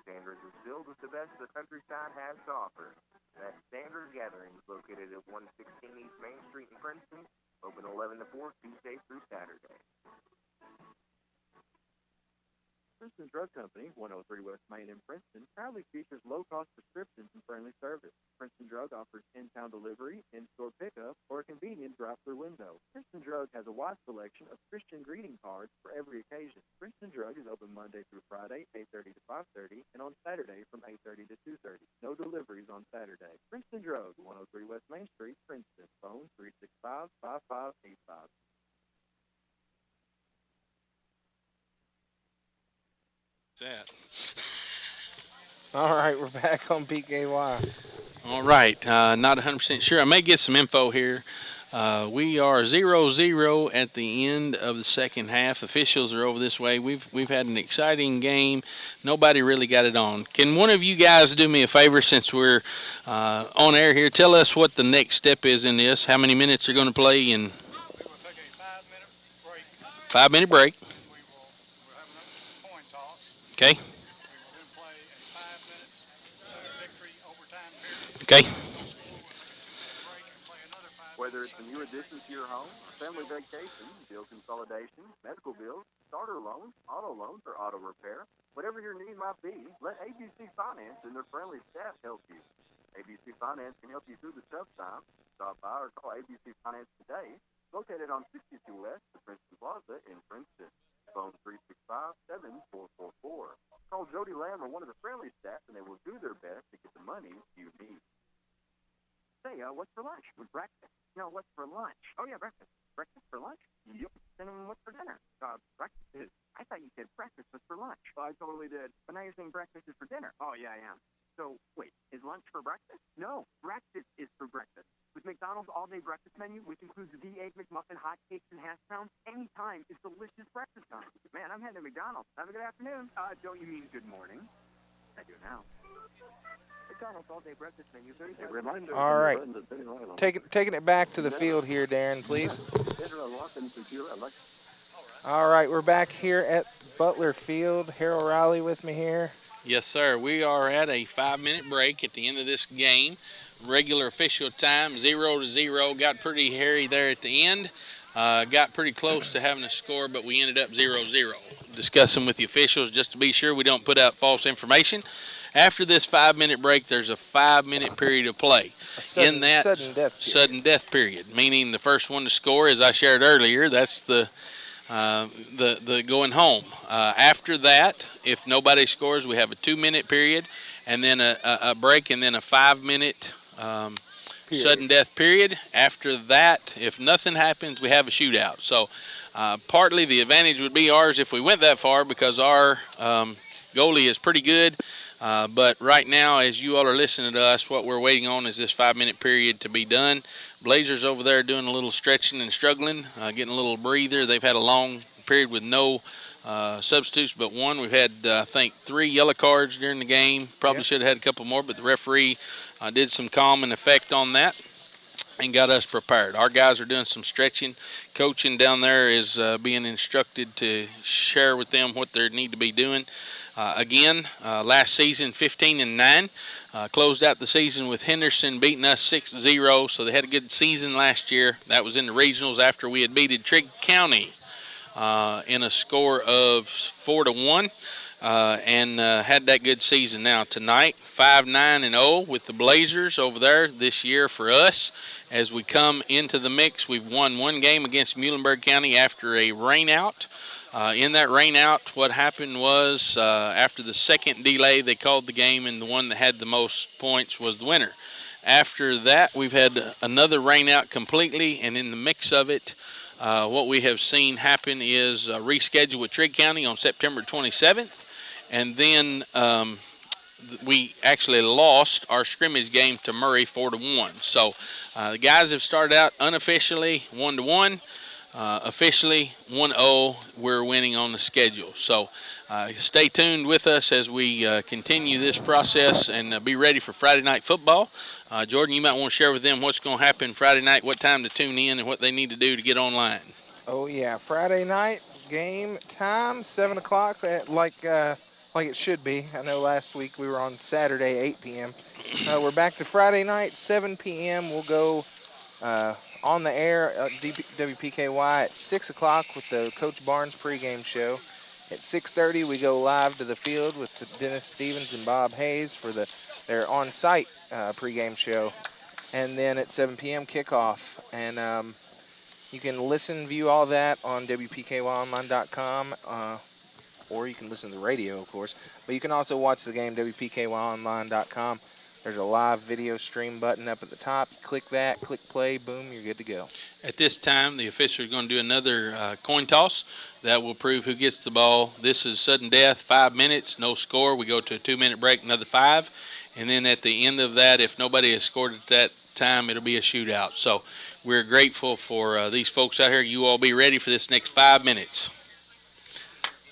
C: Sandra's is filled with the best the countryside has to offer. That's Sandra's Gatherings, located at 116 East Main Street in Princeton. Open 11 to 4, Tuesday through Saturday.
D: Princeton Drug Company, 103 West Main in Princeton, proudly features low-cost prescriptions and friendly service. Princeton Drug offers in-town delivery, in-store pickup, or a convenient drive-through window. Princeton Drug has a wide selection of Christian greeting cards for every occasion. Princeton Drug is open Monday through Friday, 8:30 to 5:30, and on Saturday from 8:30 to 2:30. No deliveries on Saturday. Princeton Drug, 103 West Main Street, Princeton. Phone 365-5585.
A: That.
B: All right, we're back on PKY.
A: All right, not 100% sure. I may get some info here. We are 0-0 at the end of the second half. Officials are over this way. We've had an exciting game. Nobody really got it on. Can one of you guys do me a favor since we're on air here? Tell us what the next step is in this. How many minutes are going to play? And
J: we will take a 5-minute break.
A: 5-minute break.
J: We'll have another coin toss.
A: Okay.
J: We will then play a 5-minute Southern victory overtime period.
A: Okay.
D: Whether it's a new addition to your home, family vacation, bill consolidation, medical bills, starter loans, auto loans, or auto repair, whatever your need might be, let ABC Finance and their friendly staff help you. ABC Finance can help you through the tough times. Stop by or call ABC Finance today, located on 62 West, the Princeton Plaza in Princeton. Phone 365-7444. Call Jody Lamb or one of the friendly staff, and they will do their best to get the money you need. Say, what's for lunch? With breakfast. No, what's for lunch? Oh, yeah, breakfast. Breakfast for lunch? Yep. Then what's for dinner? Breakfast is. I thought you said breakfast was for lunch. I totally did. But now you're saying breakfast is for dinner. Oh, yeah, I am. So, wait, is lunch for breakfast? No, breakfast is for breakfast. With McDonald's all-day breakfast menu, which includes the Egg McMuffin, hotcakes, and hash browns, anytime is delicious breakfast time. Man, I'm heading to McDonald's. Have a good afternoon. Don't you mean good morning? I do now. McDonald's all-day breakfast menu, 37.
B: All right. Taking it back to the field here, Darren, please. All right, we're back here at Butler Field. Harold Riley with me here.
A: Yes, sir. We are at a 5-minute break at the end of this game. Regular official time, 0-0. Got pretty hairy there at the end. Got pretty close to having a score, but we ended up 0-0. Discussing with the officials just to be sure we don't put out false information. After this 5-minute break, there's a 5-minute period of play.
B: Sudden
A: death period, meaning the first one to score, as I shared earlier, that's the going home. After that, if nobody scores, we have a 2-minute period, and then a break, and then a 5-minute sudden death period. After that, if nothing happens, we have a shootout. So partly the advantage would be ours if we went that far because our goalie is pretty good. But right now, as you all are listening to us, what we're waiting on is this 5-minute period to be done. Blazers over there doing a little stretching and struggling, getting a little breather. They've had a long period with no substitutes but one. We've had, I think, 3 yellow cards during the game. Probably should have had a couple more, but the referee did some calming effect on that and got us prepared. Our guys are doing some stretching. Coaching down there is being instructed to share with them what they need to be doing. Again, last season 15-9, closed out the season with Henderson beating us 6-0, so they had a good season last year. That was in the regionals after we had beaten Trigg County in a score of 4-1 and had that good season. Now tonight, 5-9-0 with the Blazers over there this year for us. As we come into the mix, we've won 1 game against Muhlenberg County after a rainout. In that rainout, what happened was after the second delay, they called the game, and the one that had the most points was the winner. After that, we've had another rainout completely, and in the mix of it, what we have seen happen is reschedule with Trigg County on September 27th, and then we actually lost our scrimmage game to Murray 4-1. So the guys have started out unofficially 1-1. Officially 1-0, we're winning on the schedule. So stay tuned with us as we continue this process and be ready for Friday night football. Jordan, you might want to share with them what's going to happen Friday night, what time to tune in, and what they need to do to get online.
B: Oh, yeah. Friday night game time, 7 o'clock, like it should be. I know last week we were on Saturday, 8 p.m. We're back to Friday night, 7 p.m. We'll go on the air at WPKY at 6 o'clock with the Coach Barnes pregame show. At 6:30, we go live to the field with Dennis Stevens and Bob Hayes for their on-site pregame show. And then at 7 p.m., kickoff. And you can view all that on WPKYonline.com, or you can listen to the radio, of course. But you can also watch the game, WPKYonline.com. There's a live video stream button up at the top. Click that, click play, boom, you're good to go.
A: At this time, the official is going to do another coin toss. That will prove who gets the ball. This is sudden death, 5 minutes, no score. We go to a 2-minute break, another 5. And then at the end of that, if nobody has scored at that time, it'll be a shootout. So we're grateful for these folks out here. You all be ready for this next 5 minutes.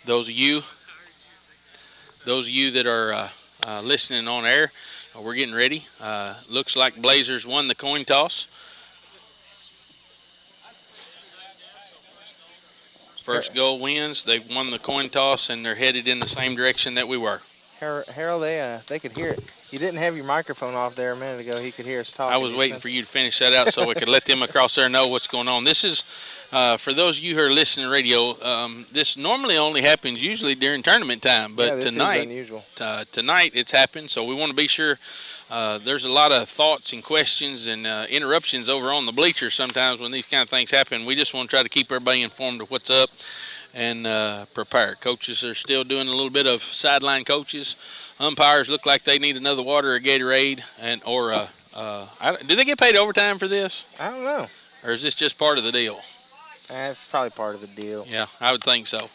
A: Those of you that are listening on air, we're getting ready. Looks like Blazers won the coin toss. First goal wins. They've won the coin toss, and they're headed in the same direction that we were.
B: Harold, they could hear it. You didn't have your microphone off there a minute ago. He could hear us talking.
A: I was waiting for you to finish that out so we could let them across there know what's going on. This is, for those of you who are listening to radio, this normally only happens usually during tournament time. But
B: this
A: tonight,
B: is unusual.
A: Tonight it's happened, so we want to be sure. There's a lot of thoughts and questions and interruptions over on the bleachers sometimes when these kind of things happen. We just want to try to keep everybody informed of what's up and prepare. Coaches are still doing a little bit of sideline coaches. Umpires look like they need another water or Gatorade, do they get paid overtime for this?
B: I don't know.
A: Or is this just part of the deal?
B: It's probably part of the deal.
A: Yeah, I would think so.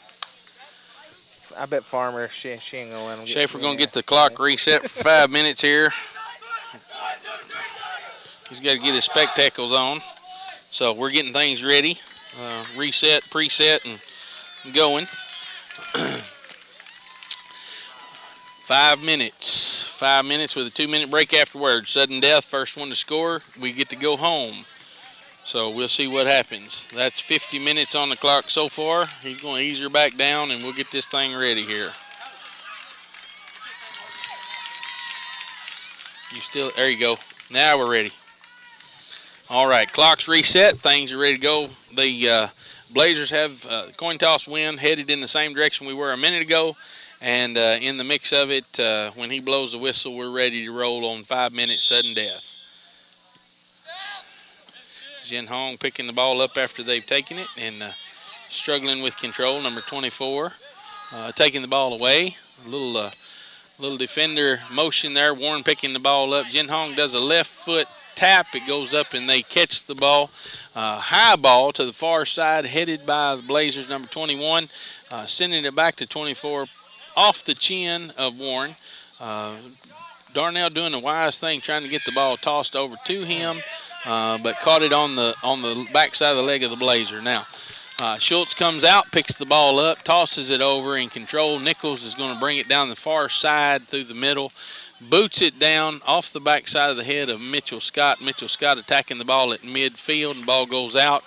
B: I bet Farmer, she ain't going to let him get
A: Schaefer going to
B: yeah.
A: get the clock reset for 5 minutes here. He's got to get his spectacles on. So we're getting things ready. Reset, preset, and going. 5 minutes. 5 minutes with a 2-minute break afterwards. Sudden death, first one to score, we get to go home. So we'll see what happens. That's 50 minutes on the clock so far. He's going to ease her back down, and we'll get this thing ready here. There you go. Now we're ready. All right, clock's reset. Things are ready to go. The Blazers have coin toss win, headed in the same direction we were a minute ago. And in the mix of it, when he blows the whistle, we're ready to roll on 5 minutes sudden death. Jin Hong picking the ball up after they've taken it and struggling with control. Number 24 taking the ball away. A little defender motion there. Warren picking the ball up. Jin Hong does a left foot tap. It goes up and they catch the ball. High ball to the far side headed by the Blazers. Number 21 sending it back to 24 off the chin of Warren. Darnell doing the wise thing, trying to get the ball tossed over to him, but caught it on the backside of the leg of the Blazer. Now, Schultz comes out, picks the ball up, tosses it over in control. Nichols is going to bring it down the far side through the middle, boots it down off the backside of the head of Mitchell Scott. Mitchell Scott attacking the ball at midfield, and the ball goes out,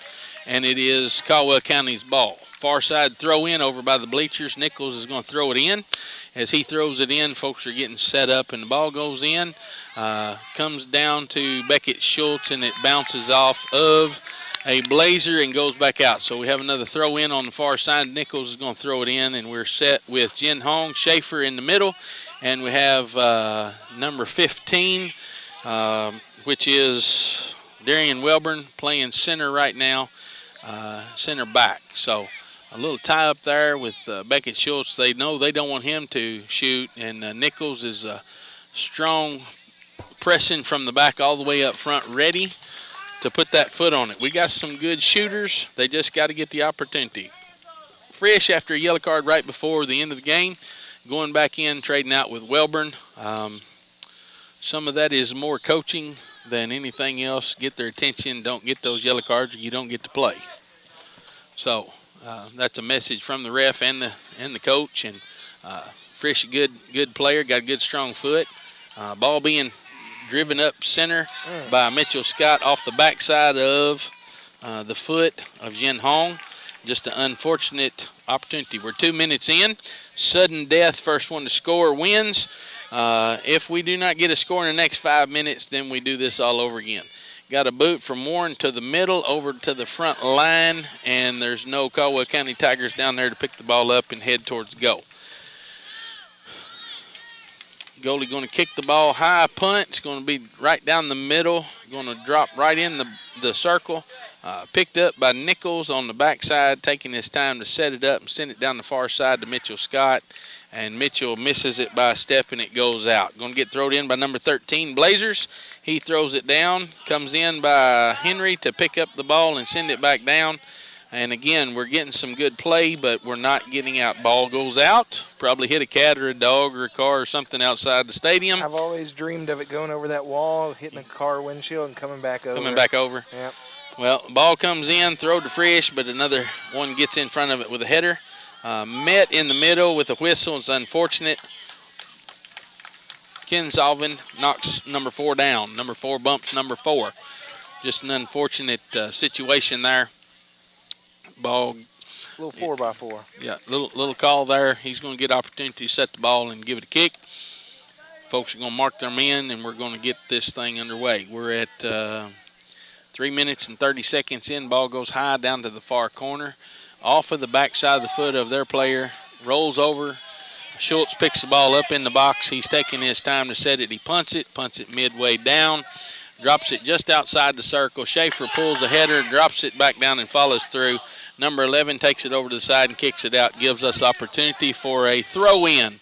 A: and it is Caldwell County's ball. Far side throw in over by the bleachers. Nichols is going to throw it in. As he throws it in, folks are getting set up, and the ball goes in. Comes down to Beckett Schultz, and it bounces off of a Blazer and goes back out. So we have another throw in on the far side. Nichols is going to throw it in, and we're set with Jin Hong, Schaefer in the middle, and we have number 15, which is Darian Welburn, playing center right now, center back. So a little tie up there with Beckett Schultz. They know they don't want him to shoot, and Nichols is strong, pressing from the back all the way up front, ready to put that foot on it. We got some good shooters. They just got to get the opportunity. Frisch, after a yellow card right before the end of the game, going back in, trading out with Welburn. Some of that is more coaching than anything else. Get their attention. Don't get those yellow cards or you don't get to play. So that's a message from the ref and the coach. And Frisch, a good player, got a good strong foot. Ball being driven up center by Mitchell Scott off the backside of the foot of Jin Hong. Just an unfortunate opportunity. We're 2 minutes in. Sudden death, first one to score wins. If we do not get a score in the next 5 minutes, then we do this all over again. Got a boot from Warren to the middle, over to the front line, and there's no Caldwell County Tigers down there to pick the ball up and head towards goal. Goalie going to kick the ball high, punt. It's going to be right down the middle. Going to drop right in the circle. Picked up by Nichols on the backside, taking his time to set it up and send it down the far side to Mitchell Scott. And Mitchell misses it by a step, and it goes out. Going to get thrown in by number 13, Blazers. He throws it down, comes in by Henry to pick up the ball and send it back down. And again, we're getting some good play, but we're not getting out. Ball goes out. Probably hit a cat or a dog or a car or something outside the stadium.
B: I've always dreamed of it going over that wall, hitting a car windshield, and coming back over. Yep.
A: Well, ball comes in, throw to Frisch, but another one gets in front of it with a header. Met in the middle with a whistle. It's unfortunate. Ken Salvin knocks number 4 down. Number 4 bumps number 4. Just an unfortunate situation there. Ball.
B: Little 4x4.
A: Yeah, little call there. He's going to get opportunity to set the ball and give it a kick. Folks are going to mark their men, and we're going to get this thing underway. We're at 3 minutes and 30 seconds in. Ball goes high down to the far corner. Off of the backside of the foot of their player. Rolls over. Schultz picks the ball up in the box. He's taking his time to set it. He punts it midway down. Drops it just outside the circle. Schaefer pulls a header, drops it back down and follows through. Number 11 takes it over to the side and kicks it out. Gives us opportunity for a throw-in.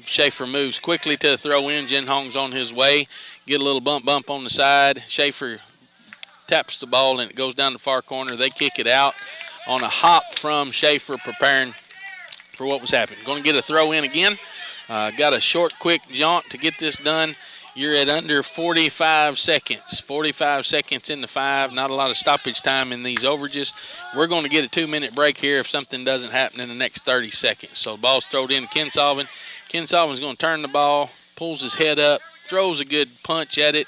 A: Schaefer moves quickly to the throw-in. Jin Hong's on his way. Get a little bump on the side. Schaefer taps the ball, and it goes down the far corner. They kick it out on a hop from Schaefer, preparing for what was happening. Going to get a throw in again. Got a short, quick jaunt to get this done. You're at under 45 seconds. 45 seconds in the 5. Not a lot of stoppage time in these overages. We're going to get a 2-minute break here if something doesn't happen in the next 30 seconds. So the ball's thrown in to Ken Sullivan. Ken Sullivan's going to turn the ball, pulls his head up, throws a good punch at it,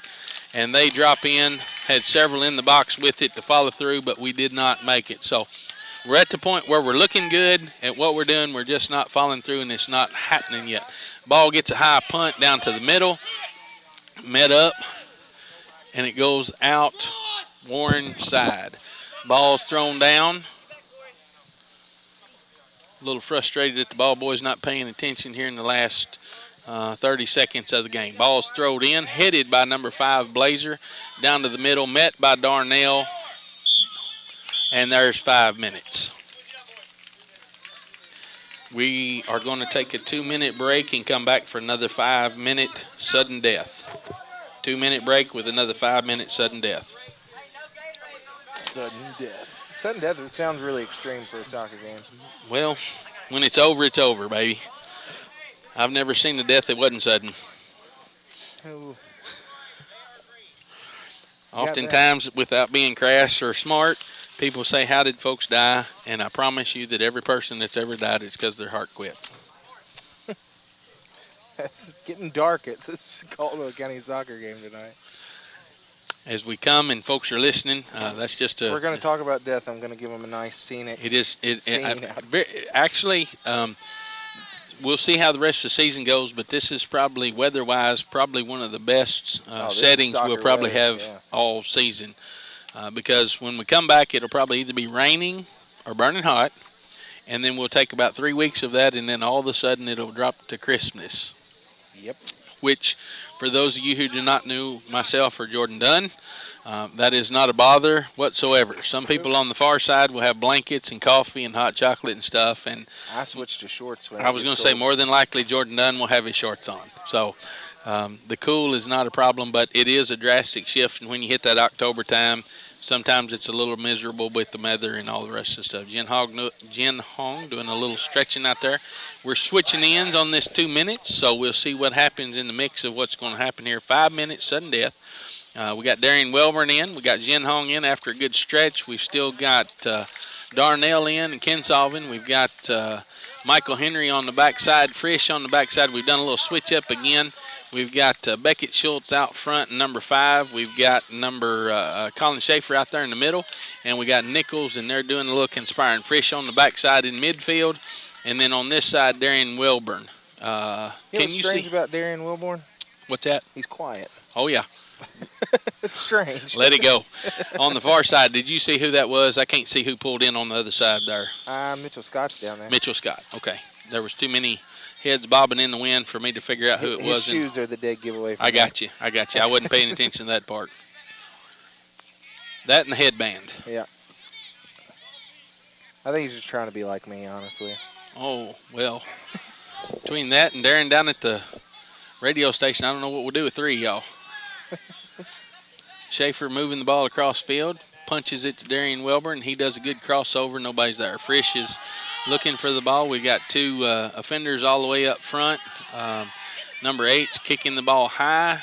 A: and they drop in. Had several in the box with it to follow through, but we did not make it. So we're at the point where we're looking good at what we're doing. We're just not following through, and it's not happening yet. Ball gets a high punt down to the middle. Met up, and it goes out Warren side. Ball's thrown down. A little frustrated that the ball boy's not paying attention here in the last 30 seconds of the game. Ball's thrown in, headed by number 5, Blazer, down to the middle, met by Darnell, and there's 5 minutes. We are going to take a 2-minute break and come back for another 5-minute sudden death. 2-minute break with another 5-minute sudden death.
B: Sudden death. Sudden death, it sounds really extreme for a soccer game.
A: Well, when it's over, baby. I've never seen a death that wasn't sudden.
B: Oh.
A: Oftentimes, without being crass or smart, people say, how did folks die? And I promise you that every person that's ever died is because their heart quit.
B: It's getting dark at this Caldwell County soccer game tonight.
A: As we come and folks are listening, that's just a...
B: We're going to talk about death. I'm going to give them a nice scenic scene.
A: Actually, we'll see how the rest of the season goes, but this is probably, weather-wise, probably one of the best settings we'll probably have all season. Because when we come back, it'll probably either be raining or burning hot, and then we'll take about 3 weeks of that, and then all of a sudden it'll drop to Christmas.
B: Yep.
A: Which, for those of you who do not know myself or Jordan Dunn, that is not a bother whatsoever. Some people on the far side will have blankets and coffee and hot chocolate and stuff. And
B: I switched to shorts. When
A: I was going to say, more than likely, Jordan Dunn will have his shorts on. So the cool is not a problem, but it is a drastic shift. And when you hit that October time, sometimes it's a little miserable with the weather and all the rest of the stuff. Jen Hong doing a little stretching out there. We're switching ends on this 2 minutes, so we'll see what happens in the mix of what's going to happen here. 5 minutes, sudden death. We got Darian Welburn in. We got Jen Hong in after a good stretch. We've still got Darnell in and Ken Sullivan. We've got Michael Henry on the backside, Frisch on the backside. We've done a little switch up again. We've got Beckett Schultz out front, number 5. We've got number Colin Schaefer out there in the middle. And we got Nichols, and they're doing a little conspiring. Frisch on the backside in midfield. And then on this side, Darian Wilburn.
B: You know what's strange about Darian Wilburn?
A: What's that?
B: He's quiet.
A: Oh, yeah.
B: It's strange.
A: Let it go. On the far side, did you see who that was? I can't see who pulled in on the other side there.
B: Mitchell Scott's down there.
A: Mitchell Scott. Okay. There was too many heads bobbing in the wind for me to figure out who it was.
B: His shoes are the dead giveaway.
A: I got you. I wasn't paying attention to that part. That and the headband.
B: Yeah. I think he's just trying to be like me, honestly.
A: Oh, well. Between that and Darren down at the radio station, I don't know what we'll do with 3 of y'all. Schaefer moving the ball across field, punches it to Darian Welburn. He does a good crossover. Nobody's there. Frisch is looking for the ball. We've got 2 offenders all the way up front. Number 8's kicking the ball high,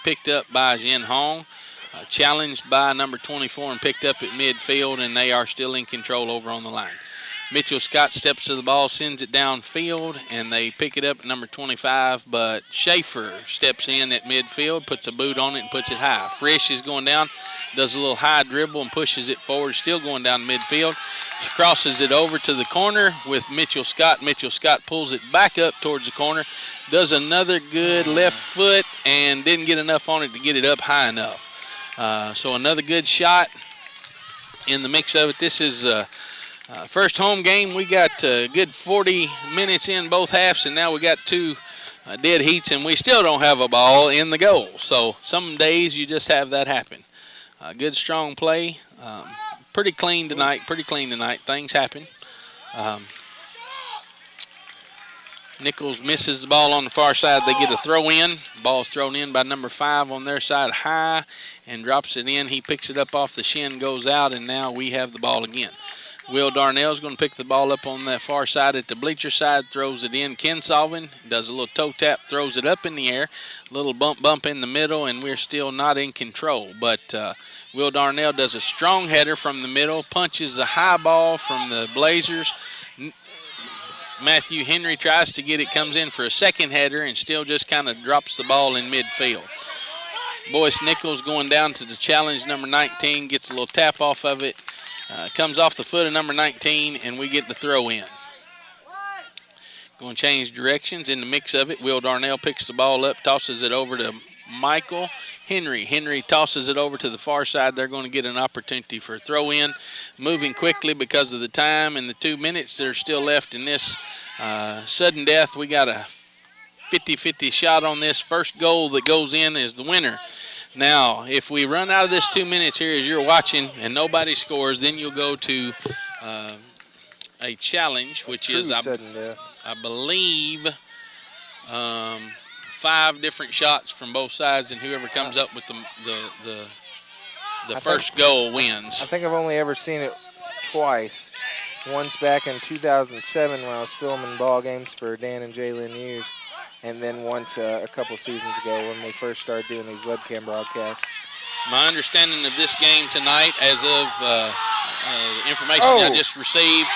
A: picked up by Jin Hong. Challenged by number 24 and picked up at midfield, and they are still in control over on the line. Mitchell Scott steps to the ball, sends it downfield, and they pick it up at number 25, but Schaefer steps in at midfield, puts a boot on it, and puts it high. Frisch is going down, does a little high dribble and pushes it forward, still going down midfield. Crosses it over to the corner with Mitchell Scott. Mitchell Scott pulls it back up towards the corner, does another good left foot, and didn't get enough on it to get it up high enough. So another good shot in the mix of it. This is first home game. We got a good 40 minutes in both halves, and now we got 2 dead heats, and we still don't have a ball in the goal. So some days you just have that happen. Good, strong play. Pretty clean tonight. Things happen. Nichols misses the ball on the far side. They get a throw in. Ball's thrown in by number 5 on their side high and drops it in. He picks it up off the shin, goes out, and now we have the ball again. Will Darnell's going to pick the ball up on that far side at the bleacher side, throws it in. Ken Salvin does a little toe tap, throws it up in the air, a little bump in the middle, and we're still not in control. But Will Darnell does a strong header from the middle, punches a high ball from the Blazers. Matthew Henry tries to get it, comes in for a second header, and still just kind of drops the ball in midfield. Boyce Nichols going down to the challenge, number 19, gets a little tap off of it. Comes off the foot of number 19, and we get the throw in. Going to change directions in the mix of it. Will Darnell picks the ball up, tosses it over to Michael Henry. Henry tosses it over to the far side. They're going to get an opportunity for a throw in. Moving quickly because of the time and the 2 minutes that are still left in this sudden death. We got a 50-50 shot on this. First goal that goes in is the winner. Now, if we run out of this 2 minutes here as you're watching and nobody scores, then you'll go to a challenge, which is, I believe, 5 different shots from both sides, and whoever comes up with the first goal wins.
B: I think I've only ever seen it twice. Once back in 2007 when I was filming ball games for Dan and Jalen Hughes. And then once a couple seasons ago when we first started doing these webcam broadcasts.
A: My understanding of this game tonight, as of information I just received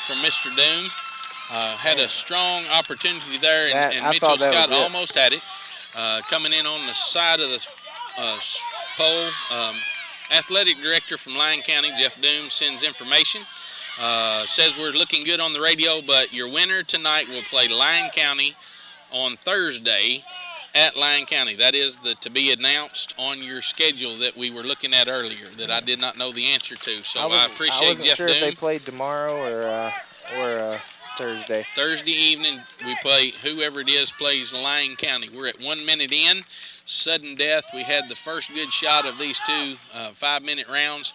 A: from Mr. Doom, had a strong opportunity there, and Mitchell Scott almost had it. Coming in on the side of the pole, athletic director from Lyon County, Jeff Doom, sends information. Says we're looking good on the radio, but your winner tonight will play Lyon County on Thursday at Lyon County. That is to be announced on your schedule that we were looking at earlier that I did not know the answer to. So I appreciate Jeff Doom.
B: I wasn't sure if they played tomorrow or Thursday.
A: Thursday evening we play, whoever it is plays Lyon County. We're at 1 minute in. Sudden death. We had the first good shot of these two 5-minute rounds.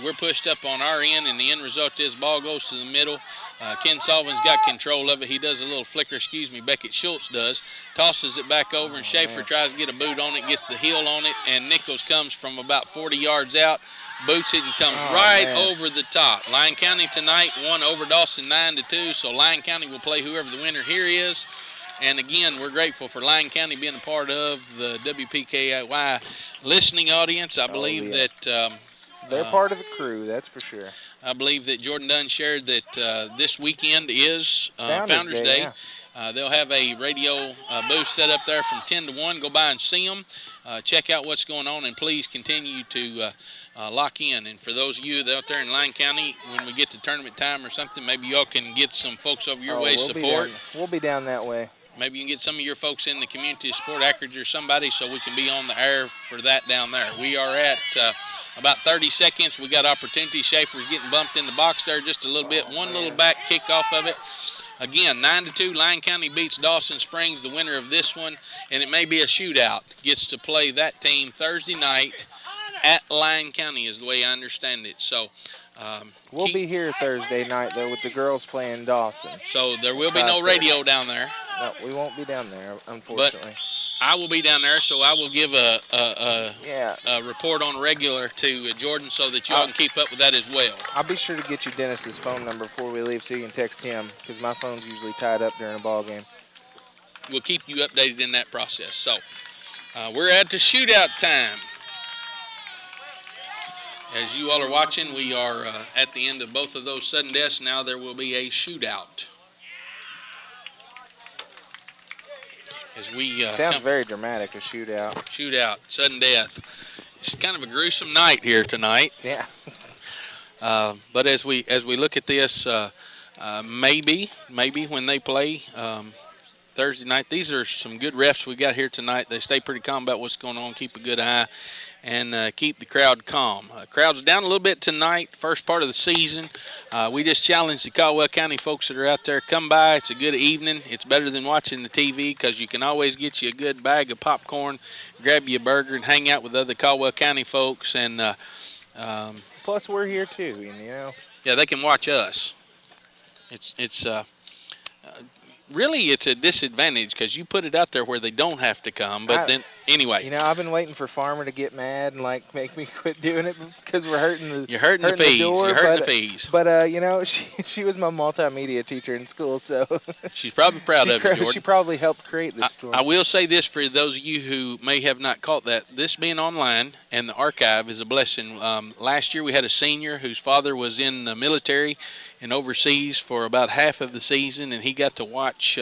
A: We're pushed up on our end, and the end result is ball goes to the middle. Ken Sullivan's got control of it. He does a little flicker, Beckett Schultz does. Tosses it back over, and Schaefer tries to get a boot on it, gets the heel on it, and Nichols comes from about 40 yards out, boots it, and comes over the top. Lyon County tonight won over Dawson 9-2, so Lyon County will play whoever the winner here is. And again, we're grateful for Lyon County being a part of the WPKY listening audience. I believe that
B: they're part of the crew, that's for sure.
A: I believe that Jordan Dunn shared that this weekend is Founders Day. Yeah. They'll have a radio booth set up there from 10 to 1. Go by and see them. Check out what's going on, and please continue to lock in. And for those of you out there in Lyon County, when we get to tournament time or something, maybe y'all can get some folks over your way support.
B: We'll be down that way.
A: Maybe you can get some of your folks in the community support, Ackridge or somebody, so we can be on the air for that down there. We are at about 30 seconds. We got opportunity. Schaefer's getting bumped in the box there just a little bit. One little back kick off of it. Again, 9-2, Lyon County beats Dawson Springs, the winner of this one, and it may be a shootout. Gets to play that team Thursday night at Lyon County is the way I understand it. So
B: we'll be here Thursday night, though, with the girls playing Dawson.
A: So there will be no radio down there.
B: No, we won't be down there, unfortunately.
A: But I will be down there, so I will give a report on regular to Jordan so that y'all can keep up with that as well.
B: I'll be sure to get you Dennis's phone number before we leave so you can text him, because my phone's usually tied up during a ball game.
A: We'll keep you updated in that process. So we're at the shootout time. As you all are watching, we are at the end of both of those sudden deaths. Now there will be a shootout. As we
B: sounds very dramatic, a shootout.
A: Shootout, sudden death. It's kind of a gruesome night here tonight.
B: Yeah.
A: But as we look at this, maybe when they play Thursday night, these are some good refs we got here tonight. They stay pretty calm about what's going on, keep a good eye, and keep the crowd calm. Crowd's down a little bit tonight, first part of the season. We just challenged the Caldwell County folks that are out there. Come by. It's a good evening. It's better than watching the TV because you can always get you a good bag of popcorn, grab you a burger, and hang out with other Caldwell County folks. And
B: plus, we're here too, you know.
A: Yeah, they can watch us. Really, it's a disadvantage because you put it out there where they don't have to come, but Anyway,
B: You know, I've been waiting for Farmer to get mad and like make me quit doing it because we're hurting
A: you're hurting the
B: the
A: fees.
B: door.
A: You're hurting the fees.
B: But you know, she was my multimedia teacher in school, so
A: She's probably proud of you, Jordan.
B: She probably helped create this story.
A: I will say this for those of you who may have not caught that. This being online and the archive is a blessing. Last year we had a senior whose father was in the military and overseas for about half of the season, and he got to watch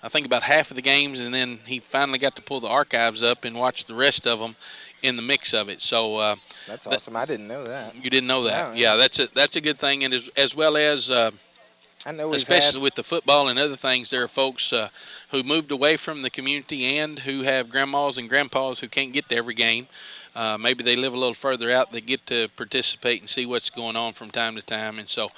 A: I think about half of the games, and then he finally got to pull the archives up and watch the rest of them in the mix of it. So
B: that's awesome. I didn't know that.
A: You didn't know that?
B: No,
A: yeah, that's a good thing, and as well as
B: I know
A: especially with the football and other things, there are folks who moved away from the community and who have grandmas and grandpas who can't get to every game. Maybe they live a little further out. They get to participate and see what's going on from time to time, and so.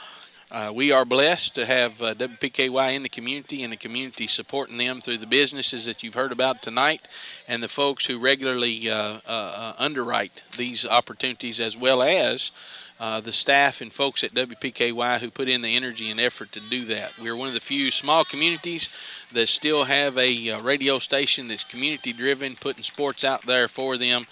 A: We are blessed to have WPKY in the community and the community supporting them through the businesses that you've heard about tonight and the folks who regularly underwrite these opportunities, as well as the staff and folks at WPKY who put in the energy and effort to do that. We're one of the few small communities that still have a radio station that's community driven, putting sports out there for them,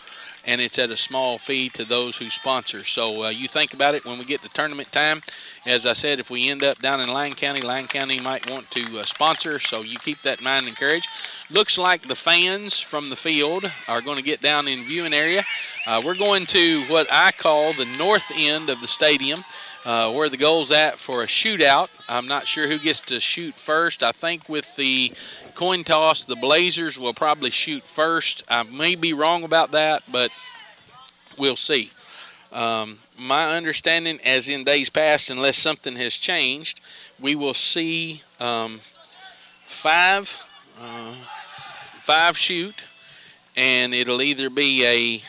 A: and it's at a small fee to those who sponsor. So you think about it when we get to tournament time. As I said, if we end up down in Lyon County might want to sponsor, so you keep that in mind and encourage. Looks like the fans from the field are going to get down in viewing area. We're going to what I call the north end of the stadium, where the goal's at for a shootout. I'm not sure who gets to shoot first. I think with the coin toss, the Blazers will probably shoot first. I may be wrong about that, but we'll see. My understanding, as in days past, unless something has changed, we will see five shoot, and it'll either be a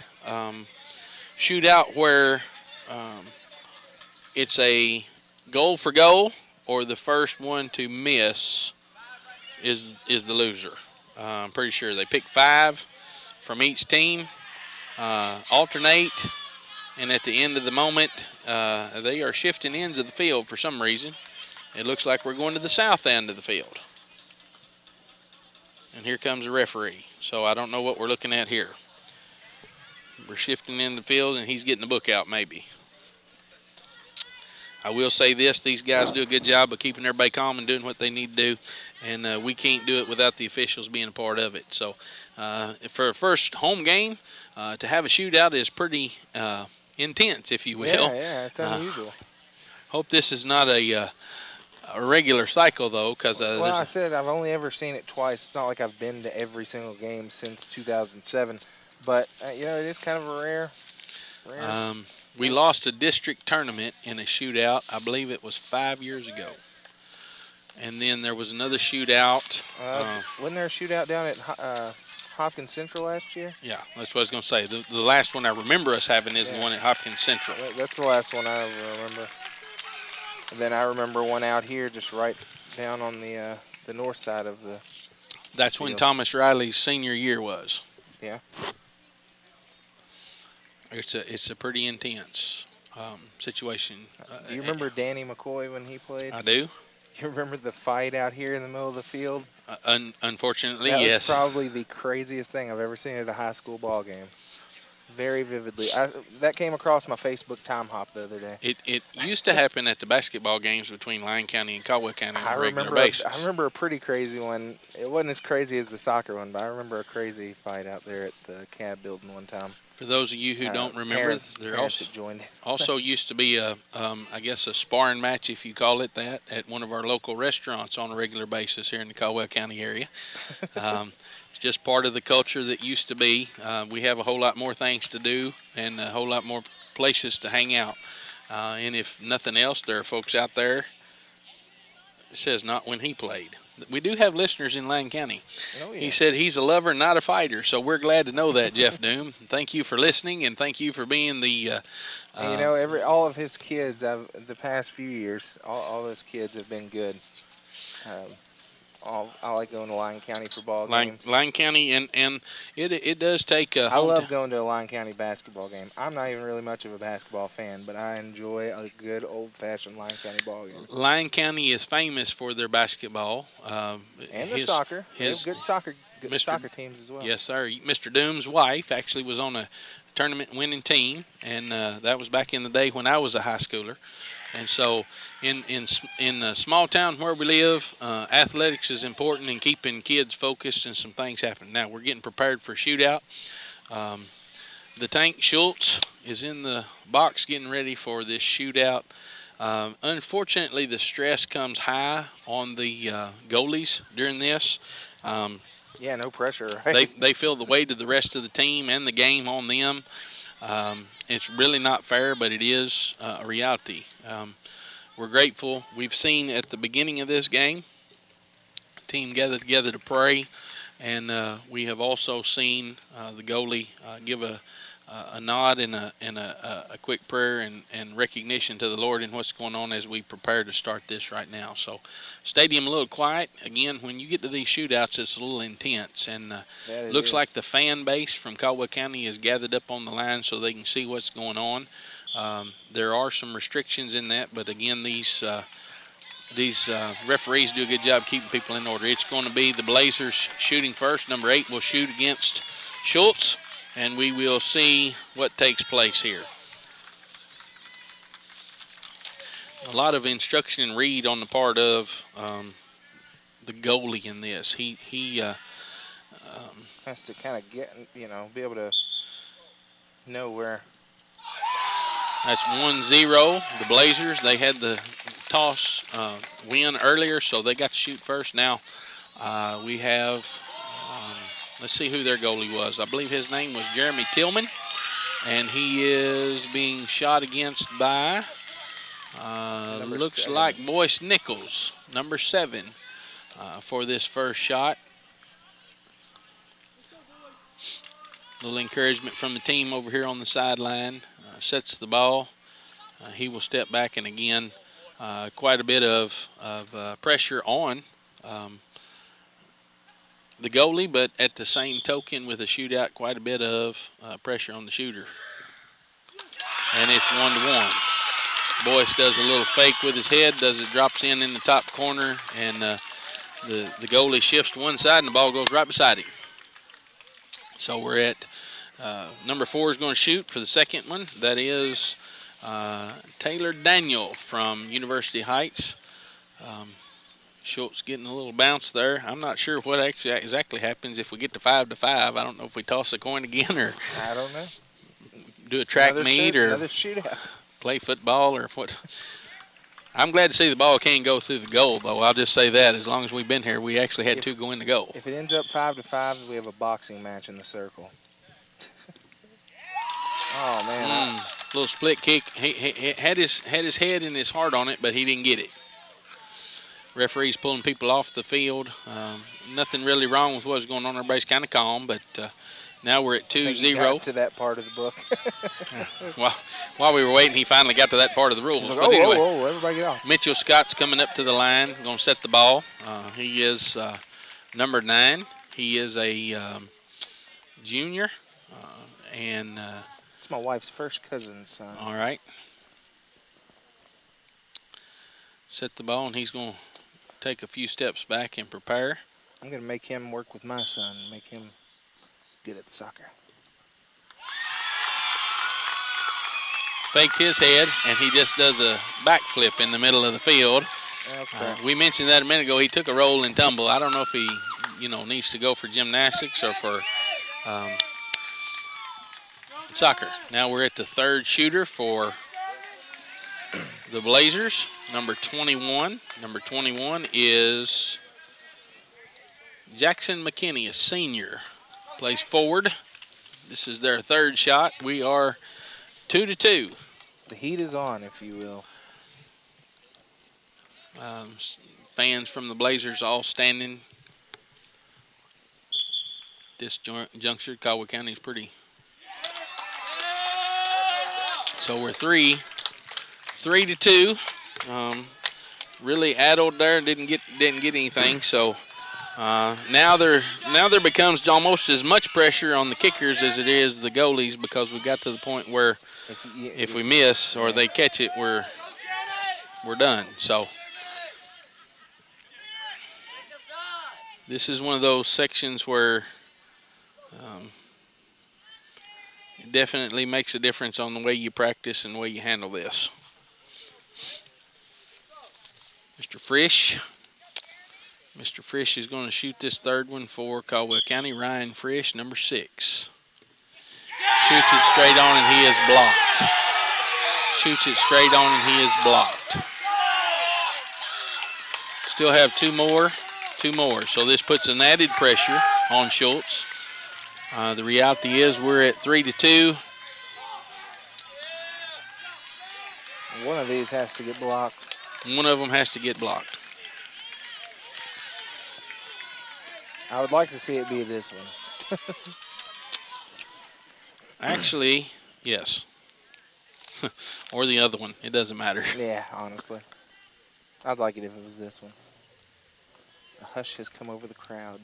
A: shootout where it's a goal for goal, or the first one to miss is the loser. I'm pretty sure they pick 5 from each team, alternate, and at the end of the moment, they are shifting ends of the field for some reason. It looks like we're going to the south end of the field. And here comes the referee. So I don't know what we're looking at here. We're shifting in the field, and he's getting the book out maybe. I will say this, these guys do a good job of keeping everybody calm and doing what they need to do, and we can't do it without the officials being a part of it. So for a first home game, to have a shootout is pretty intense, if you will.
B: Yeah, it's unusual.
A: Hope this is not a regular cycle, though, because
B: well, I said I've only ever seen it twice. It's not like I've been to every single game since 2007, but you know, it is kind of a rare.
A: We lost a district tournament in a shootout. I believe it was 5 years ago. And then there was another shootout.
B: Wasn't there a shootout down at Hopkins Central last year?
A: Yeah, that's what I was going to say. The last one I remember us having is the one at Hopkins Central.
B: That's the last one I remember. And then I remember one out here just right down on the north side of the
A: That's
B: field.
A: When Thomas Riley's senior year was.
B: Yeah.
A: It's a pretty intense situation.
B: Do you remember Danny McCoy when he played?
A: I do.
B: You remember the fight out here in the middle of the field?
A: Unfortunately,
B: that
A: yes.
B: That was probably the craziest thing I've ever seen at a high school ball game. Very vividly. That came across my Facebook time hop the other day.
A: It used to happen at the basketball games between Lyon County and Caldwell County on a regular basis.
B: I remember a pretty crazy one. It wasn't as crazy as the soccer one, but I remember a crazy fight out there at the CAB building one time.
A: For those of you who don't remember, there also used to be I guess a sparring match, if you call it that, at one of our local restaurants on a regular basis here in the Caldwell County area. It's just part of the culture that used to be. We have a whole lot more things to do and a whole lot more places to hang out. And if nothing else, there are folks out there. It says not when he played. We do have listeners in Lyon County.
B: Oh, yeah.
A: He said he's a lover, not a fighter. So we're glad to know that, Jeff Doom. Thank you for listening, and thank you for being the.
B: And, you know, all of his kids, the past few years, all those kids have been good. I like going to Lyon County for ball games.
A: Lyon County, and it does take a.
B: I love going to a Lyon County basketball game. I'm not even really much of a basketball fan, but I enjoy a good old-fashioned Lyon County ball game.
A: Lyon County is famous for their basketball.
B: And their soccer. They have good soccer good
A: Mr.
B: soccer teams as well.
A: Yes, sir. Mr. Doom's wife actually was on a tournament-winning team, and that was back in the day when I was a high schooler. And so, in a small town where we live, athletics is important in keeping kids focused and some things happen. Now we're getting prepared for shootout. The Tank Schultz is in the box getting ready for this shootout. Unfortunately, the stress comes high on the goalies during this.
B: Yeah, no pressure, right?
A: They feel the weight of the rest of the team and the game on them. It's really not fair, but it is a reality. We're grateful. We've seen at the beginning of this game, a team gather together to pray, and we have also seen the goalie give a nod and a quick prayer and recognition to the Lord in what's going on as we prepare to start this right now. So, stadium a little quiet. Again, when you get to these shootouts, it's a little intense, and looks like the fan base from Caldwell County is gathered up on the line so they can see what's going on. There are some restrictions in that, but again, these referees do a good job keeping people in order. It's going to be the Blazers shooting first. Number 8 will shoot against Schultz, and we will see what takes place here. A lot of instruction and read on the part of the goalie in this. He
B: has to kind of get, be able to know where.
A: That's 1-0. The Blazers, they had the toss win earlier, so they got to shoot first. Now we have, let's see who their goalie was. I believe his name was Jeremy Tillman, and he is being shot against by, looks
B: 7.
A: like Boyce Nichols, number 7, for this first shot. A little encouragement from the team over here on the sideline. Sets the ball. He will step back, and again, quite a bit of pressure on the goalie, but at the same token, with a shootout, quite a bit of pressure on the shooter. And it's 1-1. Boyce does a little fake with his head, drops in the top corner, and the goalie shifts to one side, and the ball goes right beside him. So we're at number 4 is going to shoot for the second one. That is Taylor Daniel from University Heights. Schultz getting a little bounce there. I'm not sure what actually exactly happens if we get to 5-5. I don't know if we toss a coin again or
B: I don't know.
A: Do a track meet or
B: another shootout.
A: Play football or what. I'm glad to see the ball can't go through the goal, though. I'll just say that as long as we've been here, we actually had 2 go in the goal.
B: If it ends up 5-5, we have a boxing match in the circle. Oh man!
A: Little split kick. He had his head and his heart on it, but he didn't get it. Referee's pulling people off the field. Nothing really wrong with what's going on. Everybody's kind of calm, but now we're at 2-0.
B: Got to that part of the book.
A: Well, while we were waiting, he finally got to that part of the rules.
B: Like,
A: but anyway,
B: everybody get off.
A: Mitchell Scott's coming up to the line, going to set the ball. He is number 9. He is a junior, and
B: it's my wife's first cousin's son.
A: All right. Set the ball, and he's going to take a few steps back and prepare.
B: I'm going to make him work with my son, make him good at soccer.
A: Faked his head, and he just does a backflip in the middle of the field.
B: Okay.
A: We mentioned that a minute ago. He took a roll and tumble. I don't know if he, needs to go for gymnastics or for soccer. Now we're at the 3rd shooter for the Blazers, number 21. Number 21 is Jackson McKinney, a senior. Plays forward. This is their 3rd shot. We are 2-2.
B: The heat is on, if you will.
A: Fans from the Blazers all standing. This juncture, Caldwell County is pretty. So we're 3-2. Really addled there. Didn't get anything. So now there becomes almost as much pressure on the kickers as it is the goalies, because we got to the point where if we miss or they catch it, we're done. So This is one of those sections where it definitely makes a difference on the way you practice and the way you handle this. Mr. Frisch. Mr. Frisch is going to shoot this third one for Caldwell County. Ryan Frisch, number 6. Shoots it straight on and he is blocked. Shoots it straight on and he is blocked. Still have two more. So this puts an added pressure on Schultz. The reality is we're at 3-2.
B: One of these has to get blocked.
A: One of them has to get blocked.
B: I would like to see it be this one.
A: Actually, yes. Or the other one. It doesn't matter.
B: Yeah, honestly. I'd like it if it was this one. A hush has come over the crowd.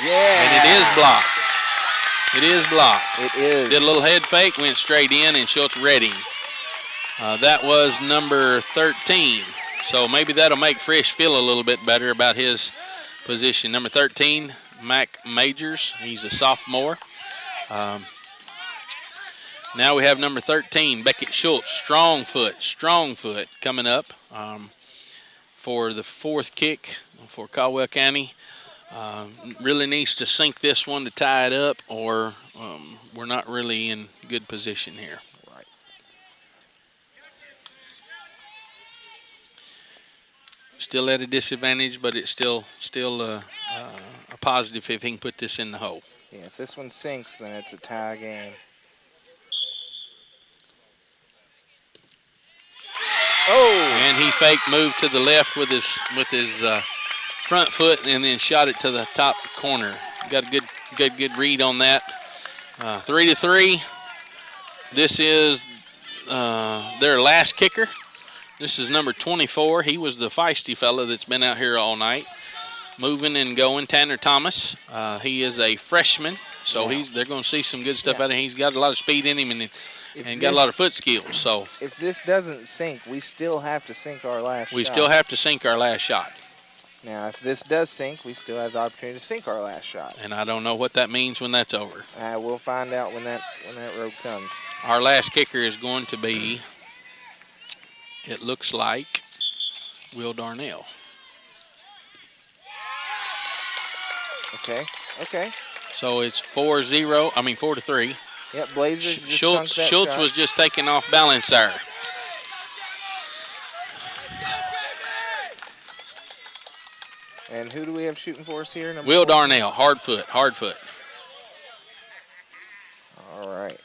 B: Yeah.
A: And it is blocked. It is blocked.
B: It is.
A: Did a little head fake, went straight in, and Schultz read him. That was number 13. So maybe that'll make Frisch feel a little bit better about his position. Number 13, Mac Majors. He's a sophomore. Now we have number 13, Beckett Schultz. Strong foot coming up for the fourth kick for Caldwell County. Really needs to sink this one to tie it up, or we're not really in good position here.
B: Right.
A: Still at a disadvantage, but it's still a positive if he can put this in the hole.
B: Yeah, if this one sinks, then it's a tie game. Oh!
A: And he fake moved to the left with his front foot and then shot it to the top corner. Got a good read on that. 3-3. This is their last kicker. This is number 24. He was the feisty fella that's been out here all night, moving and going. Tanner Thomas. He is a freshman, so they're going to see some good stuff out of him. He's got a lot of speed in him and got a lot of foot skills. So
B: if this doesn't sink, we still have to sink our last shot.
A: We still have to sink our last shot.
B: Now, if this does sink, we still have the opportunity to sink our last shot.
A: And I don't know what that means when that's over.
B: We'll find out when that road comes.
A: Our last kicker is going to be, it looks like, Will Darnell.
B: Okay.
A: So it's 4-3.
B: Yep, Blazers just
A: Schultz
B: sunk that shot.
A: was just taking off balance there.
B: And who do we have shooting for us here?
A: Will Darnell, hard foot.
B: All right.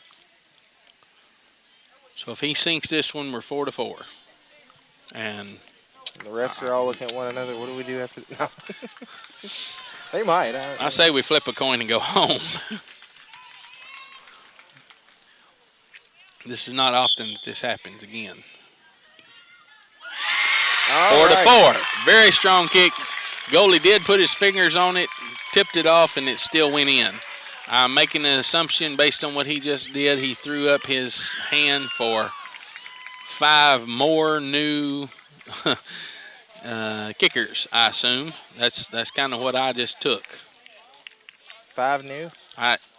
A: So if he sinks this one, we're 4-4. And
B: the refs are all looking at one another. What do we do after? No. They might.
A: I say we flip a coin and go home. This is not often that this happens again. 4-4. Very strong kick. Goalie did put his fingers on it, tipped it off, and it still went in. I'm making an assumption based on what he just did. He threw up his hand for 5 more new kickers, I assume. That's kind of what I just took.
B: 5 new?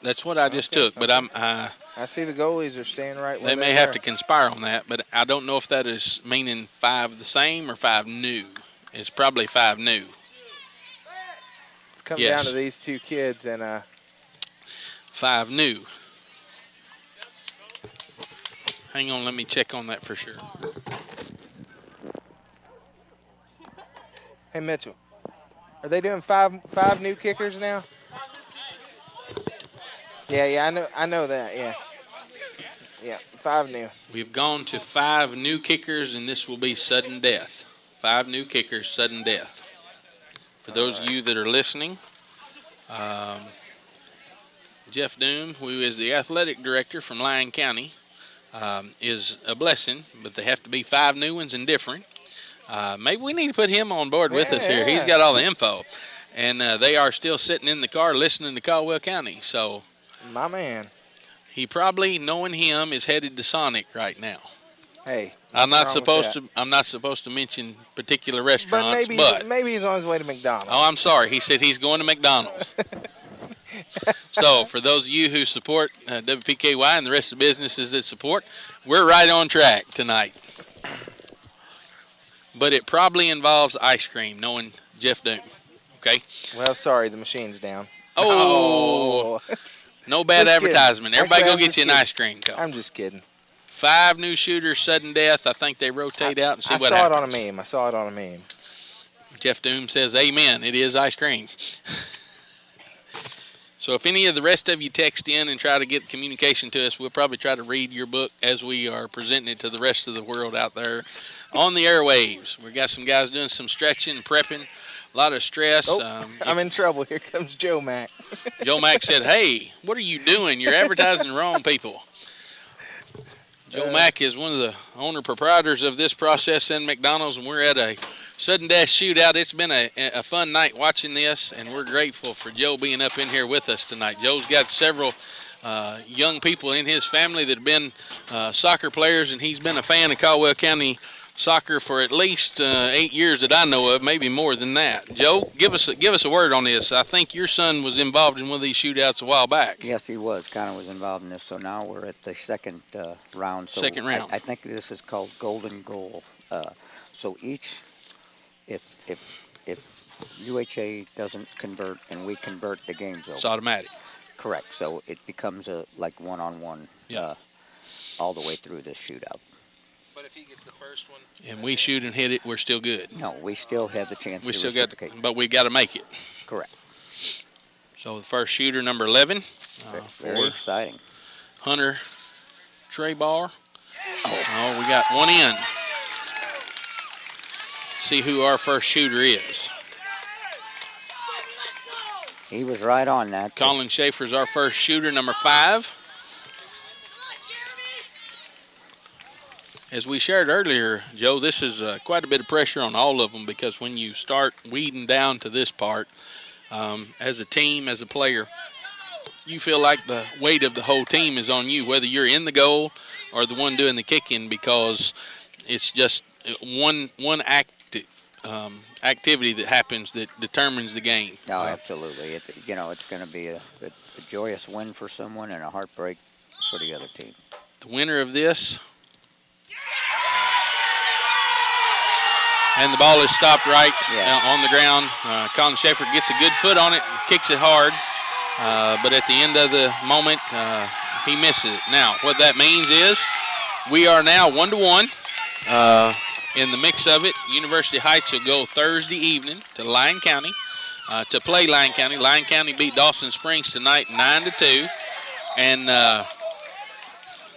A: That's what I just took, but I
B: see the goalies are staying right where
A: they may have to conspire on that, but I don't know if that is meaning 5 the same or 5 new. It's probably 5 new.
B: It's come down to these two kids and
A: 5 new. Hang on, let me check on that for sure.
B: Hey Mitchell, are they doing 5 new kickers now? Yeah, I know that. Yeah, 5 new.
A: We've gone to 5 new kickers, and this will be sudden death. 5 new kickers, sudden death. For those of you that are listening, Jeff Doom, who is the athletic director from Lyon County, is a blessing, but they have to be 5 new ones and different. Maybe we need to put him on board with us here. He's got all the info. And they are still sitting in the car listening to Caldwell County. So,
B: my man.
A: He probably, knowing him, is headed to Sonic right now.
B: Hey,
A: I'm
B: nothing
A: not
B: wrong with
A: supposed
B: that.
A: to. I'm not supposed to mention particular
B: But
A: restaurants,
B: maybe
A: but
B: maybe he's on his way to McDonald's.
A: oh, I'm sorry. He said he's going to McDonald's. So, for those of you who support WPKY and the rest of the businesses that support, we're right on track tonight. But it probably involves ice cream, knowing Jeff Doom. Okay?
B: Well, sorry, the machine's down.
A: Oh, no bad
B: Just kidding.
A: advertisement. Everybody
B: Actually,
A: go
B: I'm
A: get
B: just
A: you an
B: kidding.
A: ice cream cone.
B: I'm just kidding.
A: 5 new shooters, sudden death. I think they rotate out and see
B: I
A: what
B: saw
A: happens.
B: it on a meme. I saw it on a meme.
A: Jeff Doom says, amen. It is ice cream. So if any of the rest of you text in and try to get communication to us, we'll probably try to read your book as we are presenting it to the rest of the world out there on the airwaves. We got some guys doing some stretching, prepping, a lot of stress.
B: Oh, I'm in trouble. Here comes Joe Mack.
A: Joe Mack said, hey, what are you doing? You're advertising the wrong people. Joe Mack is one of the owner-proprietors of this process in McDonald's, and we're at a sudden death shootout. It's been a fun night watching this, and we're grateful for Joe being up in here with us tonight. Joe's got several young people in his family that have been soccer players, and he's been a fan of Caldwell County soccer for at least 8 years that I know of, maybe more than that. Joe, give us a word on this. I think your son was involved in one of these shootouts a while back.
K: Yes, he was. Connor was involved in this. So now we're at the second round. So
A: second round.
K: I think this is called golden goal. So each, if UHA doesn't convert and we convert, the game's over.
A: It's automatic.
K: Correct. So it becomes a like one-on-one all the way through this shootout.
B: But if he gets the first one,
A: and we shoot and hit it, we're still good.
K: No, we still have the chance
A: we
K: to
A: still
K: reciprocate.
A: But we got to make it.
K: Correct.
A: So the first shooter, number 11.
K: Very exciting.
A: Hunter Traybar. Oh, we got one in. See who our first shooter is.
K: He was right on that.
A: Colin Schaefer's our first shooter, number 5. As we shared earlier, Joe, this is quite a bit of pressure on all of them because when you start weeding down to this part, as a team, as a player, you feel like the weight of the whole team is on you, whether you're in the goal or the one doing the kicking, because it's just one activity that happens that determines the game.
K: No, absolutely. It's going to be a joyous win for someone and a heartbreak for the other team.
A: The winner of this. And the ball is stopped right on the ground. Colin Schaefer gets a good foot on it, kicks it hard. But at the end of the moment, he misses it. Now, what that means is we are now 1-1 in the mix of it. University Heights will go Thursday evening to Lyon County to play Lyon County. Lyon County beat Dawson Springs tonight 9-2. And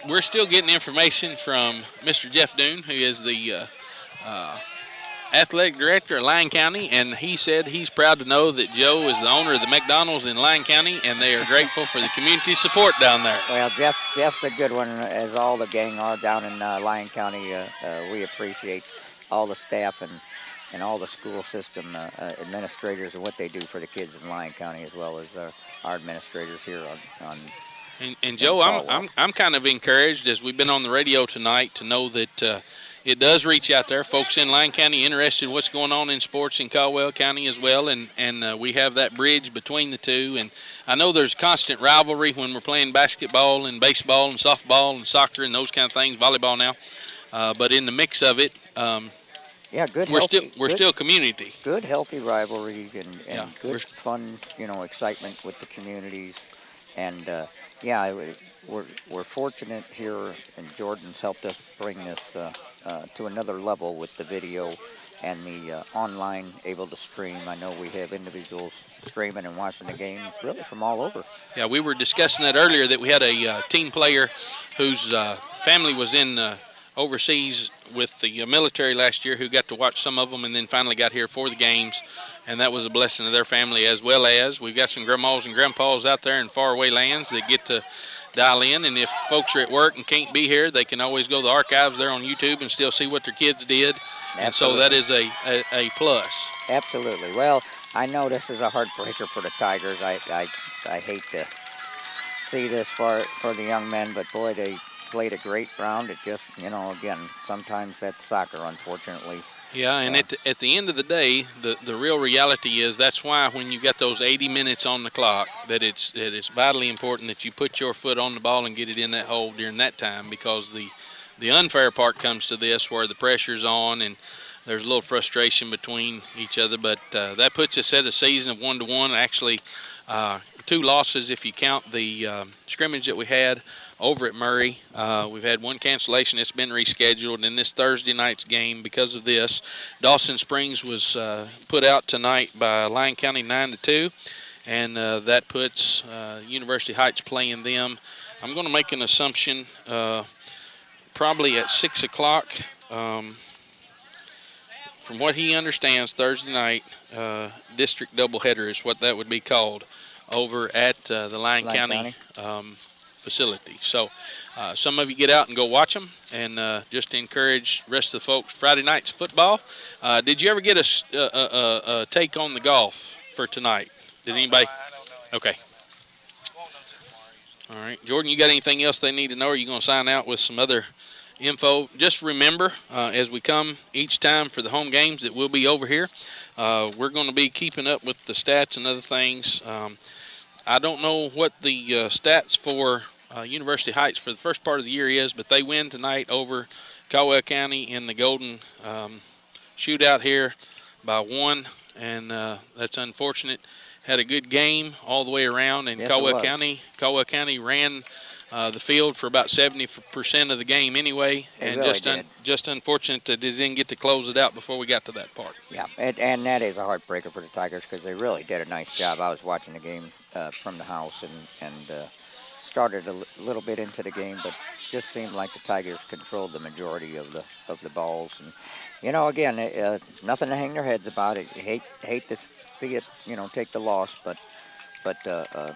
A: we're still getting information from Mr. Jeff Doon, who is the athletic director of Lyon County, and he said he's proud to know that Joe is the owner of the McDonald's in Lyon County, and they are grateful for the community support down there.
K: Well, Jeff's a good one, as all the gang are down in Lyon County. We appreciate all the staff and all the school system administrators and what they do for the kids in Lyon County, as well as our administrators here on
A: And Joe, I'm kind of encouraged, as we've been on the radio tonight, to know that it does reach out there. Folks in Lyon County interested in what's going on in sports in Caldwell County as well, and we have that bridge between the two. And I know there's constant rivalry when we're playing basketball and baseball and softball and soccer and those kind of things, volleyball now. But in the mix of it, we're still community.
K: Good, healthy rivalries and good, fun, excitement with the communities. And we're fortunate here, and Jordan's helped us bring this to another level with the video and the online able to stream. I know we have individuals streaming and watching the games really from all over.
A: Yeah, we were discussing that earlier, that we had a team player whose family was in overseas with the military last year, who got to watch some of them and then finally got here for the games, and that was a blessing to their family, as well as we've got some grandmas and grandpas out there in faraway lands that get to dial in, and if folks are at work and can't be here, they can always go to the archives there on YouTube and still see what their kids did.
K: Absolutely.
A: And so that is a plus.
K: Absolutely. Well, I know this is a heartbreaker for the Tigers. I hate to see this for the young men, but boy, played a great round. It just, again, sometimes that's soccer, unfortunately.
A: Yeah, and at the end of the day, the real reality is that's why when you got those 80 minutes on the clock, that it's vitally important that you put your foot on the ball and get it in that hole during that time, because the unfair part comes to this where the pressure's on and there's a little frustration between each other. But that puts us at a season of 1-1. Actually, 2 losses if you count the scrimmage that we had over at Murray. We've had 1 cancellation. It's been rescheduled. And this Thursday night's game, because of this, Dawson Springs was put out tonight by Lyon County 9-2. And that puts University Heights playing them. I'm going to make an assumption probably at 6 o'clock. From what he understands, Thursday night, district doubleheader is what that would be called over at the Lyon County facility. So some of you get out and go watch them, and just to encourage the rest of the folks. Friday night's football. Did you ever get a take on the golf for tonight? Did anybody?
J: I don't know.
A: Okay.
J: Won't know till tomorrow.
A: All right. Jordan, you got anything else they need to know, or are you going to sign out with some other info? Just remember, as we come each time for the home games that we'll be over here, we're going to be keeping up with the stats and other things. I don't know what the stats for University Heights for the first part of the year is, but they win tonight over Caldwell County in the Golden shootout here by 1, and that's unfortunate. Had a good game all the way around, and
K: yes,
A: Caldwell County ran the field for about 70% of the game anyway, and
K: really
A: just unfortunate that it didn't get to close it out before we got to that part.
K: Yeah, and that is a heartbreaker for the Tigers because they really did a nice job. I was watching the game from the house and started a little bit into the game, but just seemed like the Tigers controlled the majority of the balls. And again, nothing to hang their heads about. It hate to see it, take the loss, but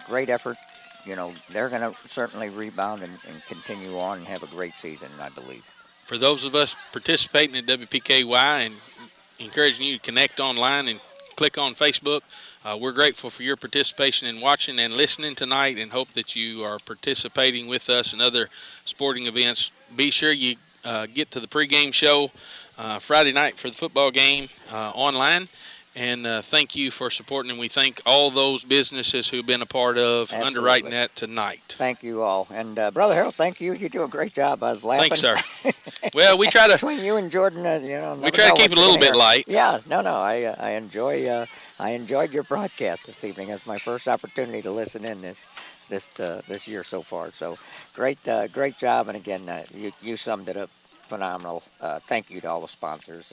K: great effort. They're going to certainly rebound and continue on and have a great season, I believe.
A: For those of us participating in WPKY and encouraging you to connect online and click on Facebook, we're grateful for your participation in watching and listening tonight, and hope that you are participating with us in other sporting events. Be sure you get to the pregame show Friday night for the football game online. And thank you for supporting, and we thank all those businesses who've been a part of underwriting that tonight.
K: Thank you all. And Brother Harold, thank you. You do a great job. I was laughing.
A: Thanks, sir. Well, we try to
K: between you and Jordan,
A: we try to keep it a little bit light.
K: Yeah, no, I enjoyed your broadcast this evening. It's my first opportunity to listen in this year so far. So great job. And again, you summed it up phenomenal. Thank you to all the sponsors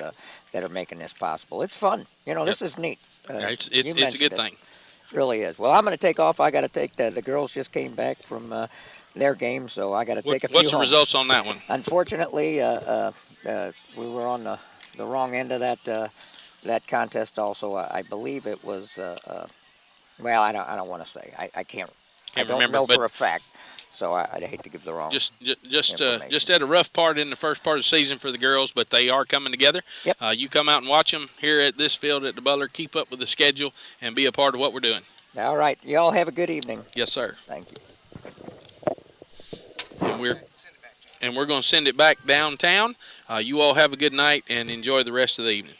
K: that are making this possible. It's fun. This is neat.
A: It's a good thing.
K: It really is. Well, I'm going to take off. I got to take the girls just came back from their game, so I got to take a few
A: What's the
K: home.
A: results on that one?
K: Unfortunately, we were on the wrong end of that contest also. I believe it was, well, I don't want to say. I can't I don't
A: remember,
K: know
A: but
K: for a fact. So I'd hate to give the wrong
A: just had a rough part in the first part of the season for the girls, but they are coming together.
K: Yep.
A: You come out and watch them here at this field at the Butler. Keep up with the schedule and be a part of what we're doing.
K: All right. You all have a good evening.
A: Yes, sir.
K: Thank you.
A: And we're going to send it back downtown. You all have a good night and enjoy the rest of the evening.